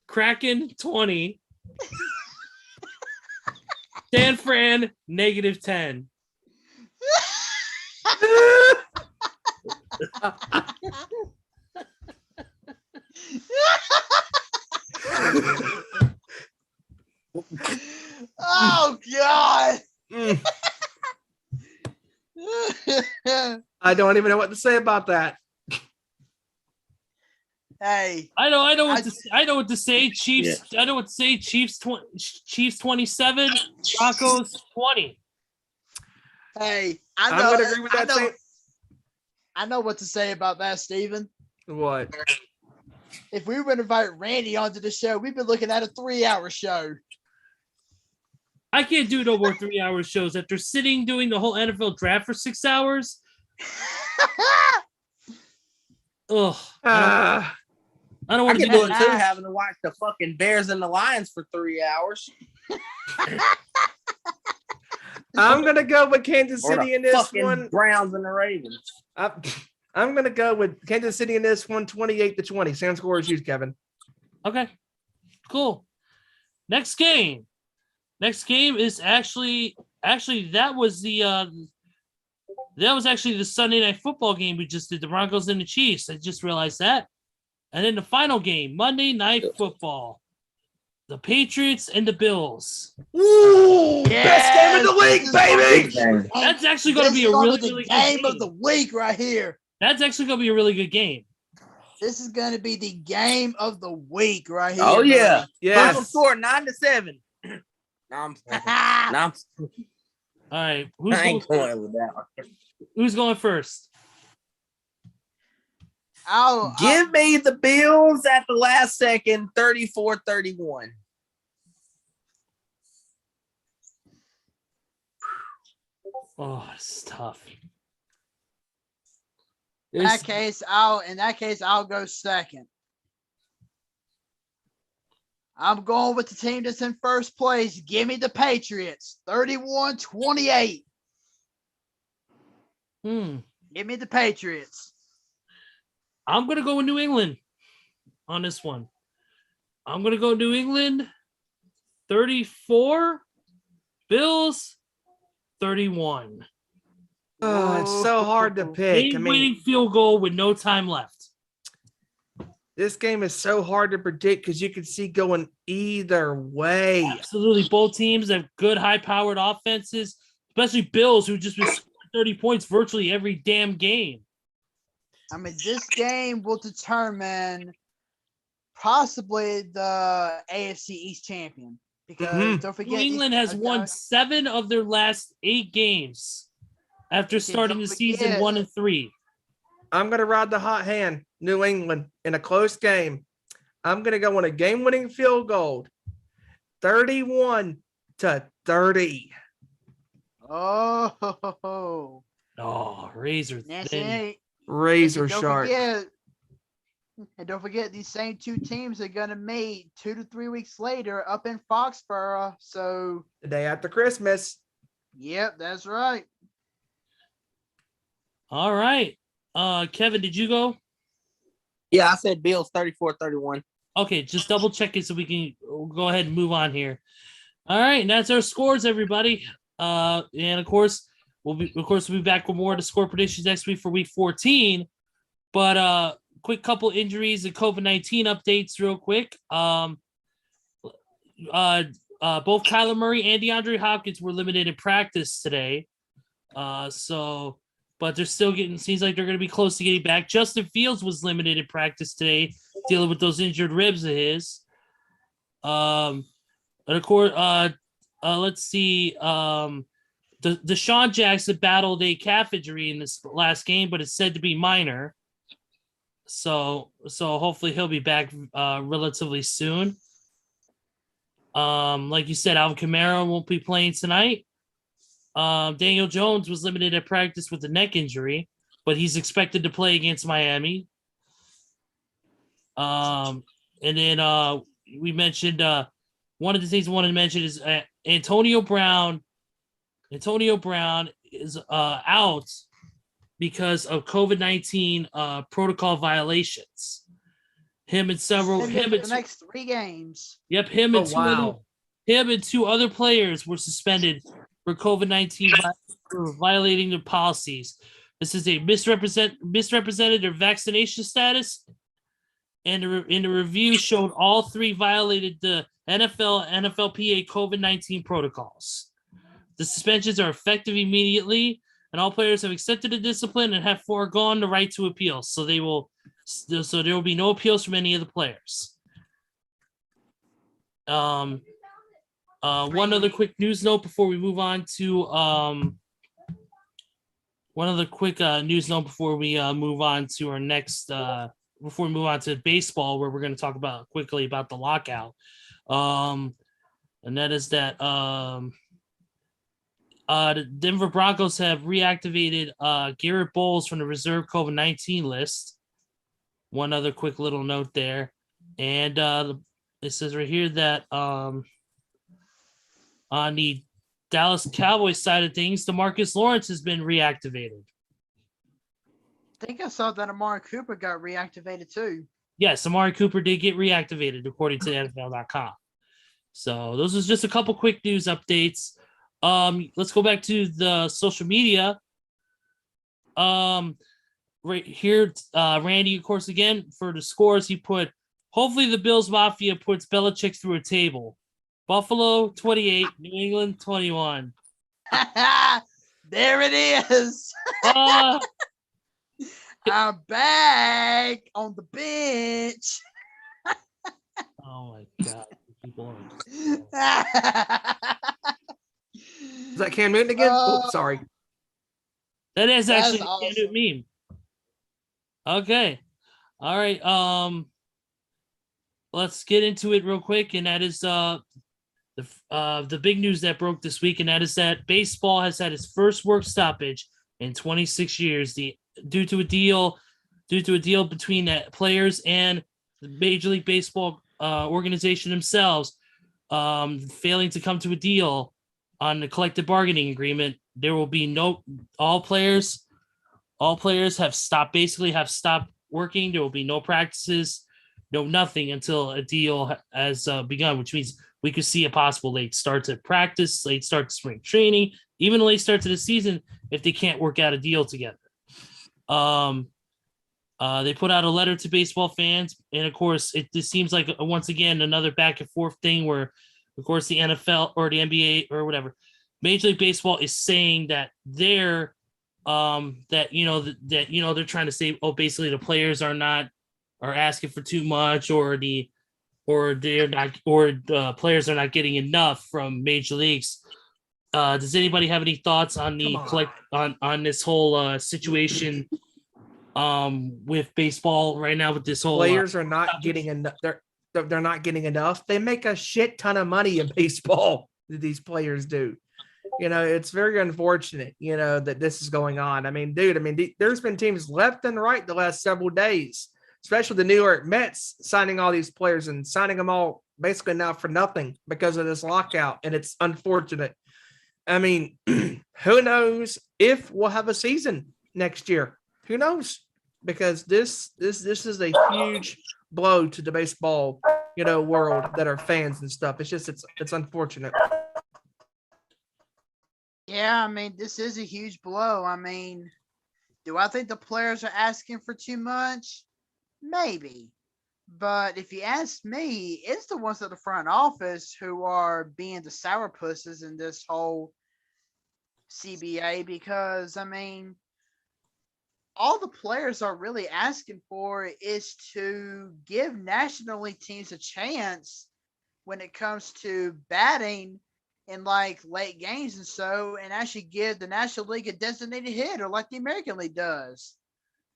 Kraken 20, San Fran -10. Oh God. Mm. I don't even know what to say about that. Hey, I know what to say. Chiefs. Yeah. I know what to say. Chiefs 27, Broncos 20. Hey, I'm going to agree with that. I know what to say about that, Steven. What? If we were going to invite Randy onto the show, we've been looking at a 3-hour show. I can't do no more 3-hour shows after sitting doing the whole NFL draft for 6 hours. Ugh. I don't want to do do it too, having to watch the fucking Bears and the Lions for 3 hours. I'm going to go with Kansas City in this one. Browns and the Ravens. I'm going to go with Kansas City in this one, 28-20. Same score as you, Kevin. Okay, cool. Next game is actually that was the That was actually the Sunday Night Football game we just did, the Broncos and the Chiefs. I just realized that. And then the final game, Monday Night Football, the Patriots and the Bills. Ooh, best game of the Yes, week, this is baby. That's actually going to This be is a gonna really, be the really good game game. of the week right here. That's actually going to be a really good game. This is going to be the game of the week right here. Oh yeah. Yes. Final score 9-7. No, I'm buddy. All right, I ain't going with that one. who's going first? Give me the Bills at the last second, 34-31. Oh, it's tough. In that case, I'll go second. I'm going with the team that's in first place. Give me the Patriots, 31-28. Give me the Patriots. I'm going to go with New England on this one. I'm going to go New England 34, Bills 31. Oh, it's so hard to pick. I mean, Game-winning field goal with no time left. this game is so hard to predict because you can see going either way. Absolutely. Both teams have good, high-powered offenses, especially Bills, who just been scoring 30 points virtually every damn game. I mean, this game will determine possibly the AFC East champion. Because don't forget, New England has won 7 of their last 8 games after starting the season 1-3. I'm going to ride the hot hand, New England, in a close game. I'm going to go on a game-winning field goal, 31-30. Oh, razor thin. Razor sharp. And don't forget, these same two teams are going to meet 2 to 3 weeks later up in Foxborough. So The day after Christmas. yep, that's right. All right. Kevin, did you go? Yeah, I said Bills 34-31. Okay, just double check it so we can go ahead and move on here. All right, and that's our scores, everybody. And of course, we'll be back with more of the score predictions next week for week 14. But quick couple injuries and COVID-19 updates real quick. Both Kyler Murray and DeAndre Hopkins were limited in practice today. But they're still seems like they're going to be close to getting back. Justin Fields was limited in practice today, dealing with those injured ribs of his. And of course, let's see. Deshaun Jackson battled a calf injury in this last game, but it's said to be minor. So hopefully he'll be back relatively soon. Like you said, Alvin Kamara won't be playing tonight. Daniel Jones was limited at practice with a neck injury, but he's expected to play against Miami. And then we mentioned one of the things I wanted to mention is Antonio Brown. Antonio Brown is out because of COVID-19 protocol violations. Him and the next 3 games. Yep, him and 2 other players were suspended for COVID-19 for violating their policies. This is a misrepresented their vaccination status, and the review showed all 3 violated the NFLPA COVID-19 protocols. The suspensions are effective immediately, and all players have accepted the discipline and have foregone the right to appeal. So there will be no appeals from any of the players. One other quick news note before we move on to move on to our next before we move on to baseball, where we're going to talk about quickly about the lockout. And that is that the Denver Broncos have reactivated Garrett Bowles from the reserve COVID-19 list. One other quick little note there. And it says right here that on the Dallas Cowboys side of things, DeMarcus Lawrence has been reactivated. I think I saw that Amari Cooper got reactivated too. Yes, Amari Cooper did get reactivated, according to NFL.com. So those was just a couple quick news updates. Let's go back to the social media. Right here, Randy, of course, again for the scores, he put. Hopefully, the Bills Mafia puts Belichick through a table. Buffalo 28, New England 21. There it is. Uh, I'm back on the bench. oh my God, people Is that Cam Newton again? Sorry. That is That's actually a awesome. meme. Okay, all right. Let's get into it real quick, and that is the big news that broke this week, and that is that baseball has had its first work stoppage in 26 years. Due to a deal between the players and the Major League Baseball organization themselves, failing to come to a deal on the collective bargaining agreement. There will be all players have stopped working. There will be no practices, no nothing until a deal has begun, which means we could see a possible late start to practice, late start to spring training, even a late start to the season if they can't work out a deal together. They put out a letter to baseball fans, and of course, it just seems like once again another back and forth thing where, of course, the NFL or the NBA or whatever, Major League Baseball is saying that they're they're trying to say, basically the players are asking for too much, or the players are not getting enough from major leagues. Does anybody have any thoughts on on this whole situation with baseball right now with this whole Players are not getting enough. They're not getting enough. They make a shit ton of money in baseball. These players do. It's very unfortunate, that this is going on. I mean, dude, there's been teams left and right the last several days, especially the New York Mets signing all these players and signing them all basically now for nothing because of this lockout. And it's unfortunate. I mean, who knows if we'll have a season next year? Who knows? Because this is a huge blow to the baseball, world that are fans and stuff. It's unfortunate. Yeah, I mean, this is a huge blow. I mean, do I think the players are asking for too much? Maybe. But if you ask me, it's the ones at the front office who are being the sourpusses in this whole CBA, because, I mean, all the players are really asking for is to give National League teams a chance when it comes to batting in like late games and actually give the National League a designated hitter like the American League does.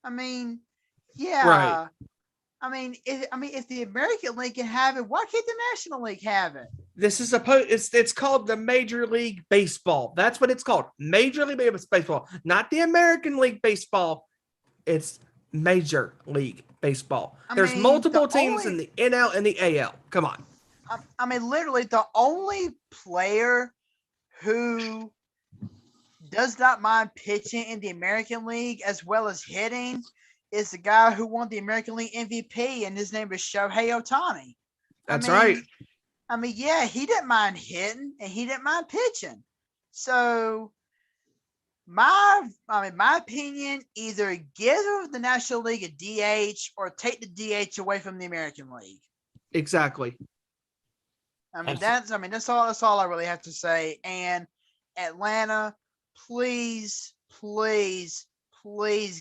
I mean, yeah. Right. If the American League can have it, why can't the National League have it? This is it's called the Major League Baseball. That's what it's called. Major League Baseball, not the American League Baseball. It's Major League Baseball. There's multiple teams in the NL and the AL. Come on. I mean, literally, the only player who does not mind pitching in the American League as well as hitting is the guy who won the American League MVP, and his name is Shohei Ohtani. That's right. I mean, yeah, he didn't mind hitting and he didn't mind pitching. So, my opinion, either give the National League a DH or take the DH away from the American League. Exactly. That's all I really have to say. And Atlanta, please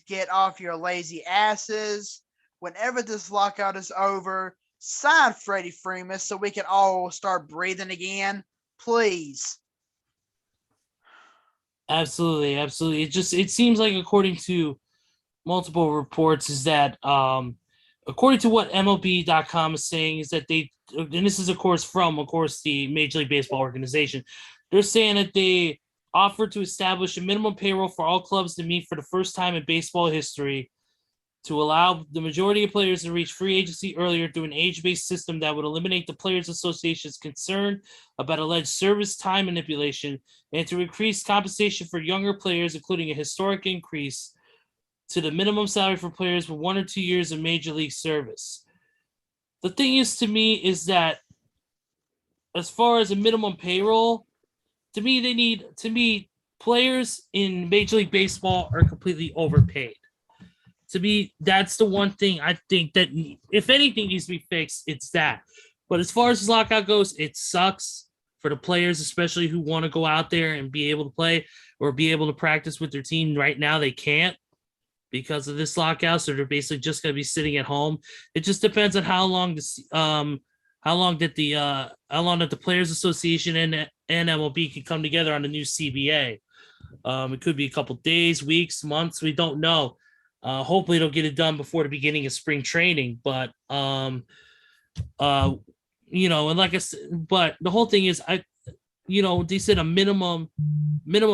get off your lazy asses. Whenever this lockout is over, sign Freddie Freeman so we can all start breathing again. Please. Absolutely. It seems like, according to multiple reports, is that according to what MLB.com is saying, is that and this is of course the Major League Baseball organization, they're saying that they offered to establish a minimum payroll for all clubs to meet for the first time in baseball history, to allow the majority of players to reach free agency earlier through an age-based system that would eliminate the Players Association's concern about alleged service time manipulation, and to increase compensation for younger players, including a historic increase to the minimum salary for players with 1 or 2 years of major league service. The thing is, to me, is that as far as a minimum payroll, to me, players in Major League Baseball are completely overpaid. To me, that's the one thing I think that if anything needs to be fixed, it's that. But as far as this lockout goes, it sucks for the players, especially who want to go out there and be able to play or be able to practice with their team. Right now, they can't because of this lockout, so they're basically just going to be sitting at home. It just depends on how long that the Players Association and MLB can come together on a new CBA. It could be a couple days, weeks, months. We don't know. Hopefully they'll get it done before the beginning of spring training. But and like I said, but the whole thing is, they said a minimum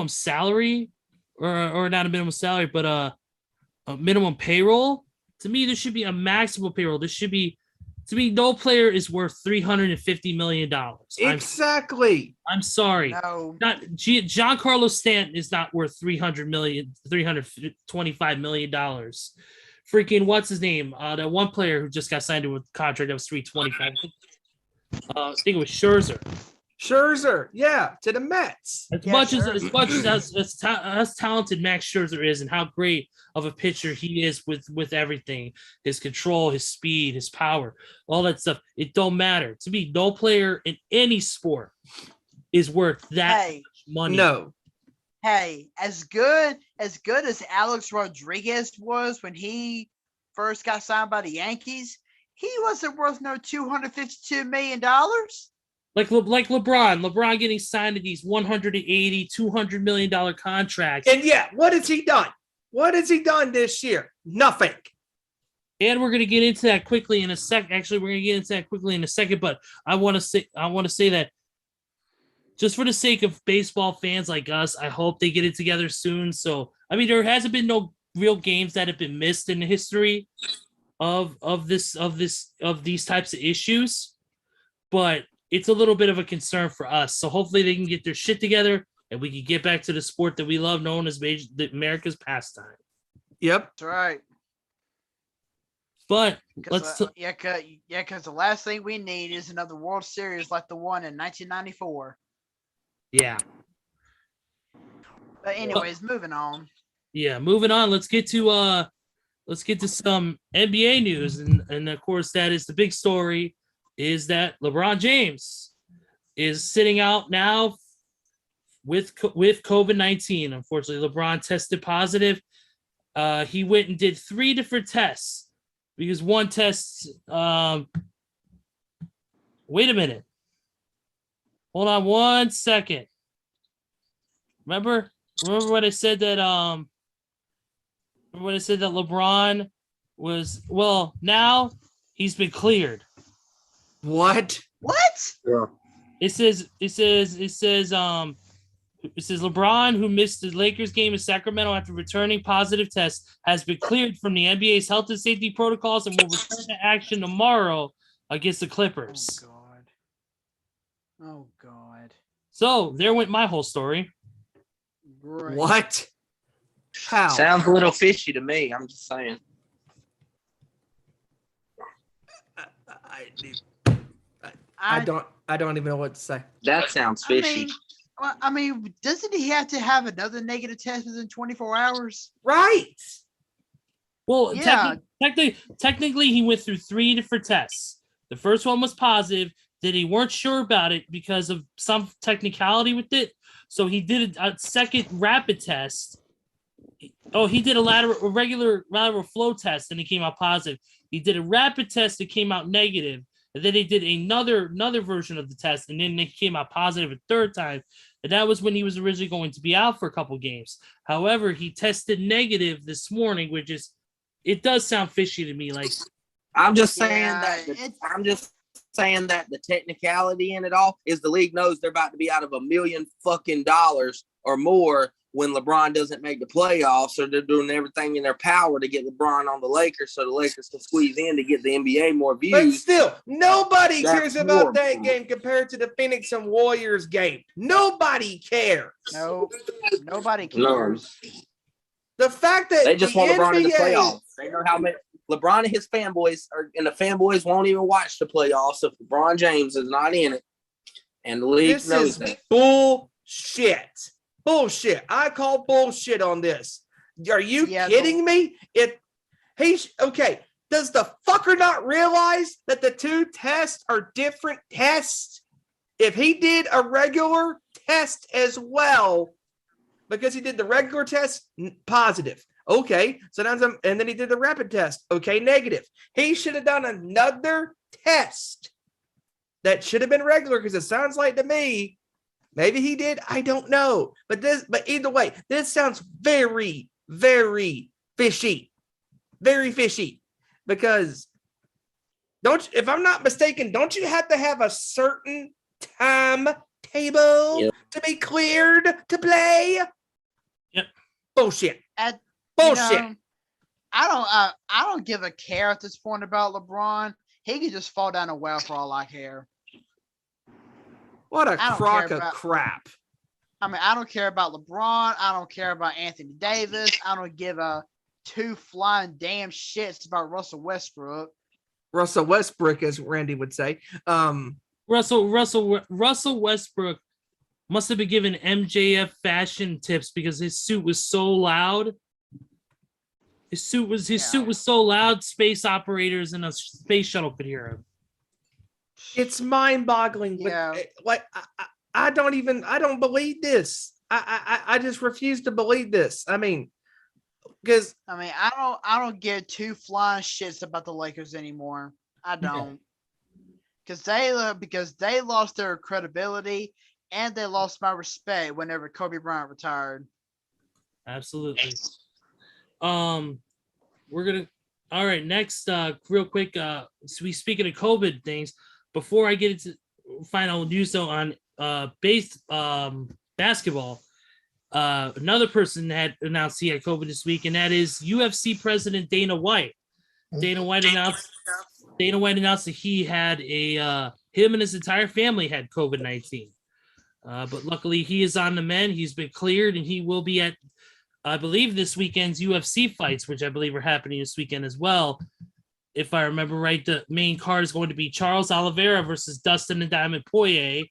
salary, or not a minimum salary, but a minimum payroll. To me, there should be a maximum payroll. There should be. To me, no player is worth $350 million. Exactly. I'm sorry. No. Not Giancarlo Stanton is not worth $325 million. Freaking what's his name? That one player who just got signed to a contract that was $325. I think it was Scherzer. Scherzer, yeah, to the Mets. As much as talented Max Scherzer is, and how great of a pitcher he is with everything, his control, his speed, his power, all that stuff, it don't matter. To me, no player in any sport is worth that much money. No. Hey, as good as Alex Rodriguez was when he first got signed by the Yankees, he wasn't worth no $252 million. Like LeBron getting signed to these $180, $200 million contracts. And yeah, what has he done? What has he done this year? Nothing. And we're going to get into that quickly in a second. Actually, we're going to get into that quickly in a second. But I want to say that just for the sake of baseball fans like us, I hope they get it together soon. So, I mean, there hasn't been no real games that have been missed in the history of these types of issues, but it's a little bit of a concern for us. So hopefully they can get their shit together and we can get back to the sport that we love, known as America's pastime. Yep. That's right. But because the last thing we need is another World Series like the one in 1994. Yeah. But anyways, moving on. Yeah, moving on. Let's get to some NBA news, and of course that is the big story. Is that LeBron James is sitting out now with COVID-19. Unfortunately, LeBron tested positive. He went and did 3 different tests because one test. Wait a minute. Hold on 1 second. Remember when I said that? When I said that LeBron was now he's been cleared. What? Yeah. It says LeBron, who missed the Lakers game in Sacramento after returning positive tests, has been cleared from the NBA's health and safety protocols and will return to action tomorrow against the Clippers. Oh God. So there went my whole story. Great. What? How? Sounds a little fishy to me. I'm just saying. I don't even know what to say. That sounds fishy. I mean, doesn't he have to have another negative test within 24 hours? Right. Well, Yeah. technically, he went through 3 different tests. The first one was positive. Then he weren't sure about it because of some technicality with it. So he did a second rapid test. Oh, he did a regular lateral flow test and it came out positive. He did a rapid test that came out negative. And then they did another version of the test, and then it came out positive a third time. And that was when he was originally going to be out for a couple games. However, he tested negative this morning, which is, it does sound fishy to me. Like, I'm just saying that the technicality in it all is the league knows they're about to be out of $1 million fucking dollars or more when LeBron doesn't make the playoffs, so they're doing everything in their power to get LeBron on the Lakers so the Lakers can squeeze in to get the NBA more views. But still, nobody That's cares about that horrible. game compared to the Phoenix and Warriors game. Nobody cares. No, nobody cares. The fact that They just the want LeBron in the NBA playoffs. They know how many LeBron and his fanboys and the fanboys won't even watch the playoffs if LeBron James is not in it. And the league This knows is that. bullshit. bullshit. I call bullshit on this. Are you Yeah, kidding me? Okay. Does the fucker not realize that the two tests are different tests? If he did a regular test as well, because he did the regular test, positive. Okay, so now and then he did the rapid test. Okay, negative. He should have done another test that should have been regular, because it sounds like to me, maybe he did. I don't know. But either way, this sounds very, very fishy. Very fishy. Because if I'm not mistaken, don't you have to have a certain timetable to be cleared to play? Yep. Bullshit. Bullshit. I don't give a care at this point about LeBron. He could just fall down a well for all I care. What a crock of crap. I mean, I don't care about LeBron. I don't care about Anthony Davis. I don't give a two flying damn shits about Russell Westbrook. Russell Westbrook, as Randy would say. Russell Westbrook must have been given MJF fashion tips because his suit was so loud. His suit was so loud, space operators and a space shuttle could hear him. It's mind-boggling. Yeah. But I don't believe this. I just refuse to believe this. I mean, because I don't give two flying shits about the Lakers anymore. I don't. Because they lost their credibility and they lost my respect whenever Kobe Bryant retired. Absolutely. We're gonna. All right, next, real quick. So speaking of COVID things, before I get into final news though on basketball, another person had announced he had COVID this week, and that is UFC President Dana White. Dana White announced that he had him and his entire family had COVID-19. But luckily he is on the mend. He's been cleared, and he will be at, I believe, this weekend's UFC fights, which I believe are happening this weekend as well. If I remember right, the main card is going to be Charles Oliveira versus Dustin the Diamond Poirier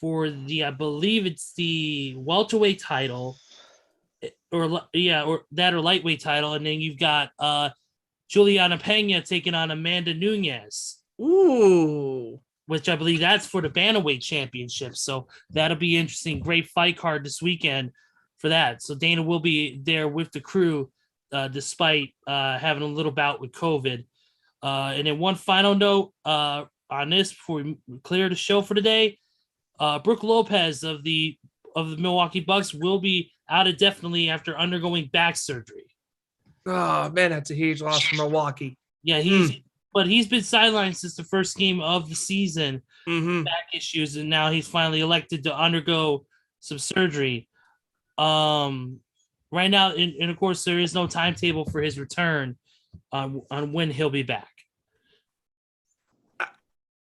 for the, I believe it's the welterweight title, or lightweight title, and then you've got Juliana Pena taking on Amanda Nunes. Ooh. Which I believe that's for the bantamweight championship. So that'll be interesting. Great fight card this weekend for that. So Dana will be there with the crew, despite having a little bout with COVID. And then one final note on this before we clear the show for today. Brooke Lopez of the Milwaukee Bucks will be out indefinitely after undergoing back surgery. Oh man, that's a huge loss for Milwaukee. Yeah, he's been sidelined since the first game of the season, back issues, and now he's finally elected to undergo some surgery. Right now, and of course, there is no timetable for his return on when he'll be back.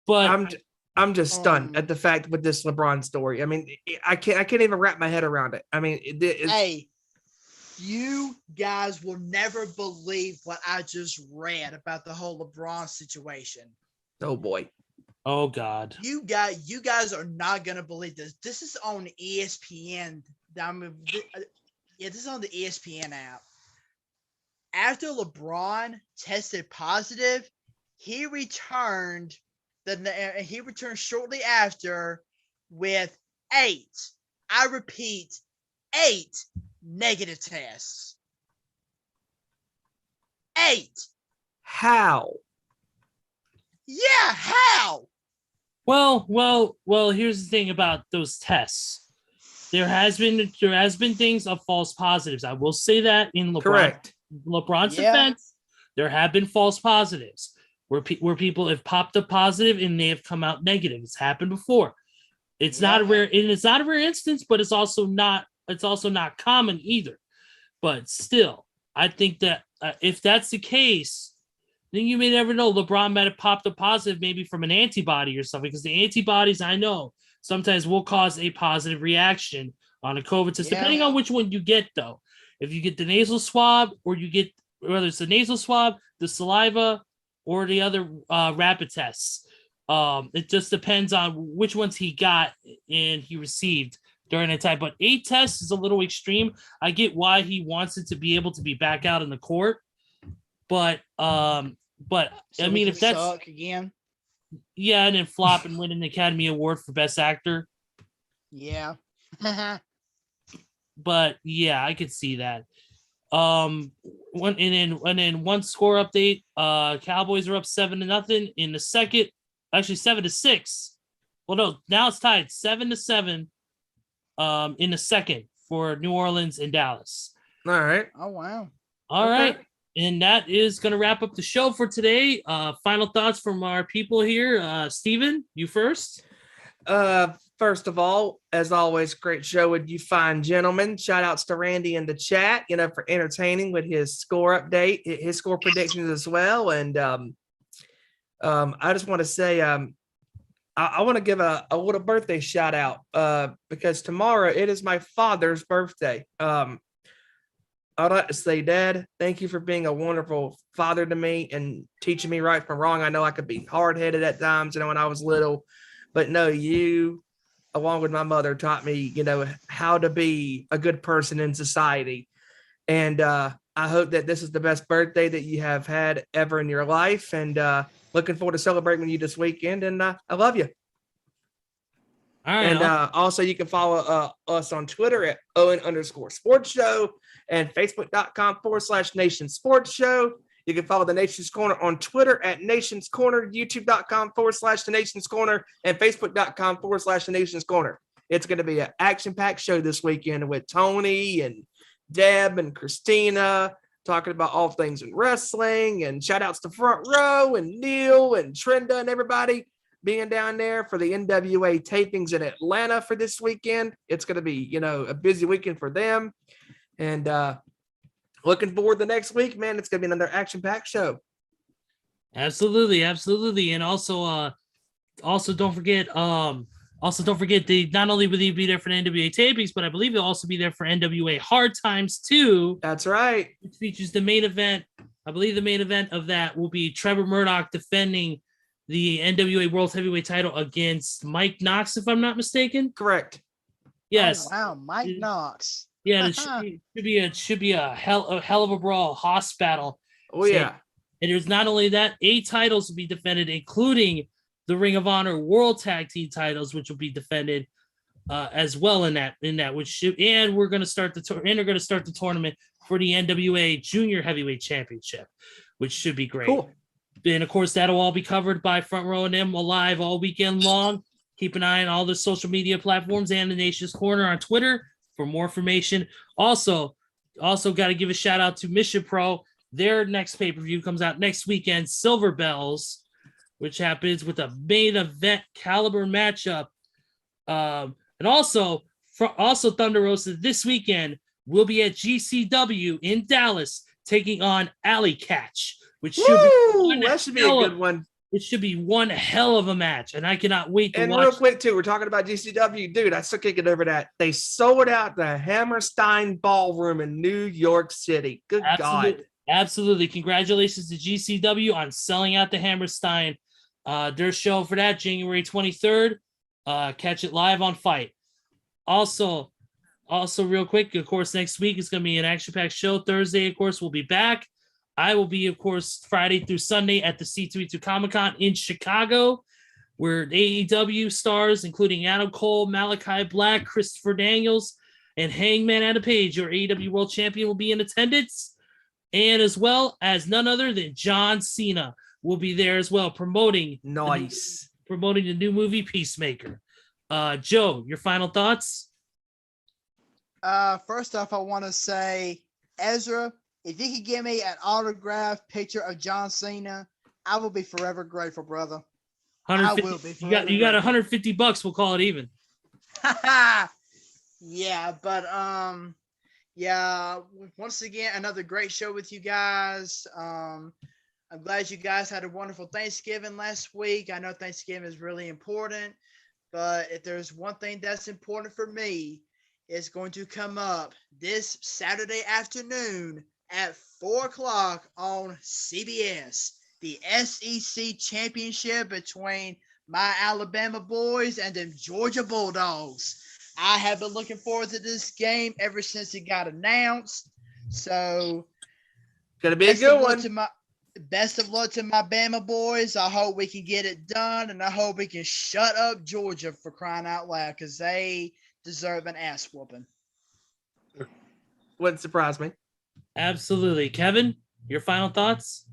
But I'm just stunned at the fact with this LeBron story. I mean, I can't even wrap my head around it. I mean, hey, you guys will never believe what I just read about the whole LeBron situation. Oh boy. Oh God. You guys are not gonna believe this. This is on ESPN. This is on the ESPN app. After LeBron tested positive, he returned shortly after with 8. I repeat, 8 negative tests. 8. How? Yeah, how? Well. Here's the thing about those tests. There has been things of false positives. I will say that in LeBron's defense, there have been false positives where people have popped up positive and they have come out negative. It's happened before. It's not a rare instance, but it's also not common either. But still, I think that if that's the case, then you may never know. LeBron might have popped a positive maybe from an antibody or something, because the antibodies, I know, sometimes will cause a positive reaction on a COVID test, depending on which one you get, though. If you get the nasal swab, or you get, whether it's the nasal swab, the saliva, or the other rapid tests. It just depends on which ones he got and he received during that time. But 8 tests is a little extreme. I get why he wants it to be able to be back out in the court, but I mean, if that's suck again, yeah, and then flop and win an Academy Award for Best Actor. Yeah. But yeah, I could see that. One score update. Cowboys are up 7-0 in the second. Actually, 7-6. Well, no, now it's tied 7-7. In the second for New Orleans and Dallas. All right. Oh wow. All right. And that is going to wrap up the show for today. Final thoughts from our people here. Steven, you first. First of all, as always, great show with you fine gentlemen. Shout outs to Randy in the chat, for entertaining with his score update, his score predictions as well. And I just want to say I want to give a little birthday shout out because tomorrow it is my father's birthday. I'd like to say, Dad, thank you for being a wonderful father to me and teaching me right from wrong. I know I could be hard-headed at times, when I was little, but no, you, along with my mother, taught me, how to be a good person in society. And I hope that this is the best birthday that you have had ever in your life. And looking forward to celebrating with you this weekend. And I love you. All right. And also you can follow us on Twitter at Owen_Sports Show and Facebook.com/Nation Sports Show. You can follow the Nation's Corner on Twitter at Nation's Corner, YouTube.com/The Nation's Corner, and Facebook.com/The Nation's Corner. It's going to be an action-packed show this weekend with Tony and Deb and Christina talking about all things in wrestling, and shout outs to Front Row and Neil and Trenda and everybody being down there for the NWA tapings in Atlanta for this weekend. It's going to be, a busy weekend for them. And looking forward to next week, man. It's going to be another action-packed show. Absolutely. And also don't forget, they not only will he be there for the NWA tapings, but I believe he'll also be there for NWA Hard Times too. That's right. Which features the main event. I believe the main event of that will be Trevor Murdoch defending the NWA World Heavyweight title against Mike Knox, if I'm not mistaken. Correct. Yes. Oh, wow, Mike Knox. Yeah, it should be a hell of a brawl, hoss battle. Oh yeah. And there's not only that, 8 titles will be defended, including the Ring of Honor World Tag Team titles, which will be defended as well in that and we're going to start the tournament for the NWA Junior Heavyweight Championship, which should be great. Cool. And of course, that'll all be covered by Front Row and them live all weekend long. Keep an eye on all the social media platforms and the Nation's Corner on Twitter for more information. Also got to give a shout out to Mission Pro. Their next pay-per-view comes out next weekend, Silver Bells, which happens with a main event caliber matchup. And also Thunder Rosa this weekend will be at GCW in Dallas taking on Alley Catch, which should be a good one. It should be one hell of a match, and I cannot wait to watch. And real quick, too, we're talking about GCW. Dude, I still can't get over that. They sold out the Hammerstein Ballroom in New York City. Good God. Absolutely. Congratulations to GCW on selling out the Hammerstein. Their show for that, January 23rd. Catch it live on Fight. Also, real quick, of course, next week is going to be an action-packed show. Thursday, of course, we'll be back. I will be, of course, Friday through Sunday at the C2E2 Comic-Con in Chicago, where AEW stars, including Adam Cole, Malachi Black, Christopher Daniels, and Hangman Adam Page, your AEW World Champion, will be in attendance. And as well as none other than John Cena will be there as well, promoting the new movie Peacemaker. Joe, your final thoughts? First off, I want to say, Ezra, if you could give me an autographed picture of John Cena, I will be forever grateful, brother. I will be. You got $150. We'll call it even. Yeah, but yeah. Once again, another great show with you guys. I'm glad you guys had a wonderful Thanksgiving last week. I know Thanksgiving is really important, but if there's one thing that's important for me, it's going to come up this Saturday afternoon at 4:00 on CBS, the SEC championship between my Alabama boys and the Georgia Bulldogs. I have been looking forward to this game ever since it got announced. So, Gonna be a good one. Best of luck to my Bama boys. I hope we can get it done, and I hope we can shut up Georgia for crying out loud because they deserve an ass whooping. Wouldn't surprise me. Absolutely. Kevin, your final thoughts?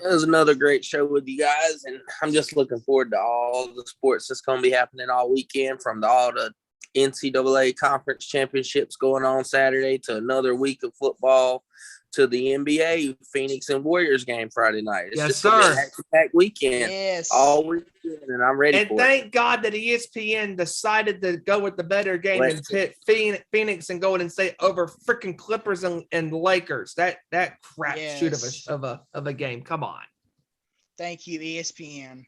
It was another great show with you guys, and I'm just looking forward to all the sports that's going to be happening all weekend, from all the NCAA conference championships going on Saturday to another week of football to the NBA Phoenix and Warriors game Friday night. It's Yes, just gonna be sir. a action-packed weekend Yes. all weekend, and I'm ready And for thank it. God that ESPN decided to go with the better game and pit Phoenix and Golden State over freaking Clippers and Lakers. That crap shoot of a game. Come on. Thank you, ESPN.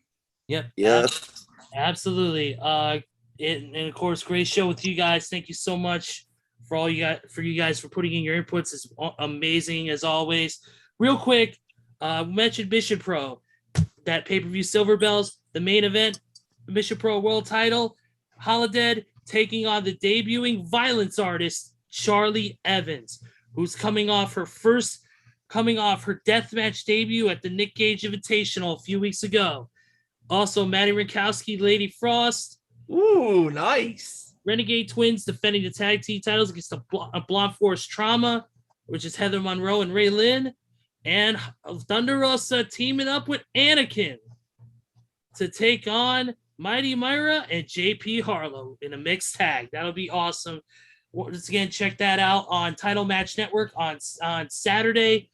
Yep. Yes. Absolutely. And of course, great show with you guys. Thank you so much for you guys for putting in your inputs. It's amazing as always. Real quick, we mentioned Mission Pro, that pay-per-view Silver Bells, the main event, Mission Pro World Title, Holodead taking on the debuting violence artist Charlie Evans, who's coming off her deathmatch debut at the Nick Gage Invitational a few weeks ago. Also, Maddie Rinkowski, Lady Frost. Ooh, nice. Renegade Twins defending the tag team titles against the Blonde Force Trauma, which is Heather Monroe and Ray Lynn. And Thunder Rosa teaming up with Anakin to take on Mighty Myra and JP Harlow in a mixed tag. That'll be awesome. Once again, check that out on Title Match Network on Saturday.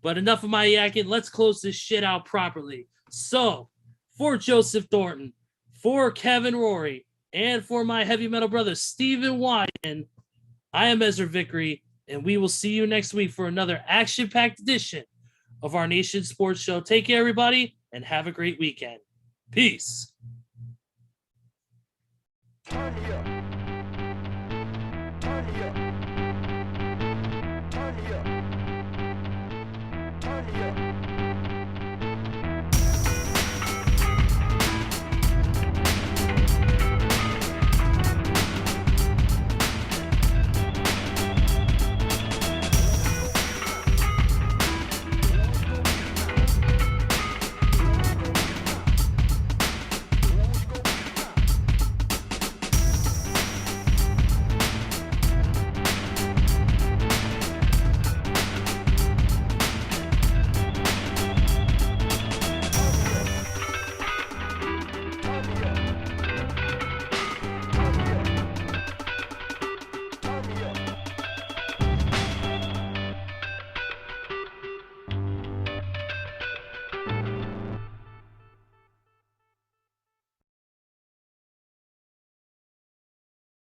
But enough of my yakking. Let's close this shit out properly. So, for Joseph Thornton, for Kevin Rorie, and for my heavy metal brother, Stephen Wyand, I am Ezra Vickery, and we will see you next week for another action-packed edition of our Nation Sports Show. Take care, everybody, and have a great weekend. Peace. Turn me up. Turn me up. Turn me up. Turn me up.